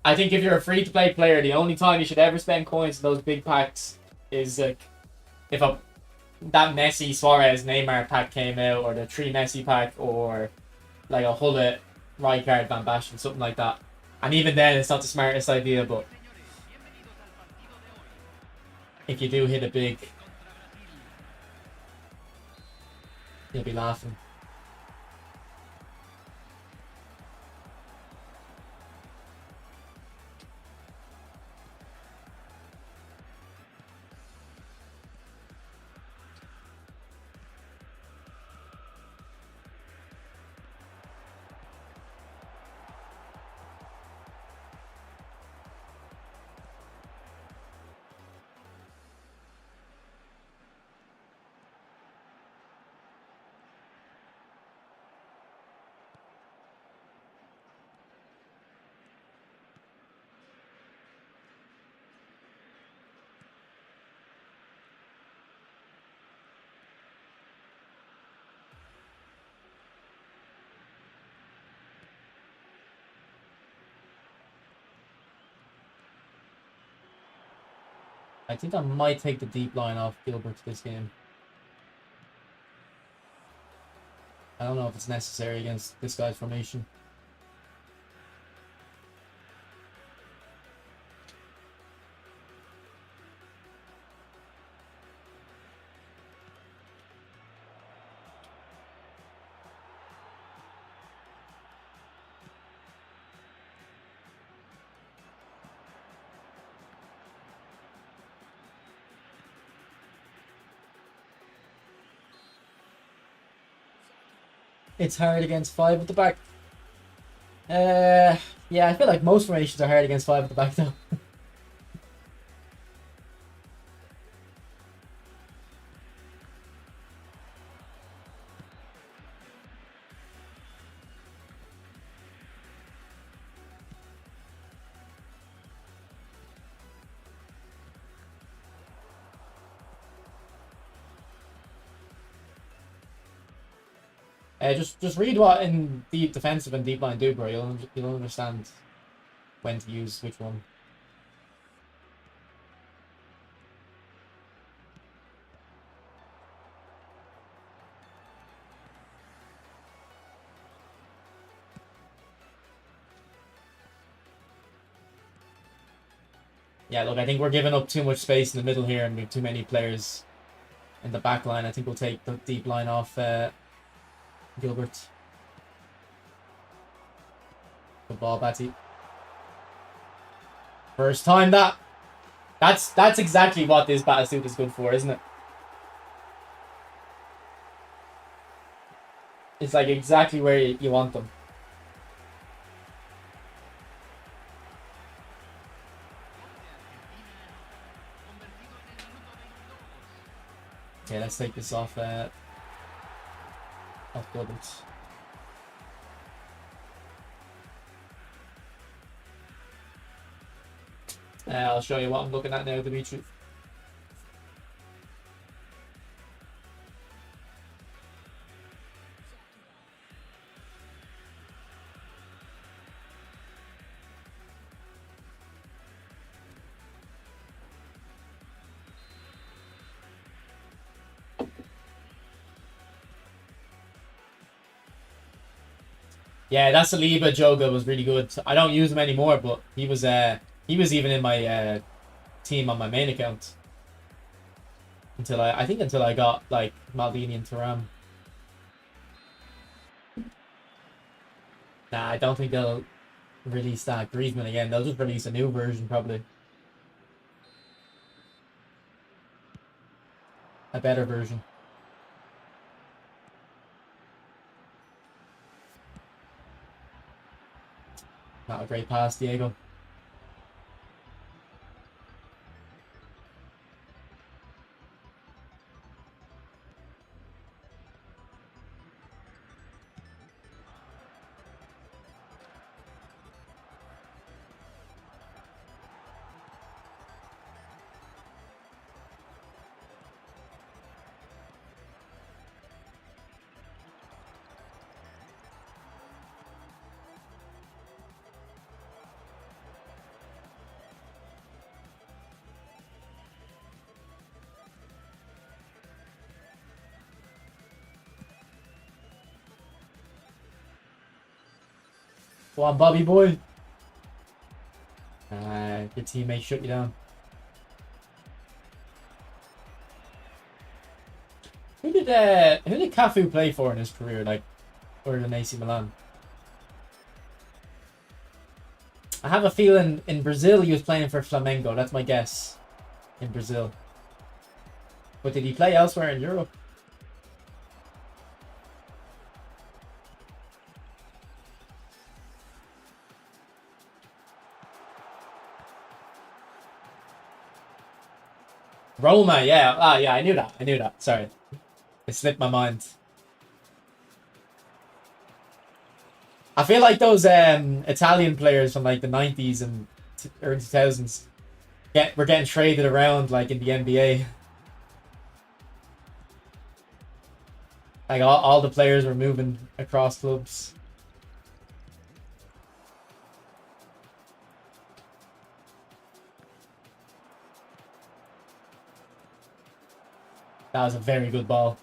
I think if you're a free to play player, the only time you should ever spend coins in those big packs is like if that Messi, Suarez, Neymar pack came out, or the 3 Messi pack, or like a Hullet, Rijkaard, Van Basten, something like that. And even then, it's not the smartest idea, but if you do hit a big, you'll be laughing. I think I might take the deep line off Gilbert this game. I don't know if it's necessary against this guy's formation. It's hard against 5 at the back. Yeah, I feel like most formations are hard against 5 at the back though. Just read what in deep defensive and deep line do, bro. You'll understand when to use which one. Yeah, look, I think we're giving up too much space in the middle here, and we have too many players in the back line. I think we'll take the deep line off Gilbert. Good ball, Batty. First time that's exactly what this Batistuta is good for, isn't it? It's like exactly where you want them. Okay, let's take this off Gilbert. I'll show you what I'm looking at now, Dimitri. Yeah, that Saliba Joga was really good. I don't use him anymore, but he was even in my team on my main account until I think until I got like Maldini and Thuram. Nah, I don't think they'll release that Griezmann again. They'll just release a new version probably. better version. Not a great pass, Diego. Go on, Bobby boy. Your teammate shut you down. Who did Cafu play for in his career, like, or in AC Milan? I have a feeling in Brazil he was playing for Flamengo. That's my guess. In Brazil. But did he play elsewhere in Europe? Roma, yeah. Ah, yeah, I knew that. I knew that. Sorry. It slipped my mind. I feel like those Italian players from like the 90s and early 2000s were getting traded around like in the NBA. Like all the players were moving across clubs. That was a very good ball.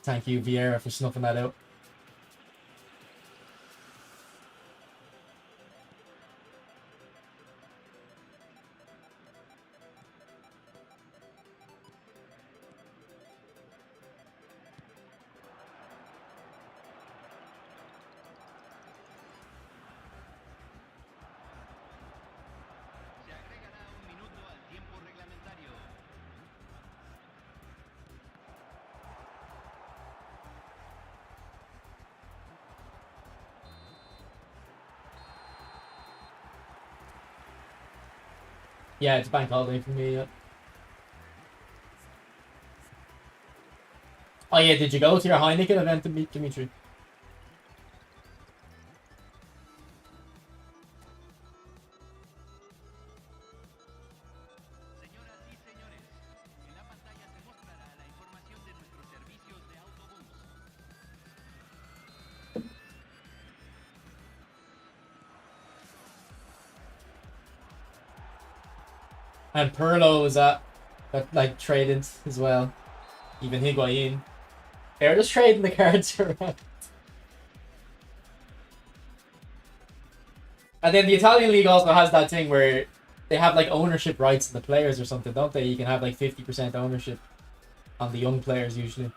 Thank you, Vieira, for snuffing that out. Se agregará un minuto al tiempo reglamentario. Yeah, it's bank holiday for me. Yeah. Oh yeah, did you go to your Heineken event to meet Dimitri? Señoras y señores, en la pantalla se mostrará la información de nuestros servicios de autobús. And Perlo was that like traded as well. Even Higuain. They're just trading the cards around. And then the Italian league also has that thing where they have like ownership rights in the players or something, don't they? You can have like 50% ownership on the young players usually.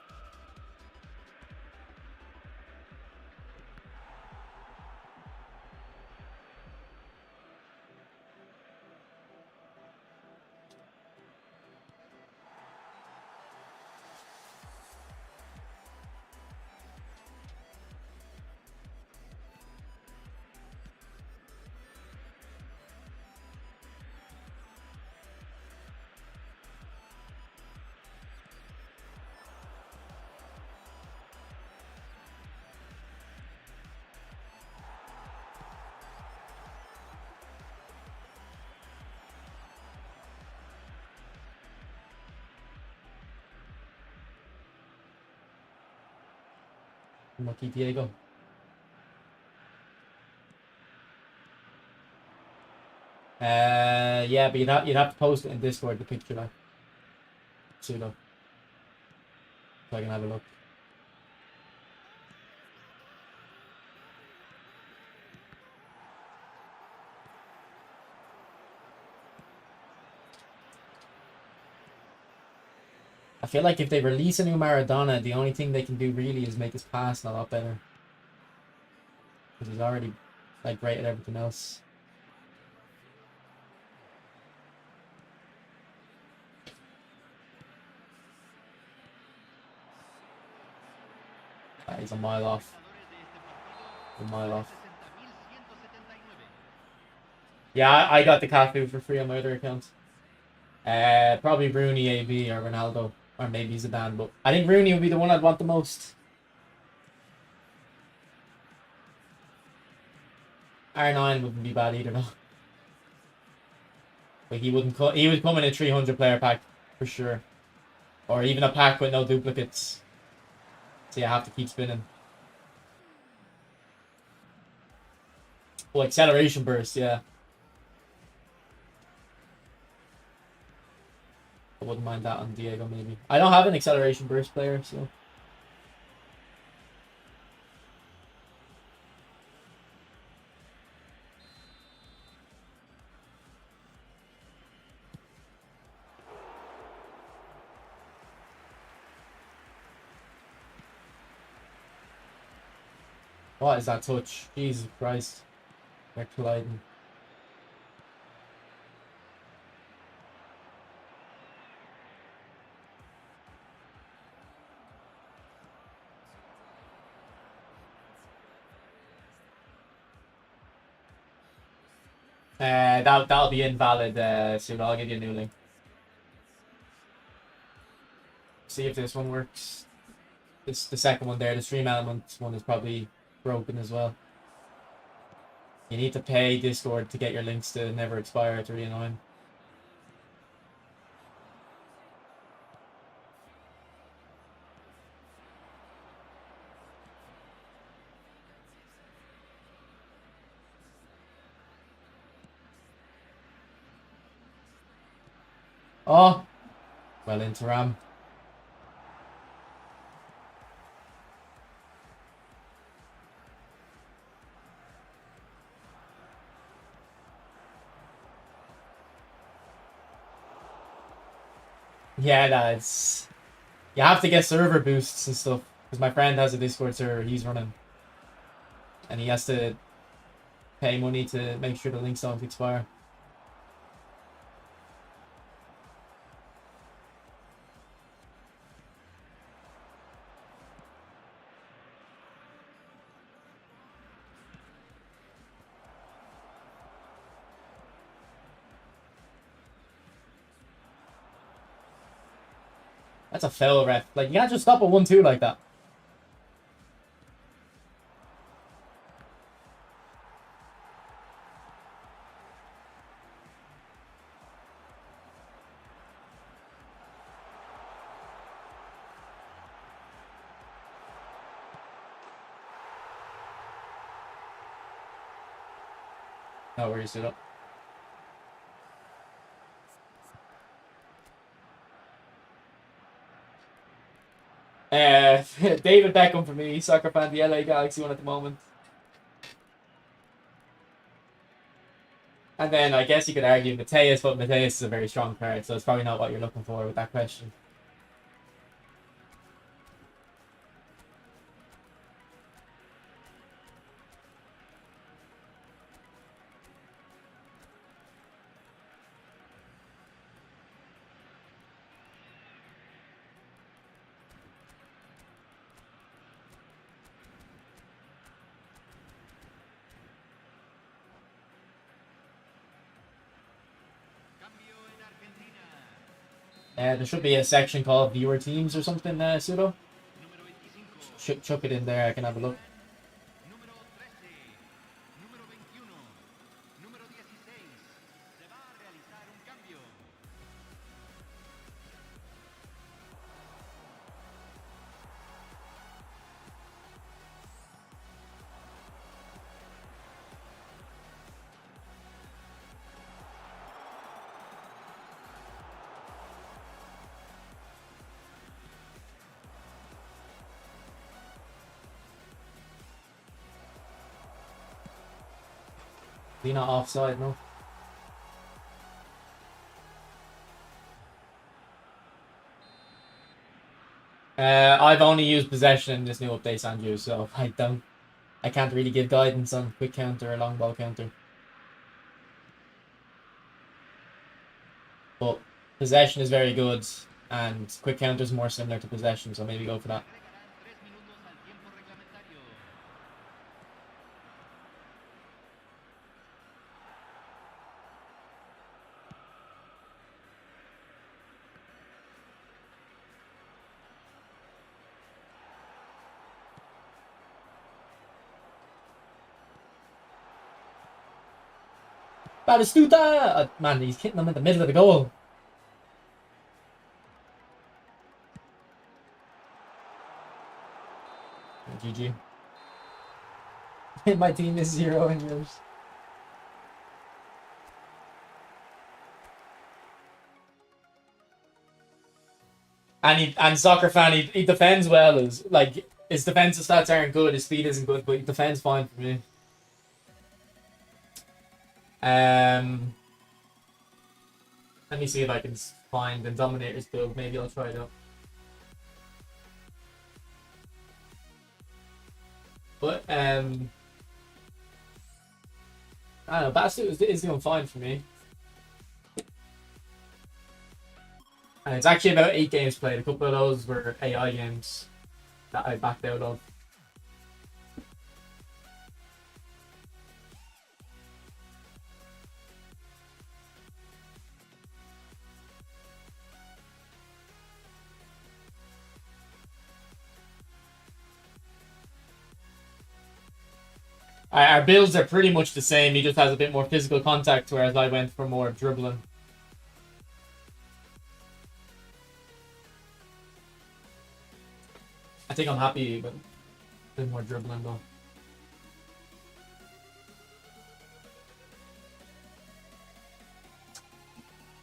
Lucky Diego. Yeah, but you'd have to post it in Discord, the picture, like pseudo, so I can have a look. I feel like if they release a new Maradona, the only thing they can do really is make his pass a lot better, because he's already like great at everything else. He's a mile off. A mile off. Yeah, I got the Cafu for free on my other account. Probably Rooney, AB, or Ronaldo, or maybe Zidane. But I think Rooney would be the one I'd want the most. R9 wouldn't be bad either, though. But he wouldn't. He would come in a 300 player pack for sure, or even a pack with no duplicates. So you have to keep spinning. Oh, acceleration burst, yeah. I wouldn't mind that on Diego, maybe. I don't have an acceleration burst player, so. What is that touch? Jesus Christ. They're colliding. That'll be invalid, soon. I'll give you a new link. See if this one works. It's the second one there. The stream element one is probably broken as well. You need to pay Discord to get your links to never expire. It's really annoying. Oh, well into Ram. Yeah, that's. You have to get server boosts and stuff. Because my friend has a Discord server he's running. And he has to pay money to make sure the links don't expire. That's a foul, ref. Like, you can't just stop a 1-2 like that. No worries, dude. David Beckham for me, soccer fan, the LA Galaxy one at the moment. And then I guess you could argue Mateus, but Mateus is a very strong card, so it's probably not what you're looking for with that question. There should be a section called viewer teams or something, Pseudo. Chuck it in there, I can have a look. Be not offside, no. I've only used possession in this new update, Andrew, so I can't really give guidance on quick counter or long ball counter. But possession is very good, and quick counter is more similar to possession, so maybe go for that. Batistuta! Man, he's hitting them in the middle of the goal. GG. My team is 0 and yours. And soccer fan, he defends well. His defensive stats aren't good. His speed isn't good, but he defends fine for me. Let me see if I can find the Dominator's build. Maybe I'll try it out. But I don't know. Batistuta is doing fine for me. And it's actually about 8 games played. A couple of those were AI games that I backed out of. Our builds are pretty much the same. He just has a bit more physical contact, whereas I went for more dribbling. I think I'm happy with a bit more dribbling though.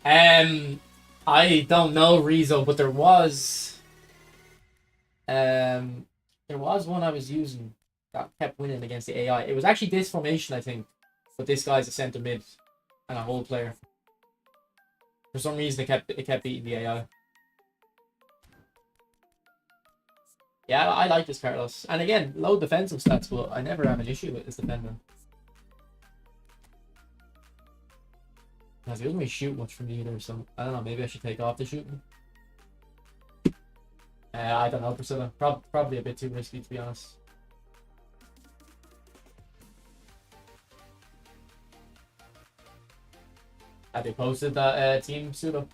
I don't know Rizzo, but there was one I was using that kept winning against the AI. It was actually this formation, I think, but this guy's a centre mid and a whole player. For some reason, it kept beating the AI. Yeah, I like this Carlos, and again, low defensive stats, but I never have an issue with this defender. Because he doesn't really shoot much from either, so I don't know. Maybe I should take off the shooting. I don't know, Priscilla. Probably a bit too risky, to be honest. Have they posted that team pseudo?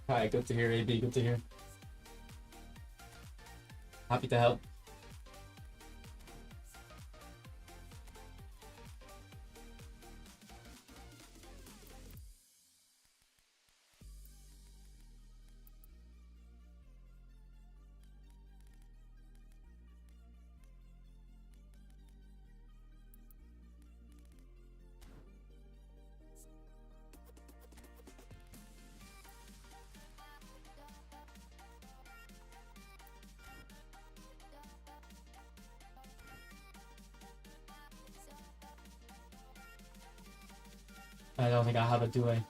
Alright, good to hear, AB. Good to hear. Happy to help. I don't think I have it, do I?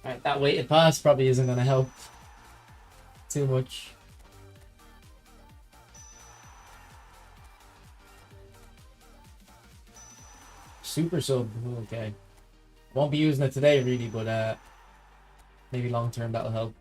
Alright, that weighted pass probably isn't going to help too much. Super sub, okay. Won't be using it today really, but maybe long term that'll help.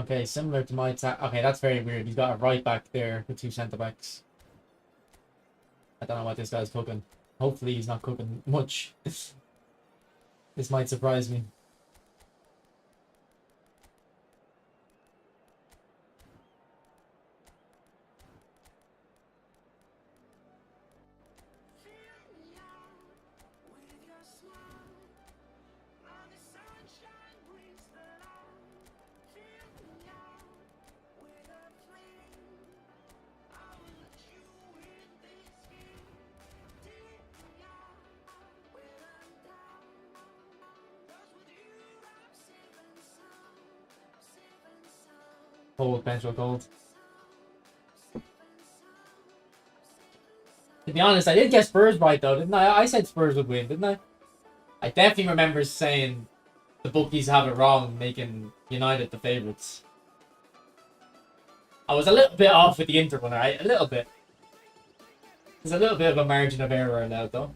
Okay, similar to my attack. Okay, that's very weird. He's got a right back there with 2 centre backs. I don't know what this guy's cooking. Hopefully he's not cooking much. This might surprise me. Hold, bench will gold. To be honest, I did get Spurs right though, didn't I? I said Spurs would win, didn't I? I definitely remember saying the bookies have it wrong, making United the favourites. I was a little bit off with the Inter one, right? A little bit. There's a little bit of a margin of error allowed though.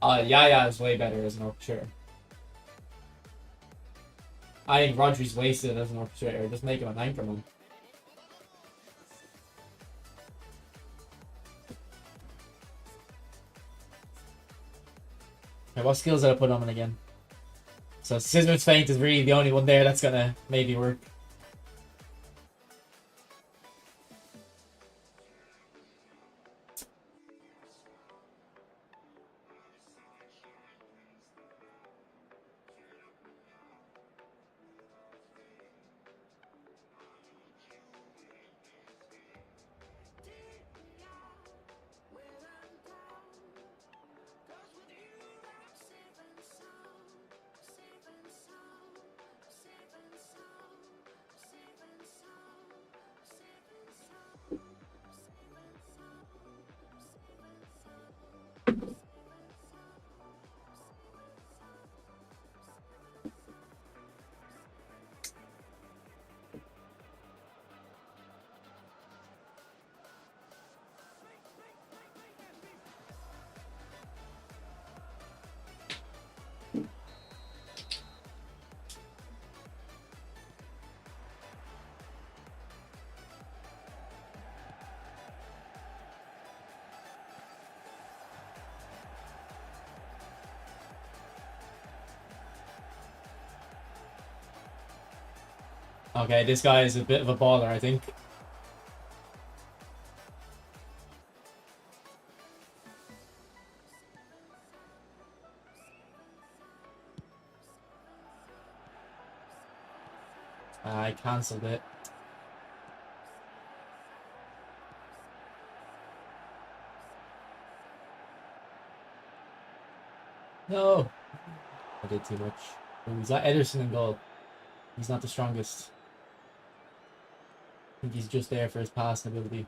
Yaya is way better as an orchestrator. I think Rodri's wasted as an orchestrator. Just make him an anchorman. Okay, what skills did I put on him again? So Scissor's Feint is really the only one there that's gonna maybe work. Okay, this guy is a bit of a baller, I think. I cancelled it. No! I did too much. Oh, he's got Ederson in goal. He's not the strongest. I think he's just there for his passing ability.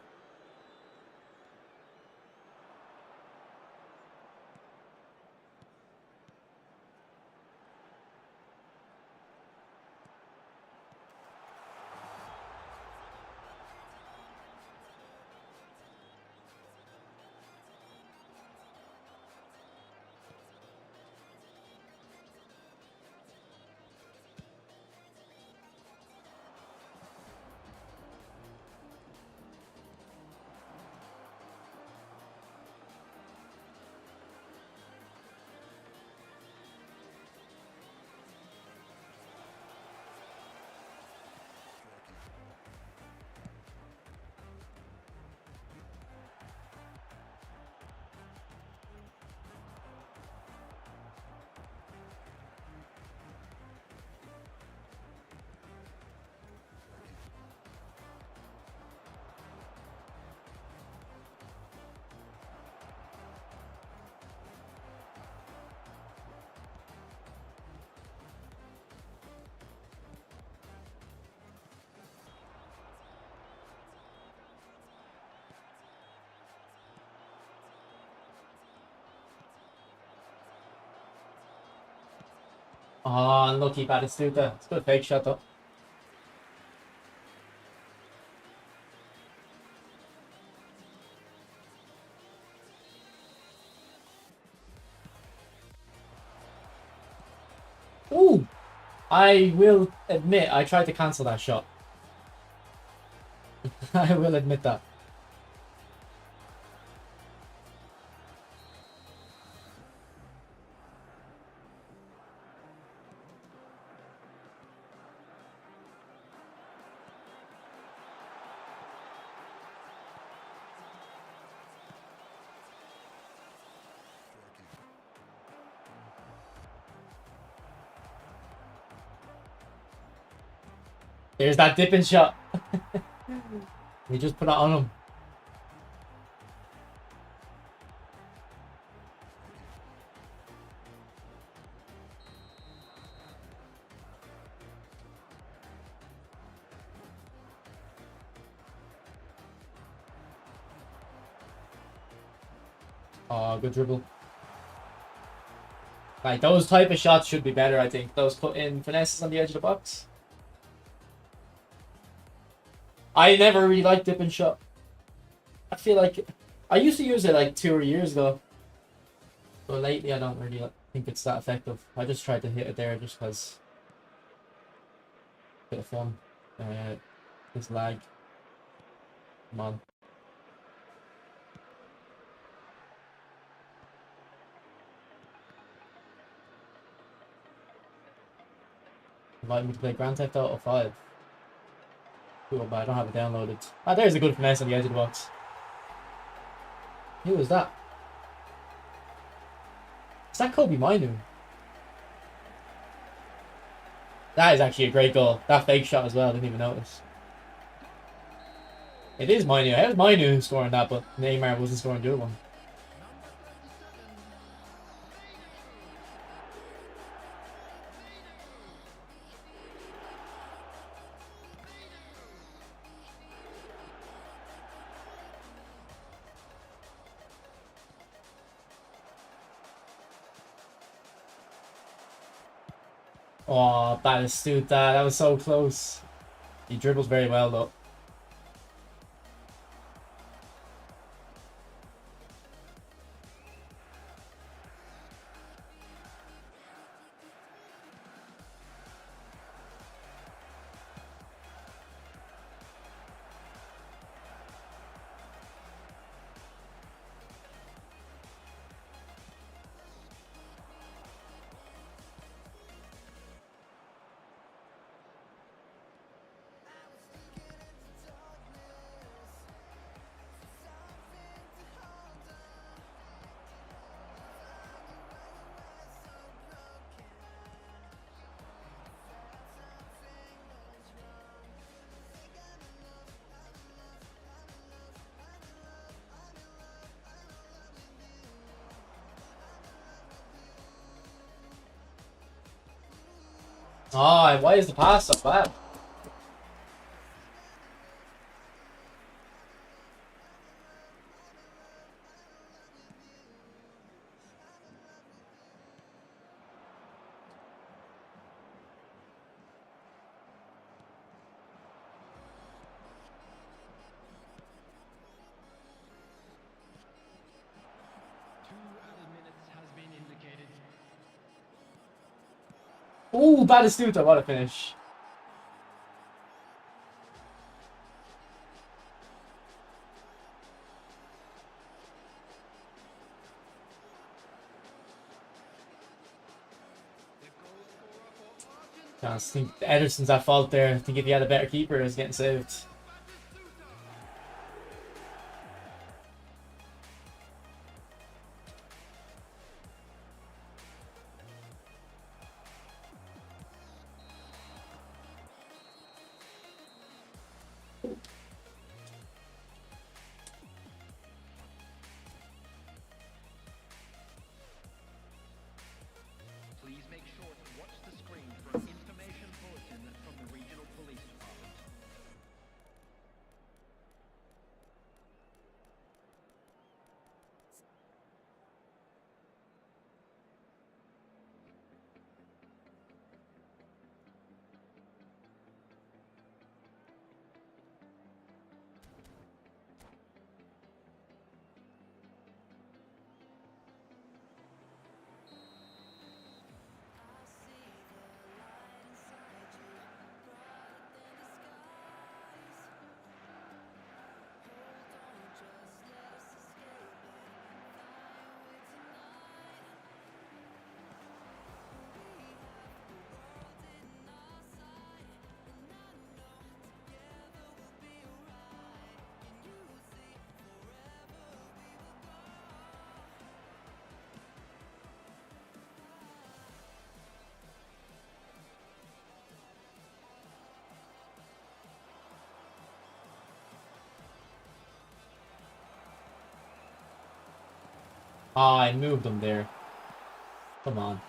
Oh, unlucky Batistuta. It's a good fake shot though. Ooh! I will admit I tried to cancel that shot. I will admit that. There's that dipping shot. We just put it on him. Oh, good dribble. Like, those type of shots should be better, I think. Those put in finesses on the edge of the box. I never really liked dipping shot. I feel like I used to use it like 2 years ago. But lately I don't really think it's that effective. I just tried to hit it there just because bit of fun. This lag. Come on. Invite me to play Grand Theft Auto 5. Cool, but I don't have it downloaded. Ah, there's a good finesse on the edge of the box. Who was that? Is that Kobe Minu? That is actually a great goal. That fake shot as well, I didn't even notice. It is Minu. How's Minu scoring that, but Neymar wasn't scoring the other one? Oh, Batistuta, that was so close. He dribbles very well though. Oh, why is the pass so bad? Ooh, Batistuta, what a finish. I think Ederson's at fault there. I think if he had a better keeper, he was getting saved. Please make sure to watch the screen for an information bulletin from the regional police department. Ah, I moved him there. Come on.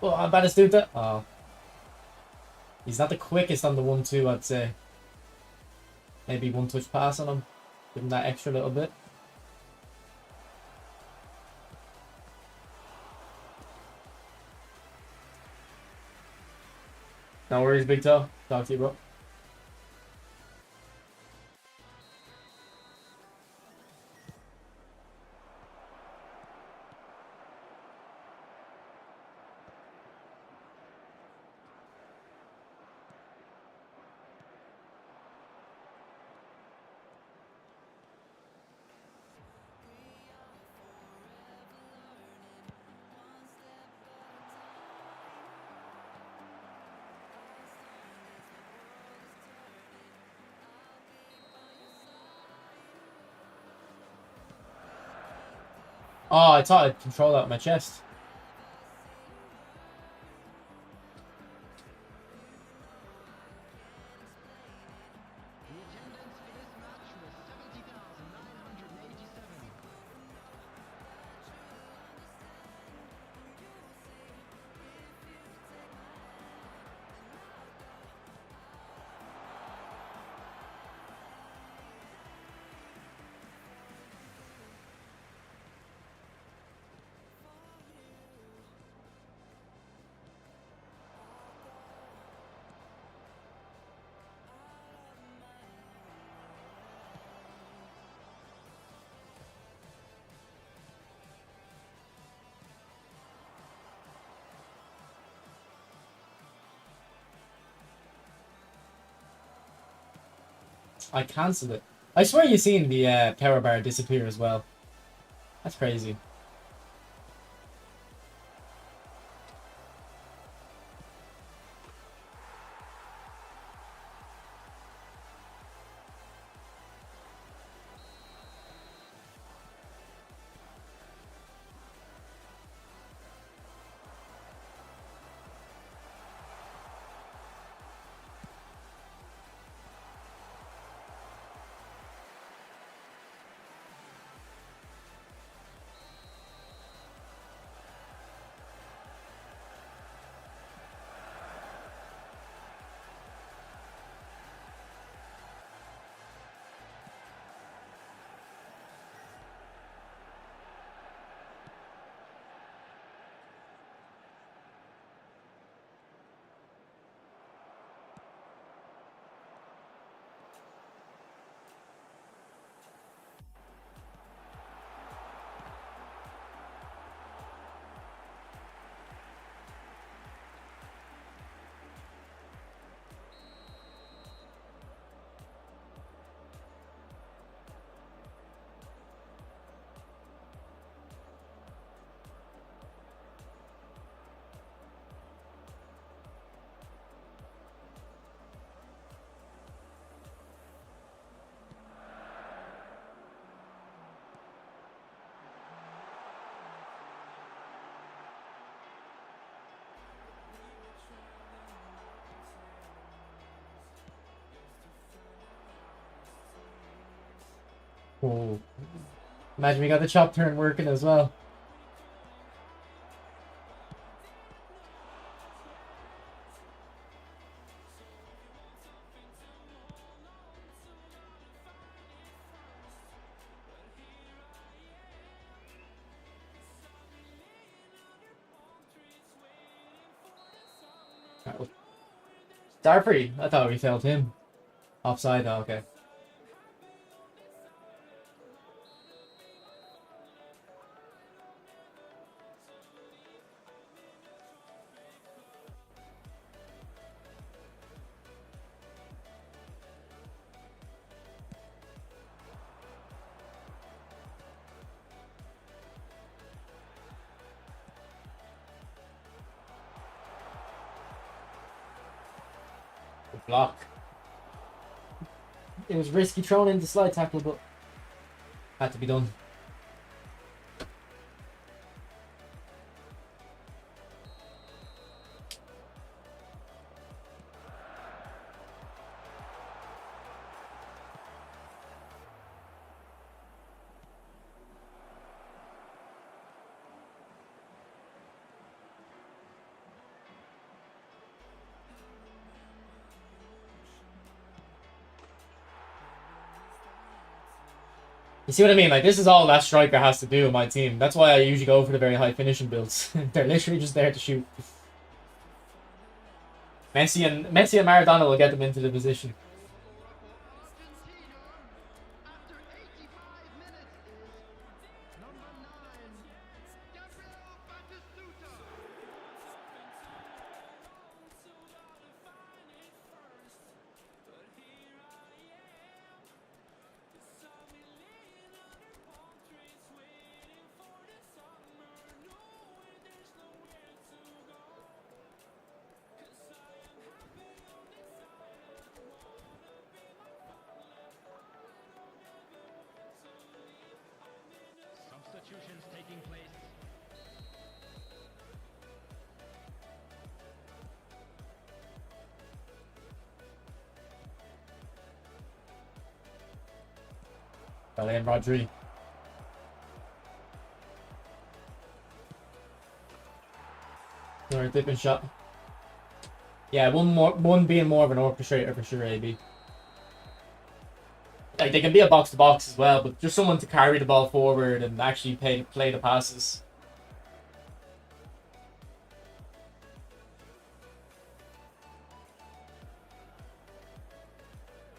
Oh, Batistuta. Oh. He's not the quickest on the 1-2, I'd say. Maybe one touch pass on him. Give him that extra little bit. No worries, Big Toe. Talk to you, bro. Oh, I thought I'd control out my chest. The attendance for this match was 70,987. I cancelled it. I swear you've seen the power bar disappear as well. That's crazy. Oh. Imagine we got the chop turn working as well. Starfree. I thought we failed him. Offside, oh, okay. Good block. It was risky thrown into slide tackle, but had to be done. You see what I mean? Like, this is all that striker has to do in my team. That's why I usually go for the very high finishing builds. They're literally just there to shoot. Messi and Maradona will get them into the position. Argentina, after 85 minutes, is number 9, Gabriel Batistuta. Substitutions taking place. Belly and Rodri. Another dipping shot. Yeah, one being more of an orchestrator for sure, AB. Like, they can be a box to box as well, but just someone to carry the ball forward and actually play the passes.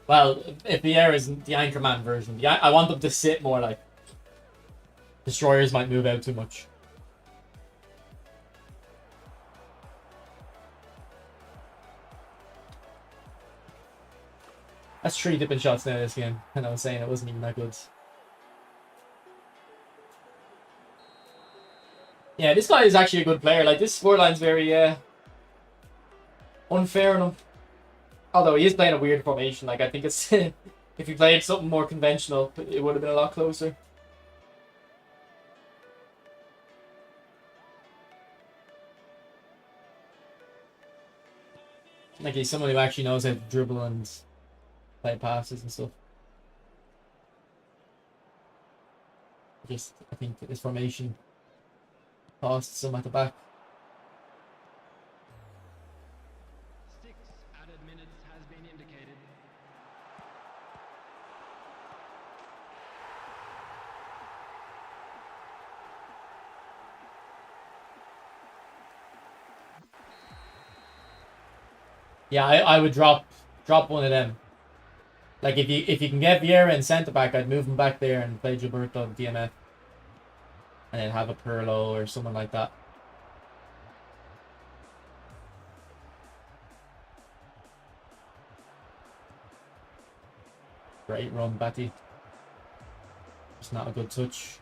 Well, if Vieira isn't the Anchorman version, I want them to sit more. Like, destroyers might move out too much. That's 3 dipping shots now this game, and I was saying it wasn't even that good. Yeah, this guy is actually a good player. Like, this scoreline's very unfair on him. Although he is playing a weird formation. Like, I think it's if he played something more conventional, it would have been a lot closer. Like, he's someone who actually knows how to dribble and play passes and stuff. I think his formation costs him at the back. 6 added minutes has been indicated. Yeah, I would drop one of them. Like, if you can get Vieira in centre back, I'd move him back there and play Gilberto DMF, and then have a Pirlo or someone like that. Great run, Batty. It's not a good touch.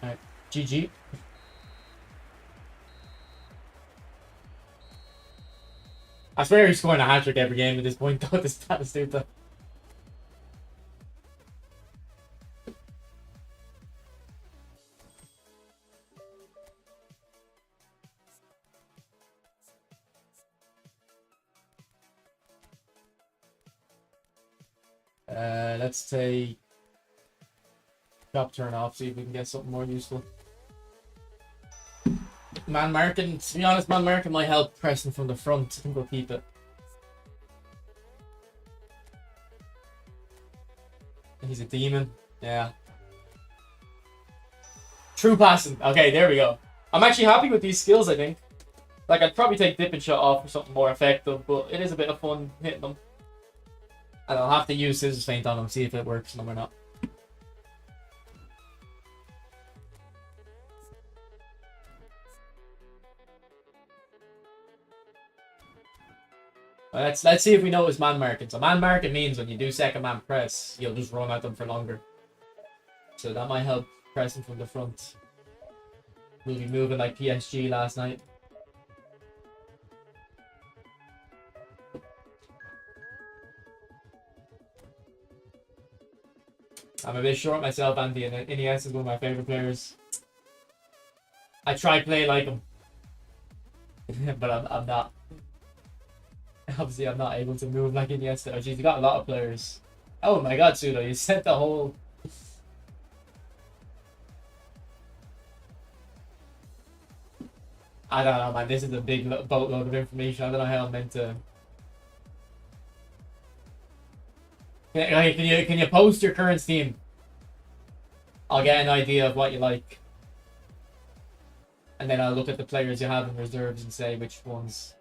Alright, GG. I swear he's scoring a hat-trick every game at this point, though, this Batistuta. Let's take drop turn off, see if we can get something more useful. Man marking, to be honest, man marking might help pressing from the front. I think we'll keep it. He's a demon. Yeah. True passing. Okay, there we go. I'm actually happy with these skills, I think. Like, I'd probably take dipping shot off for something more effective, but it is a bit of fun hitting them. And I'll have to use scissors feint on them, see if it works on them or not. Let's see if we know his man marking. So man marking means when you do second man press, you'll just run at them for longer. So that might help pressing from the front. We'll be moving like PSG last night. I'm a bit short myself, Andy, and Iniesta is one of my favorite players. I try to play like him, but I'm not. Obviously, I'm not able to move like Iniesta. Oh, geez, you got a lot of players. Oh my God, Sudo, you sent the whole. I don't know, man. This is a big boatload of information. I don't know how I'm meant to. Can you post your current team? I'll get an idea of what you like, and then I'll look at the players you have in reserves and say which ones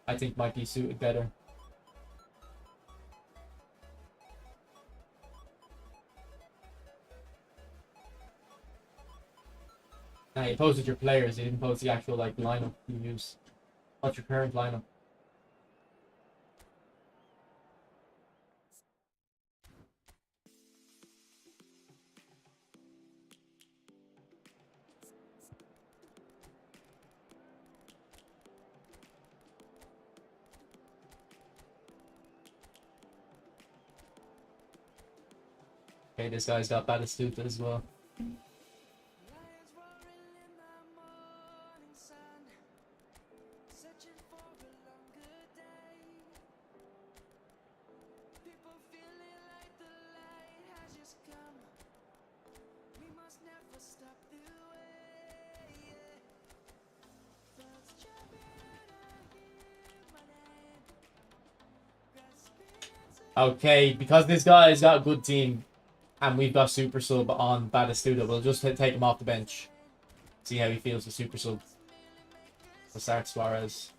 I think might be suited better. Now you posted your players. You didn't post the actual like lineup you use. What's your current lineup? Okay, this guy's got Batistuta as well. Okay, because this guy's got a good team and we've got super sub on Batistuta, we'll just take him off the bench. See how he feels with super sub. We'll start Suarez.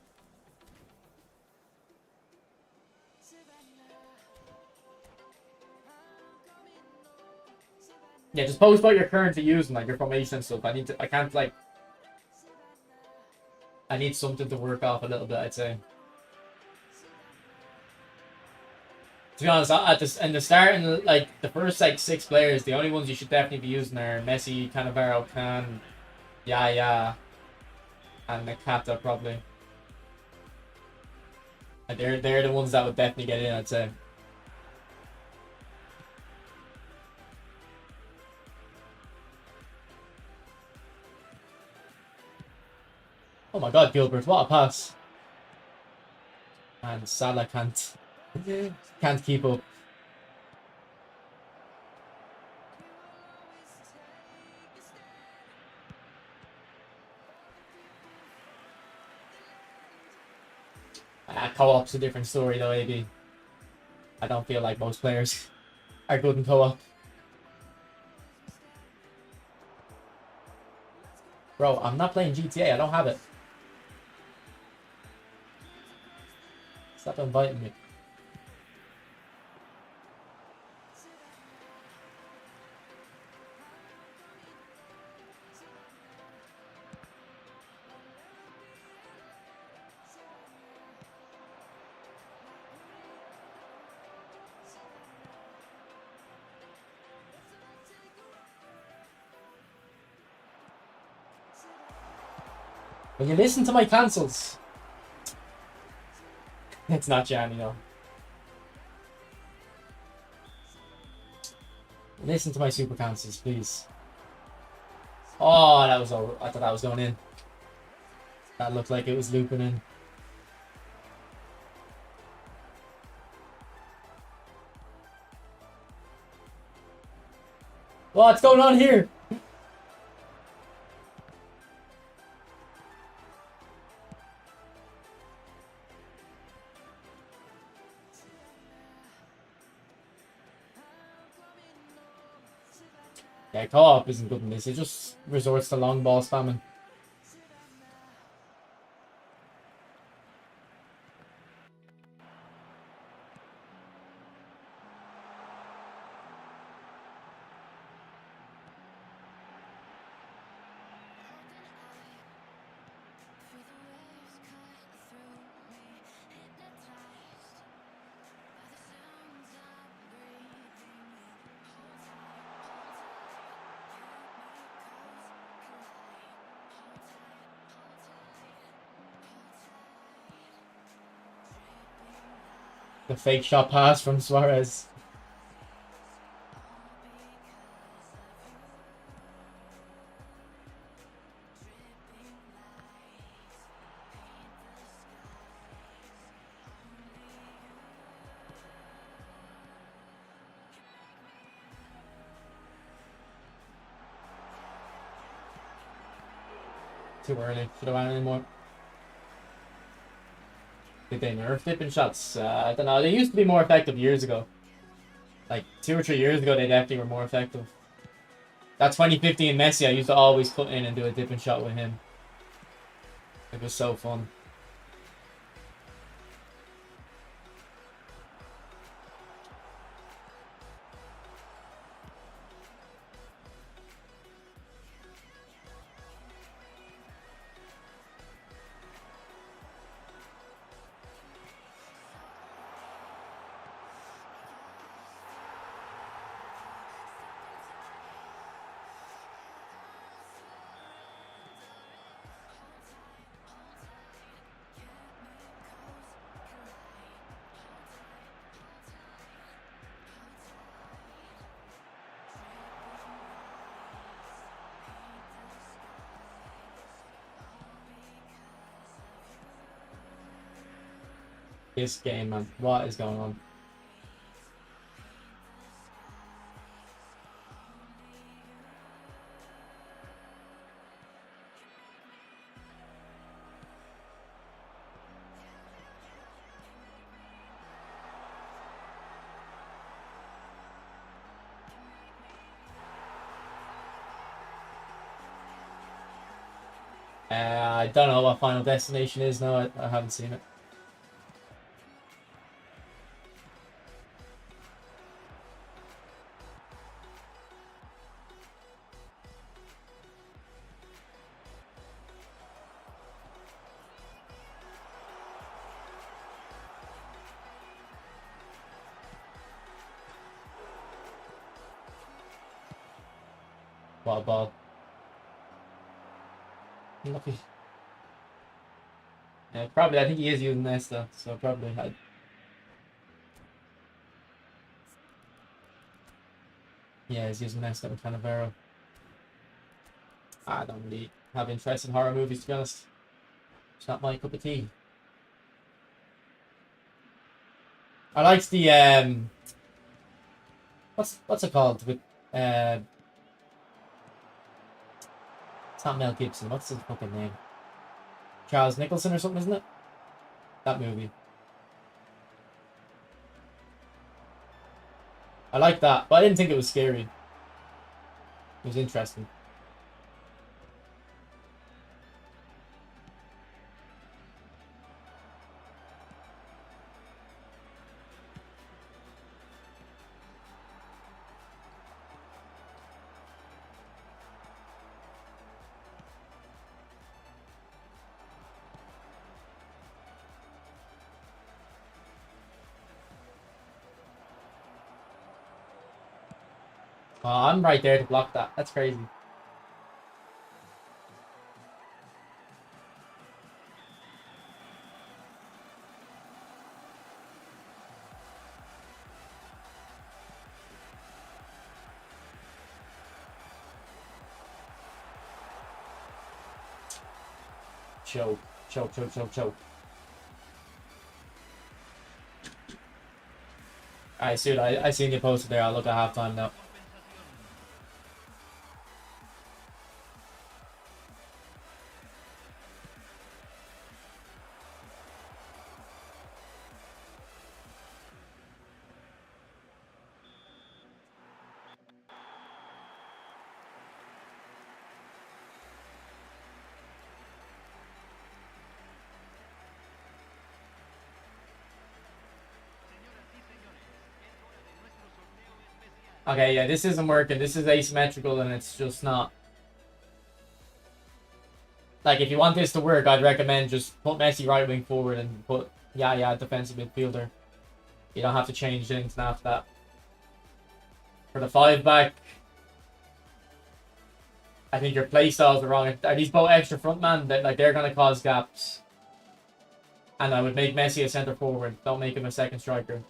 Yeah, just post what you're currently using, like your formation and stuff. I need something to work off a little bit, I'd say. To be honest, in the start, in like the first like 6 players, the only ones you should definitely be using are Messi, Cannavaro, Can, Yaya, and Nakata probably. And they're the ones that would definitely get in, I'd say. Oh my God, Gilbert, what a pass! And Salah can't keep up. Co-op's a different story though, AB. I don't feel like most players are good in co-op. Bro, I'm not playing GTA, I don't have it. Stop inviting me. When you listen to my cancels. It's not Gianni, no. Listen to my super cancels, please. Oh, that was over. I thought that was going in. That looked like it was looping in. What's going on here? Yeah, co-op isn't good in this. It just resorts to long ball spamming. The fake shot pass from Suarez. Too early. Should have went anymore. Did they nerf dipping shots? I don't know. They used to be more effective years ago. Like 2 or 3 years ago, they definitely were more effective. That 2015 Messi, I used to always cut in and do a dipping shot with him. It was so fun. This game, man. What is going on? I don't know what Final Destination is now. I haven't seen it. What a ball. Lucky. Yeah, probably. I think he is using this though, so probably. Yeah, he's using this with Cannavaro. I don't really have interest in horror movies, to be honest. It's not my cup of tea. I liked the what's it called with it's not Mel Gibson. What's his fucking name? Charles Nicholson or something, isn't it? That movie. I liked that, but I didn't think it was scary. It was interesting. Oh, I'm right there to block that. That's crazy. Choke. Choke, choke, choke, choke. Alright, dude, I seen you posted there. I'll look at halftime now. Okay, yeah, this isn't working. This is asymmetrical and it's just not. Like, if you want this to work, I'd recommend just put Messi right wing forward and put yeah, defensive midfielder. You don't have to change things after that. For the 5-back, I think your play styles are wrong. Are these both extra front man? That like they're gonna cause gaps. And I would make Messi a centre forward. Don't make him a second striker.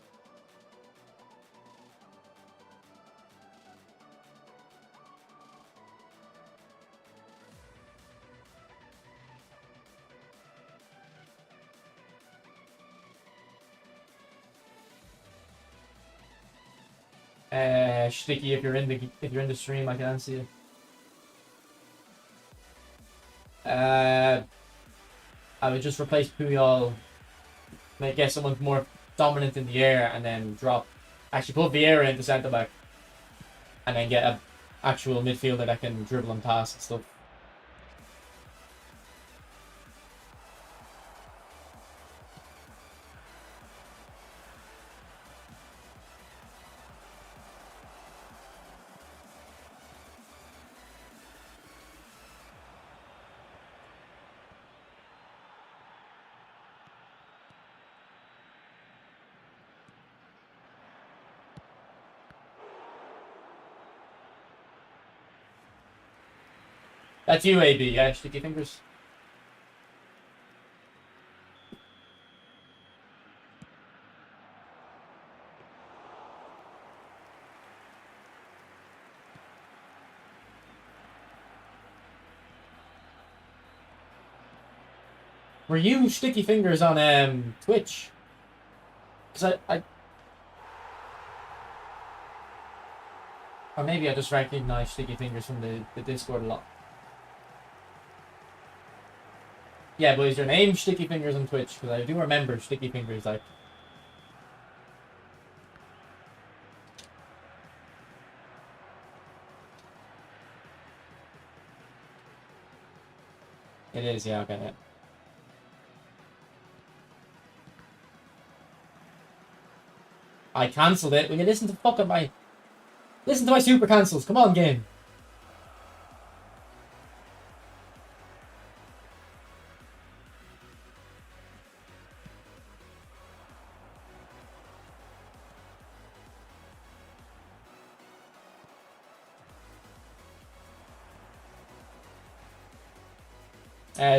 Sticky, if you're in the stream, I can see you. I would just replace Puyol, get someone more dominant in the air, and then drop. Actually, put Vieira into centre back, and then get a actual midfielder that can dribble and pass and stuff. That's you, AB, yeah? Sticky fingers. Were you Sticky Fingers on Twitch? Because I... Or maybe I just recognize Sticky Fingers from the Discord a lot. Yeah, but is your name Sticky Fingers on Twitch? Because I do remember Sticky Fingers, like... It is, yeah, okay, yeah. I cancelled it. Will you listen to fucking my... Listen to my super cancels. Come on, game.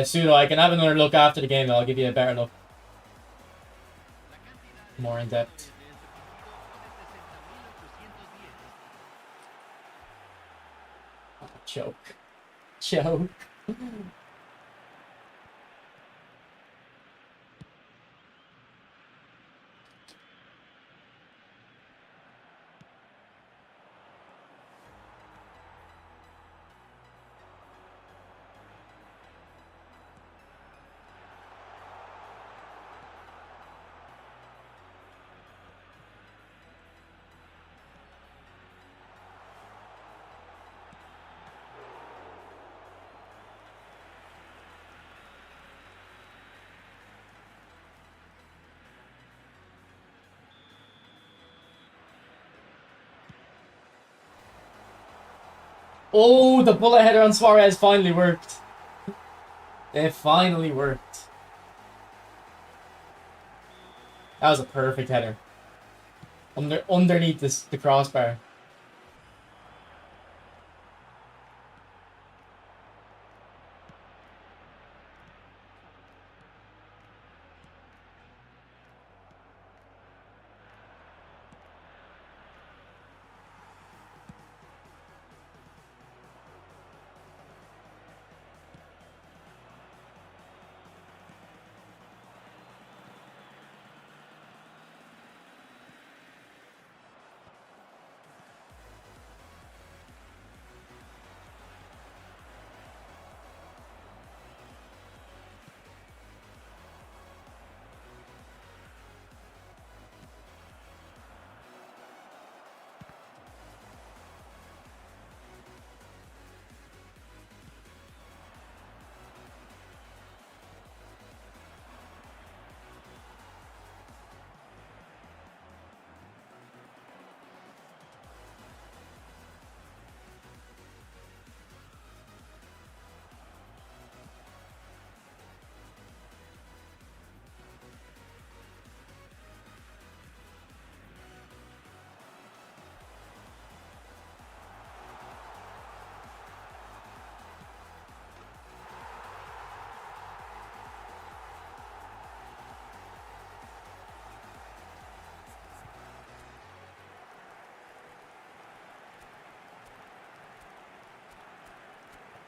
Pseudo, I can have another look after the game, though. I'll give you a better look. More in depth. Oh, choke. Choke. Oh, the bullet header on Suarez finally worked. It finally worked. That was a perfect header. Underneath the crossbar.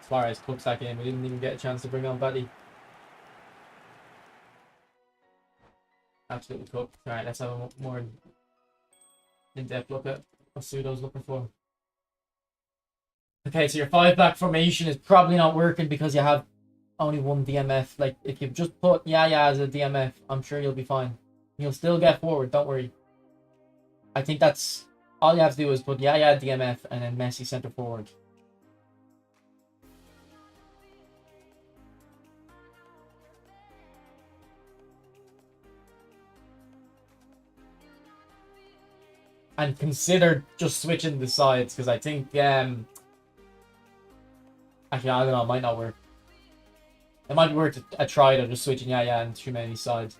Suarez cooks that game. We didn't even get a chance to bring on Batty. Absolutely cooked. Alright, let's have a more in-depth look at what Pseudo's looking for. Okay, so your 5-back formation is probably not working because you have only one DMF. Like, if you just put Yaya as a DMF, I'm sure you'll be fine. You'll still get forward, don't worry. I think that's all you have to do is put Yaya DMF and then Messi centre forward. And consider just switching the sides, because I think actually I don't know, it might not work. It might work a try though, just switching Yaya and Tchouameni's sides.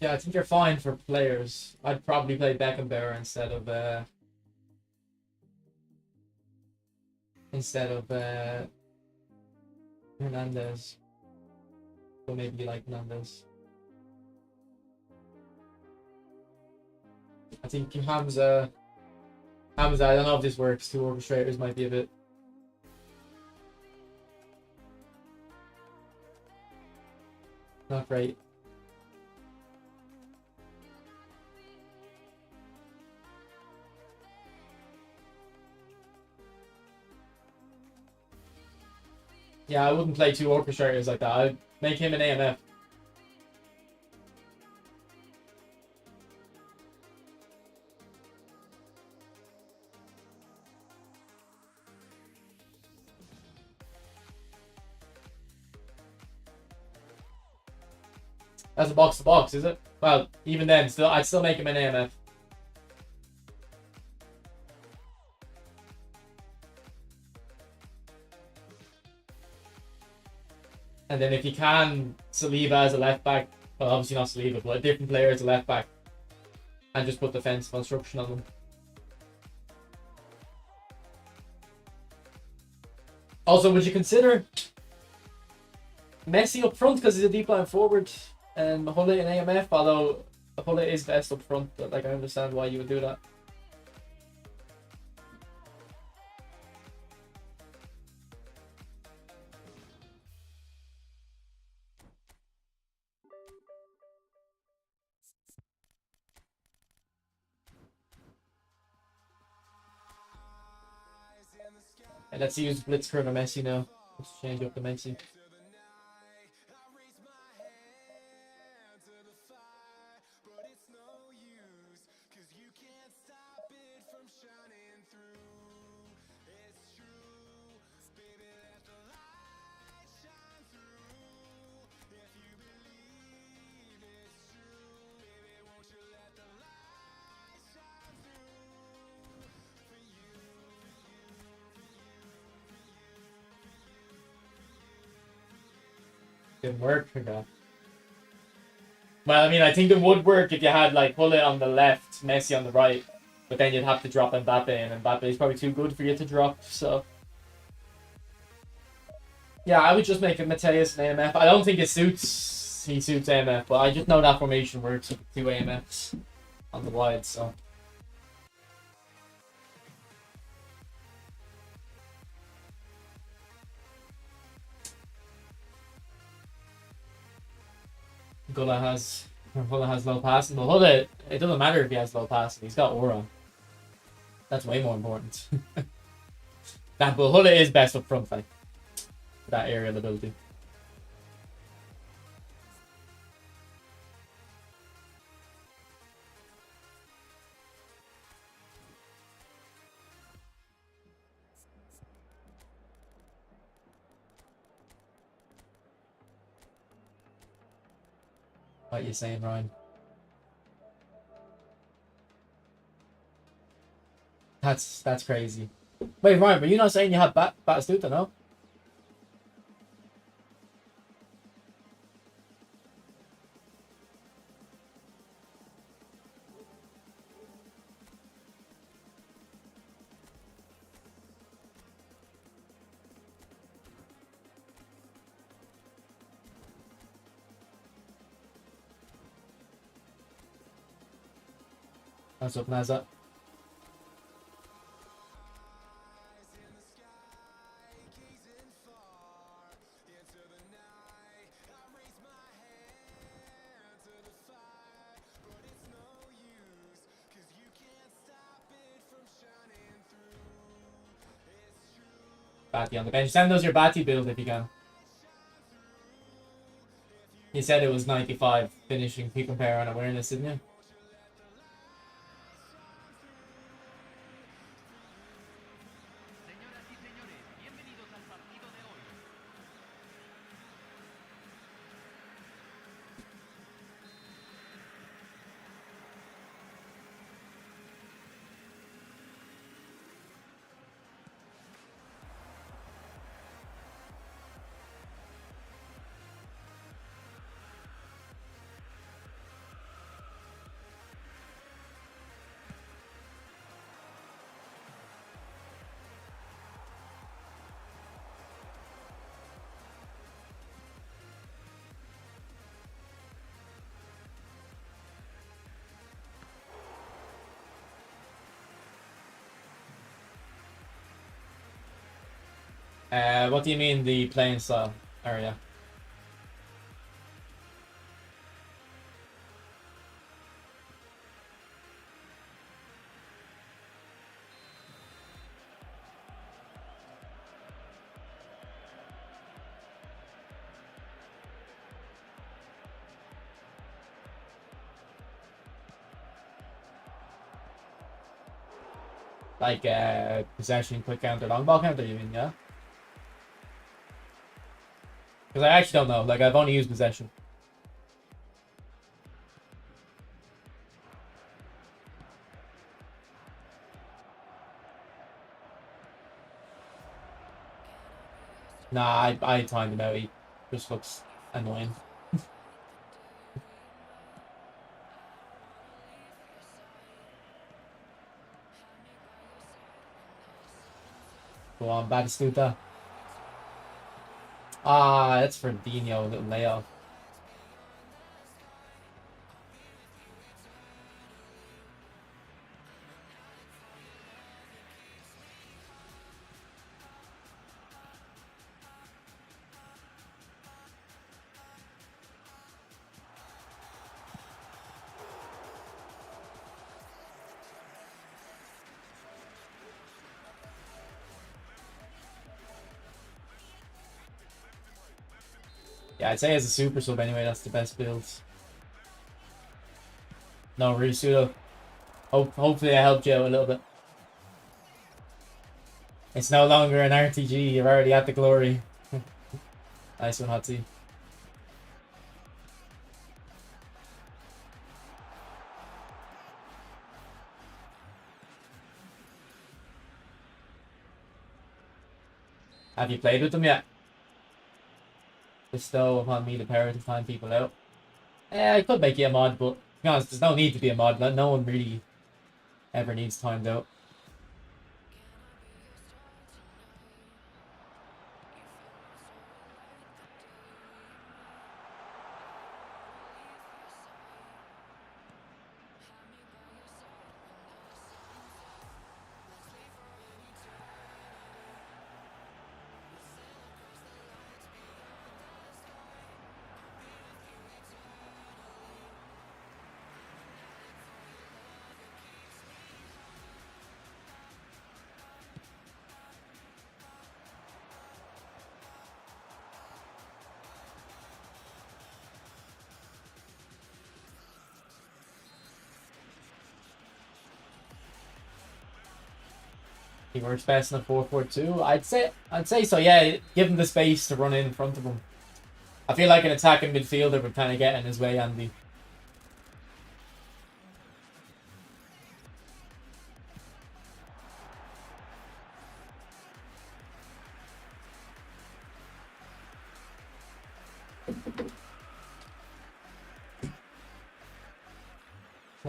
Yeah, I think you're fine for players. I'd probably play Beckenbauer instead of Hernandez. Or maybe you like Hernandez. I think Hamza, I don't know if this works. 2 orchestrators might be a bit. Not great. Yeah, I wouldn't play 2 orchestrators like that. I'd make him an AMF. That's a box to box, is it? Well, even then, I'd still make him an AMF. And then if you can, Saliba as a left back. Well, obviously not Saliba, but a different player as a left back. And just put defensive construction on them. Also, would you consider Messi up front because he's a deep line forward and Mahula in AMF? Although Mahula is best up front, but like I understand why you would do that. And let's use Blitzkrieg or Messi now. Let's change up the Messi. Didn't work for that. Well, I mean, I think it would work if you had like Hulla on the left, Messi on the right, but then you'd have to drop Mbappe, and Mbappe is probably too good for you to drop. So, yeah, I would just make it Mateus and AMF. I don't think he suits AMF, but I just know that formation works with 2 AMFs on the wide. So. Hulla has low passing, but Hulla, it doesn't matter if he has low passing. He's got aura. That's way more important. But Hulla is best up front, like that aerial ability. What you saying, Ryan? That's crazy. Wait, Ryan, were you not saying you had Batistuta, no? What's up, Nazza? Batty on the bench. Send us your Batty build if you can. You said it was 95 finishing peak compare on awareness, didn't you? Señoras y señores, bienvenidos al partido de hoy. What do you mean the playing style area? Like possession, quick counter, long ball counter, you mean, yeah? Because I actually don't know. Like, I've only used possession. Nah, I timed him out. He just looks annoying. Go on, Batistuta. Ah, that's for Dino, little layoff. Yeah, I'd say as a super sub anyway, that's the best builds. No, Risudo. Hopefully I helped you out a little bit. It's no longer an RTG, you're already at the glory. Nice one, Hotsy. Have you played with them yet? Bestow upon me the power to find people out. I could make you a mod, but to be honest, there's no need to be a mod. No one really ever needs timed out. He works best in a 4-4-2. I'd say so. Yeah, give him the space to run in front of him. I feel like an attacking midfielder would kind of get in his way, Andy.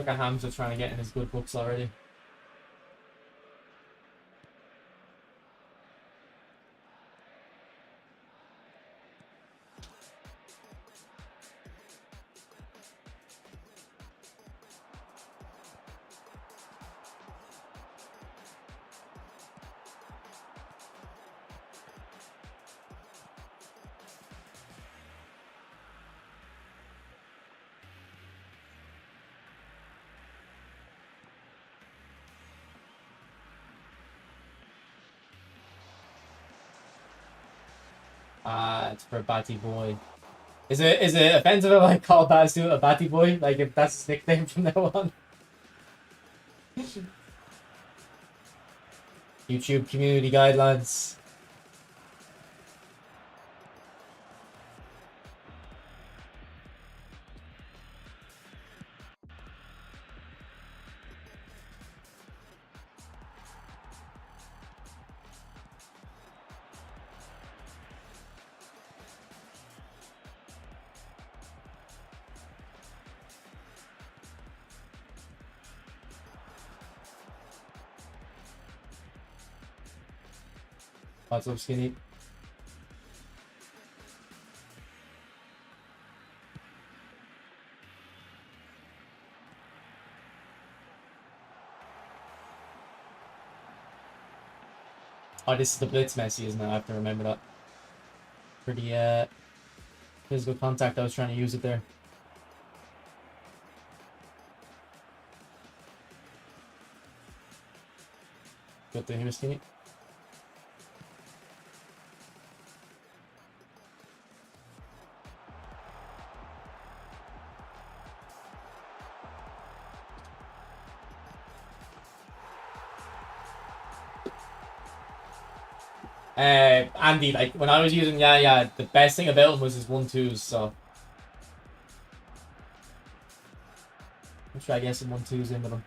Look at Hamza trying to get in his good books already. It's for Batty Boy. Is it offensive if I call Batistuta a Batty Boy? Like if that's his nickname from now on? YouTube community guidelines. What's up, Skinny? Oh, this is the blitz Messi, isn't it? I have to remember that. For the physical contact, I was trying to use it there. Good to hear, Skinny. Andy, like when I was using yeah, the best thing about him was his 1-2s, so I'm try to get some 1-2s in with him.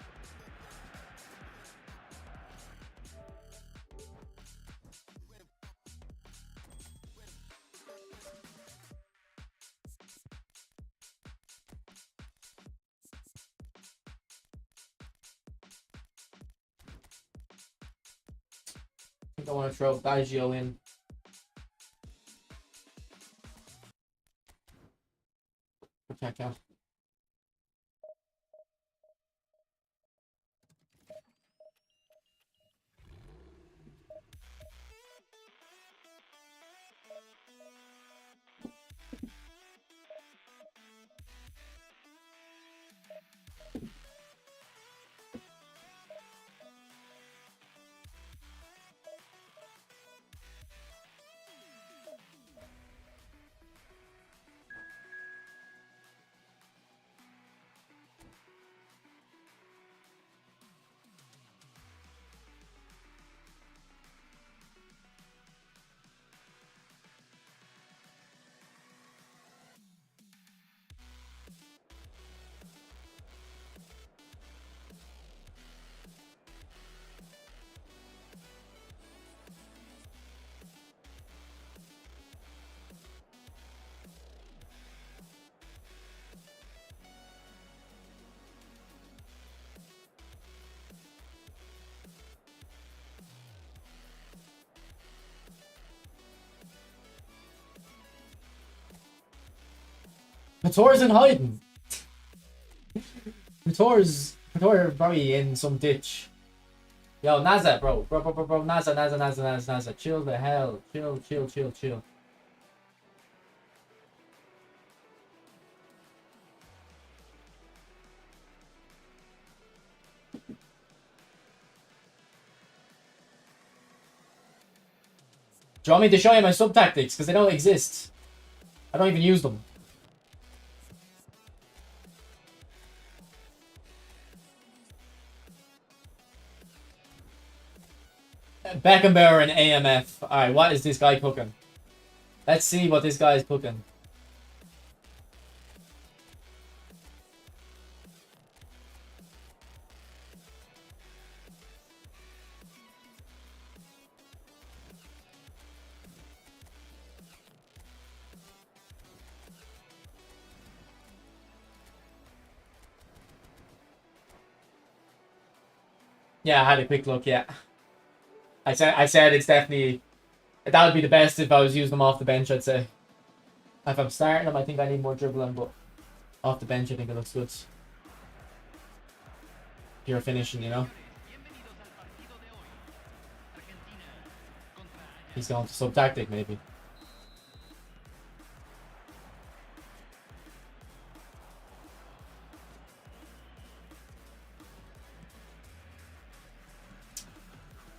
I think I want to throw Baggio in. Check out. Pator's in hiding. Pator's probably in some ditch. Yo, Naza, bro, Naza. Chill the hell. Chill. Do you want me to show you my sub tactics? Because they don't exist. I don't even use them. Beckenbauer and AMF. Alright, what is this guy cooking? Let's see what this guy is cooking. Yeah, I had a quick look. Yeah, I said it's definitely that would be the best if I was using them off the bench. I'd say if I'm starting them, I think I need more dribbling, but off the bench, I think it looks good. Pure finishing, you know. He's going to sub tactic maybe.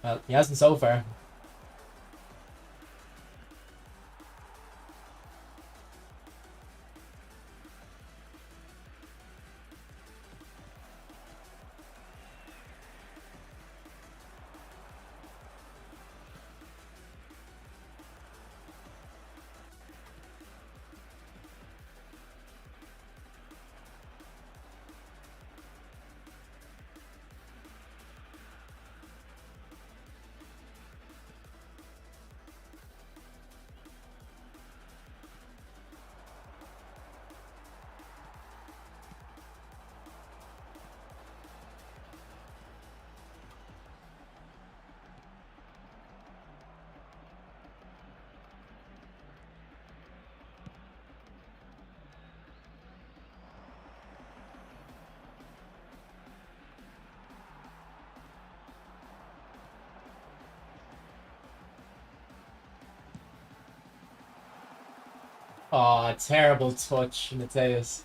Well, he hasn't so far. Oh, terrible touch, Mateus.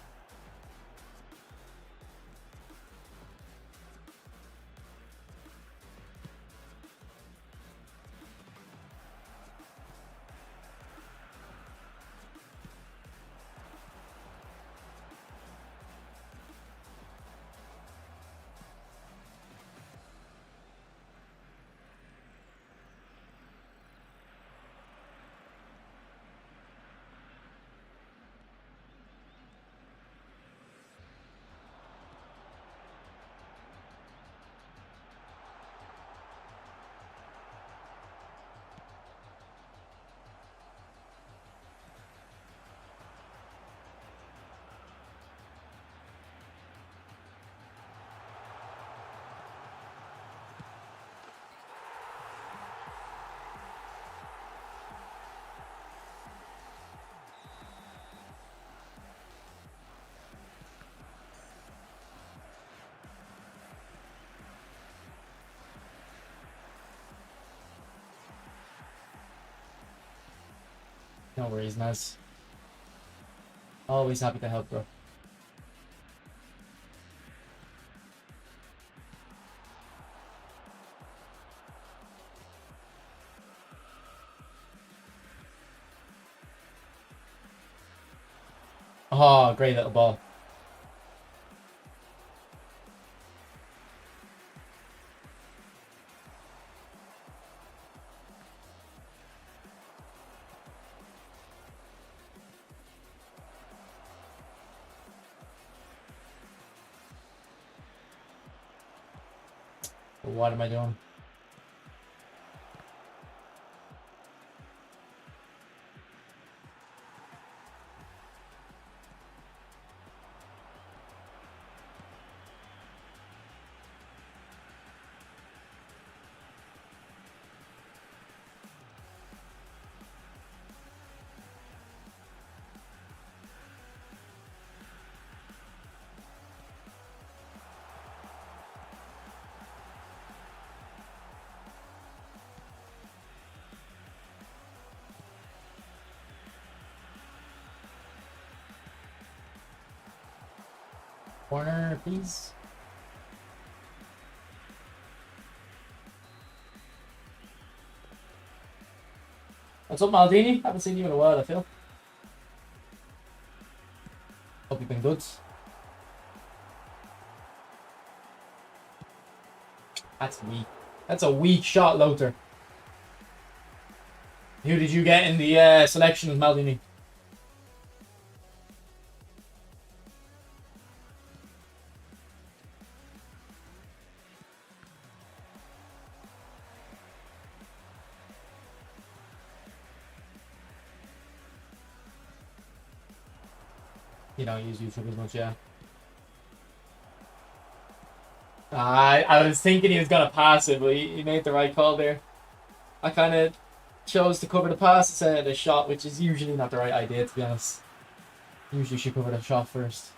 No worries, Naz. Always happy to help, bro. Oh, great little ball. What am I doing? Corner, please. What's up, Maldini? Haven't seen you in a while, I feel. Hope you've been good. That's weak. That's a weak shot, Lothar. Who did you get in the selection with Maldini? You don't use YouTube as much, yeah. I was thinking he was gonna pass it, but he made the right call there. I kind of chose to cover the pass instead of the shot, which is usually not the right idea, to be honest. Usually should cover the shot first.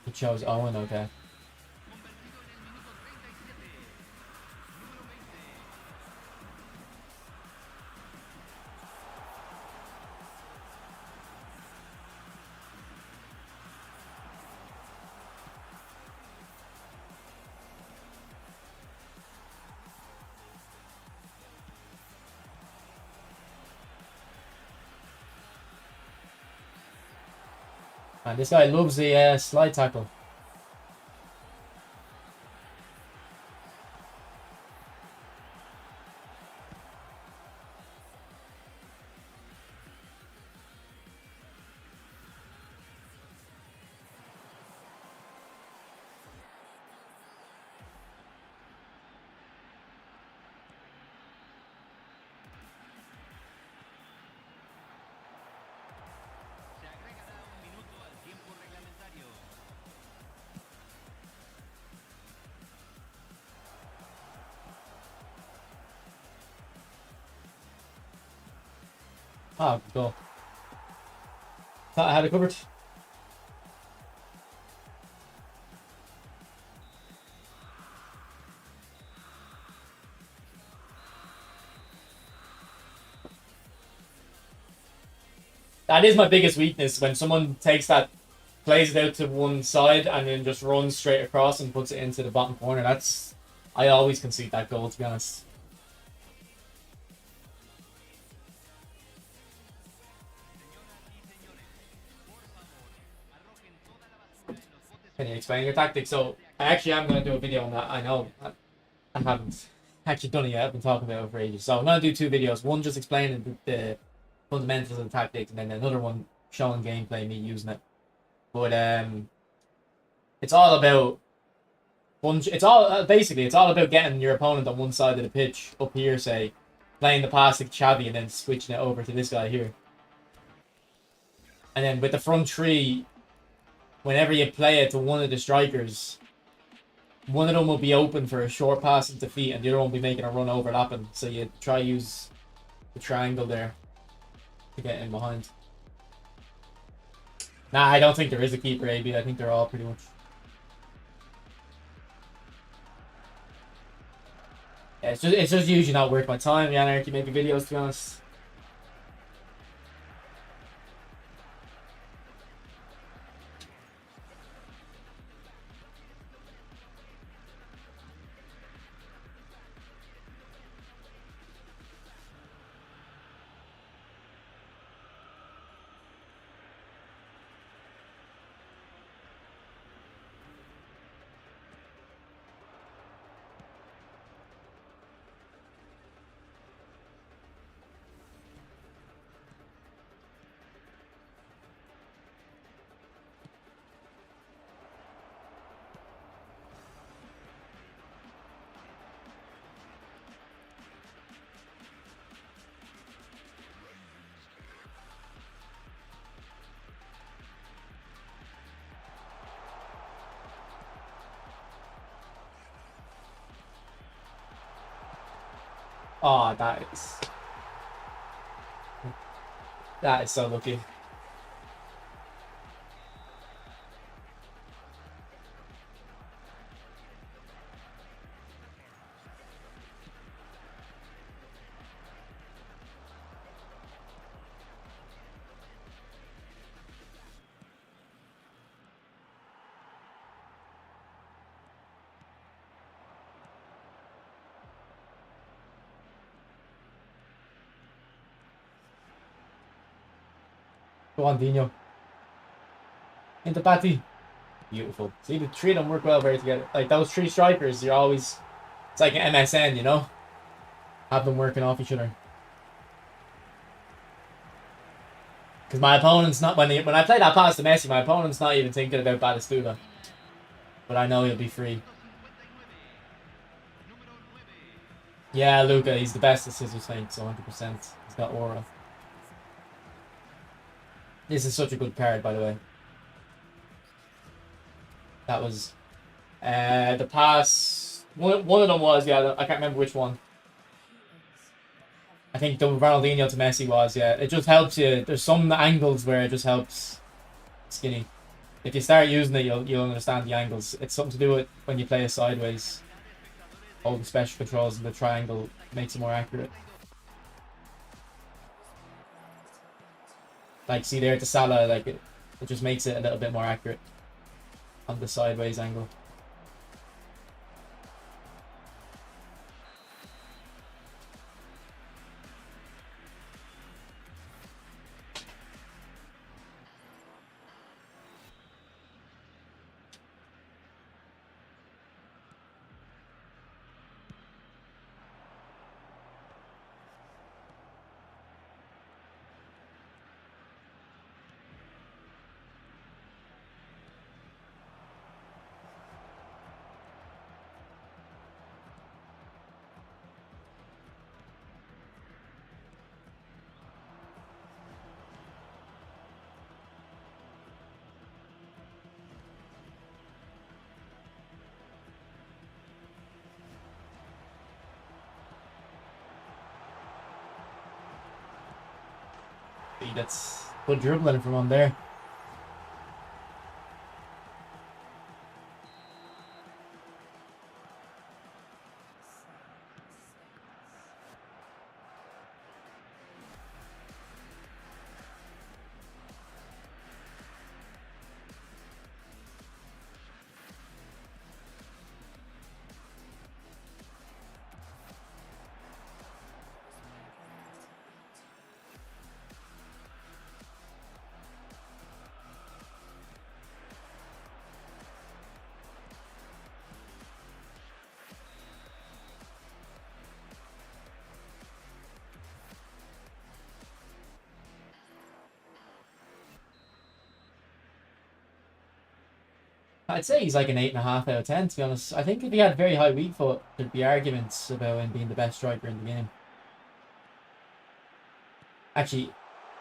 He chose Owen, okay. And this guy loves the slide tackle. Se agregará un minuto al tiempo reglamentario. Ah, good goal. Thought I had it covered. That is my biggest weakness, when someone takes that, plays it out to one side and then just runs straight across and puts it into the bottom corner. That's, I always concede that goal, to be honest. Can you explain your tactics? So I actually am going to do a video on that. I know I haven't actually done it yet. I've been talking about it for ages. So I'm going to do two videos. One just explaining the fundamentals of the tactics, and then another one showing gameplay, me using it. But it's all about it's all basically it's all about getting your opponent on one side of the pitch up here, say, playing the pass to Xavi and then switching it over to this guy here. And then with the front three, whenever you play it to one of the strikers, one of them will be open for a short pass into feet and the other one will be making a run overlapping. So you try use the triangle there to get in behind. Nah, I don't think there is a keeper, AB. I think they're all pretty much. Yeah, it's just usually not worth my time, yeah, Anarchy making videos, to be honest. Oh, that is so lucky. Go on, Dino. Into Batty. Beautiful. See, the three of them work well very together. Like, those three strikers, you're always... It's like an MSN, you know? Have them working off each other. Because my opponent's not... When I play that pass to Messi, my opponent's not even thinking about Batistuta. But I know he'll be free. Yeah, Luca, he's the best at scissors feint, so 100%. He's got aura. This is such a good card, by the way. That was the pass. One of them was, yeah. I can't remember which one. I think the Ronaldinho to Messi was, yeah. It just helps you. There's some angles where it just helps Skinny. If you start using it, you'll understand the angles. It's something to do with when you play it sideways. All the special controls and the triangle makes it more accurate. Like, see there, the Salah, like it just makes it a little bit more accurate on the sideways angle. See, that's good dribbling from on there. I'd say he's like an 8.5 out of 10, to be honest. I think if he had very high weak foot, there'd be arguments about him being the best striker in the game. Actually,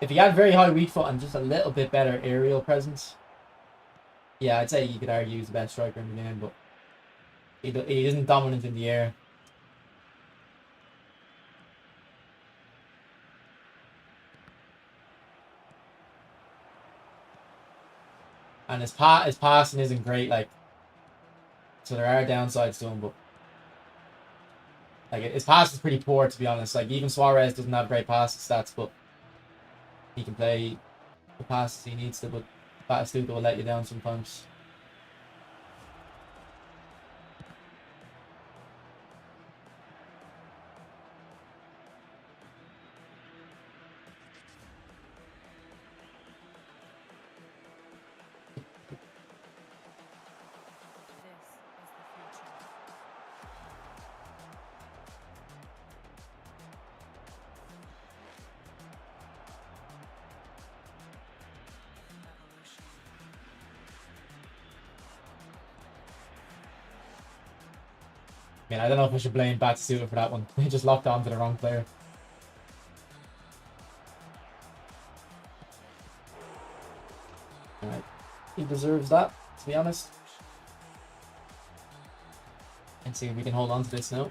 if he had very high weak foot and just a little bit better aerial presence, yeah, I'd say you could argue he's the best striker in the game, but he isn't dominant in the air. And his passing isn't great, like, so there are downsides to him, but like his pass is pretty poor, to be honest. Like, even Suarez doesn't have great passing stats, but he can play the passes he needs to, but Batistuta will let you down sometimes. I mean, I don't know if I should blame Batistuta for that one. He just locked on to the wrong player. Alright. He deserves that, to be honest. And see if we can hold on to this now.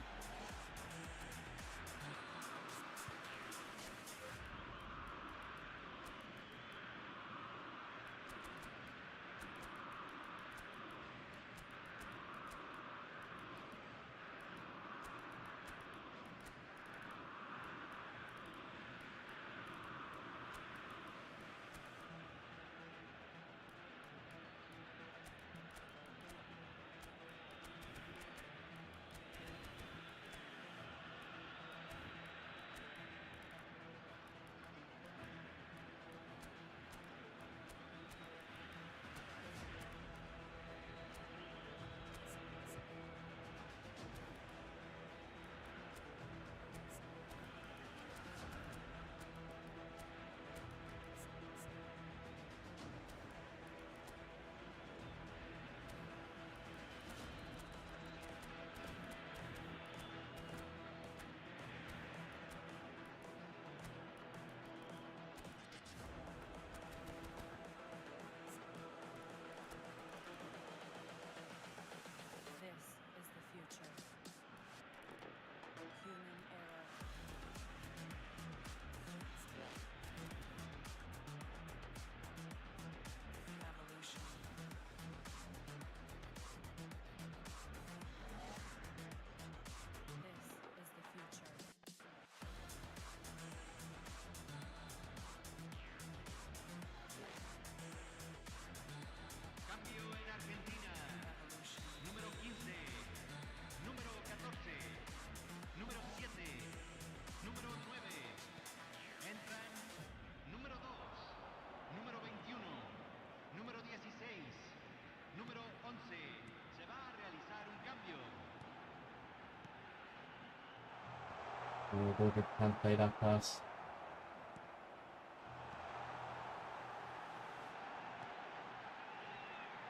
Oh, Booker can't play that pass.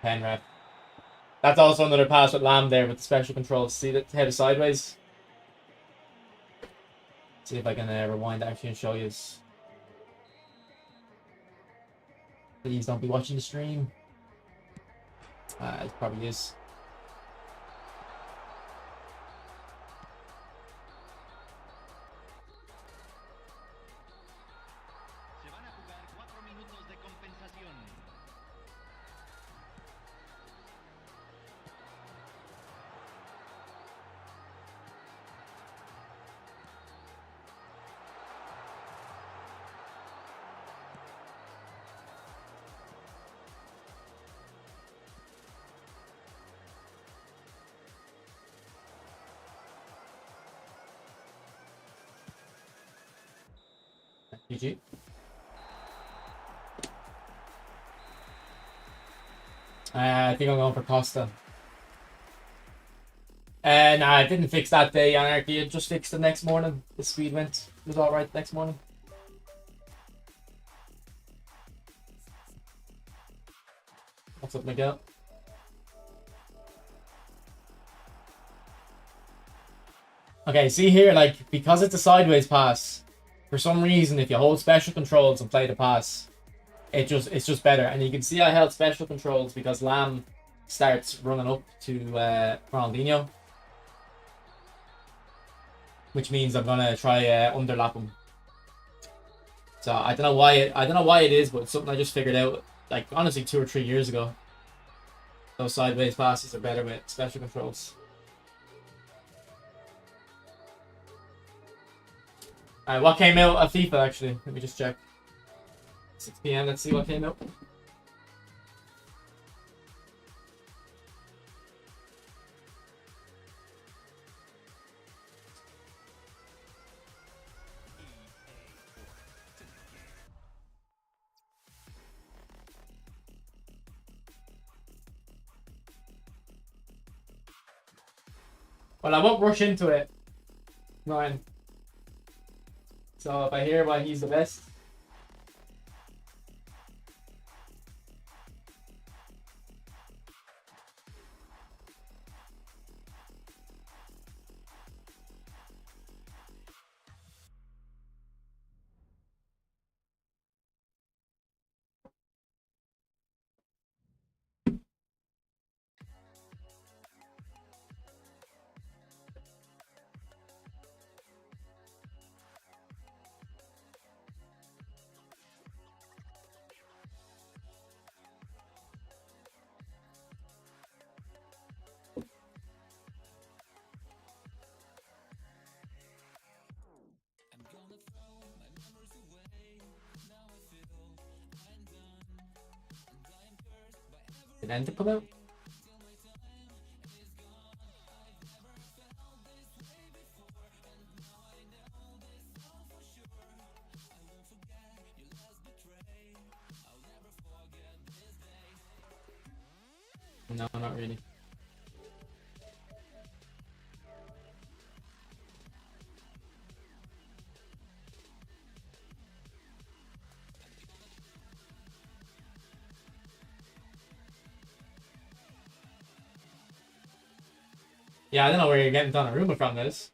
Penref. That's also another pass with Lamb there with the special controls. See that headed sideways? See if I can rewind actually and show you. Please don't be watching the stream. It probably is. Se van a jugar 4 minutos de compensación. GG. I think I'm going for Costa. Nah, I didn't fix that day, Anarchy. It just fixed the next morning. The speed went. It was alright next morning. What's up, Miguel? Okay, see here, like, because it's a sideways pass, for some reason, if you hold special controls and play the pass, it's just better. And you can see I held special controls because Lamb starts running up to Ronaldinho, which means I'm gonna try underlap him. So I don't know why it is, but it's something I just figured out, like, honestly 2 or 3 years ago. Those sideways passes are better with special controls. Alright, what came out of FIFA actually? Let me just check. 6 PM, let's see what came out. Well, I won't rush into it. Ryan. So if I hear why he's the best. Did Enter come out? No, not really. Yeah, I don't know where you're getting Donnarumma from this.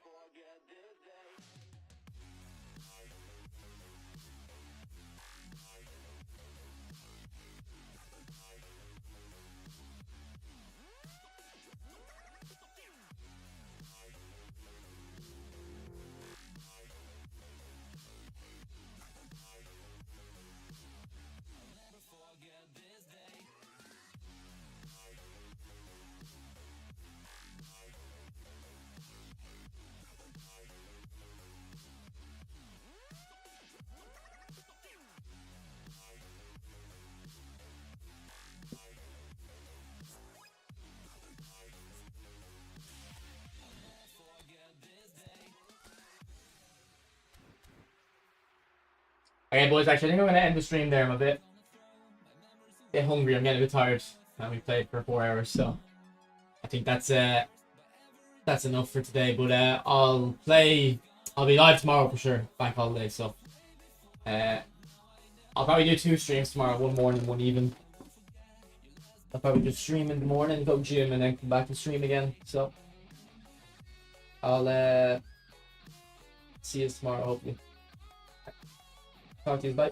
Okay, boys, actually, I think I'm going to end the stream there. I'm a bit hungry. I'm getting a bit tired. And we played for 4 hours, so I think that's enough for today. But I'll play I'll be live tomorrow for sure. Bank holiday, so I'll probably do 2 streams tomorrow. One morning, one evening. I'll probably just stream in the morning, go gym, and then come back and stream again. So I'll see you tomorrow, hopefully. Talk to you, bye.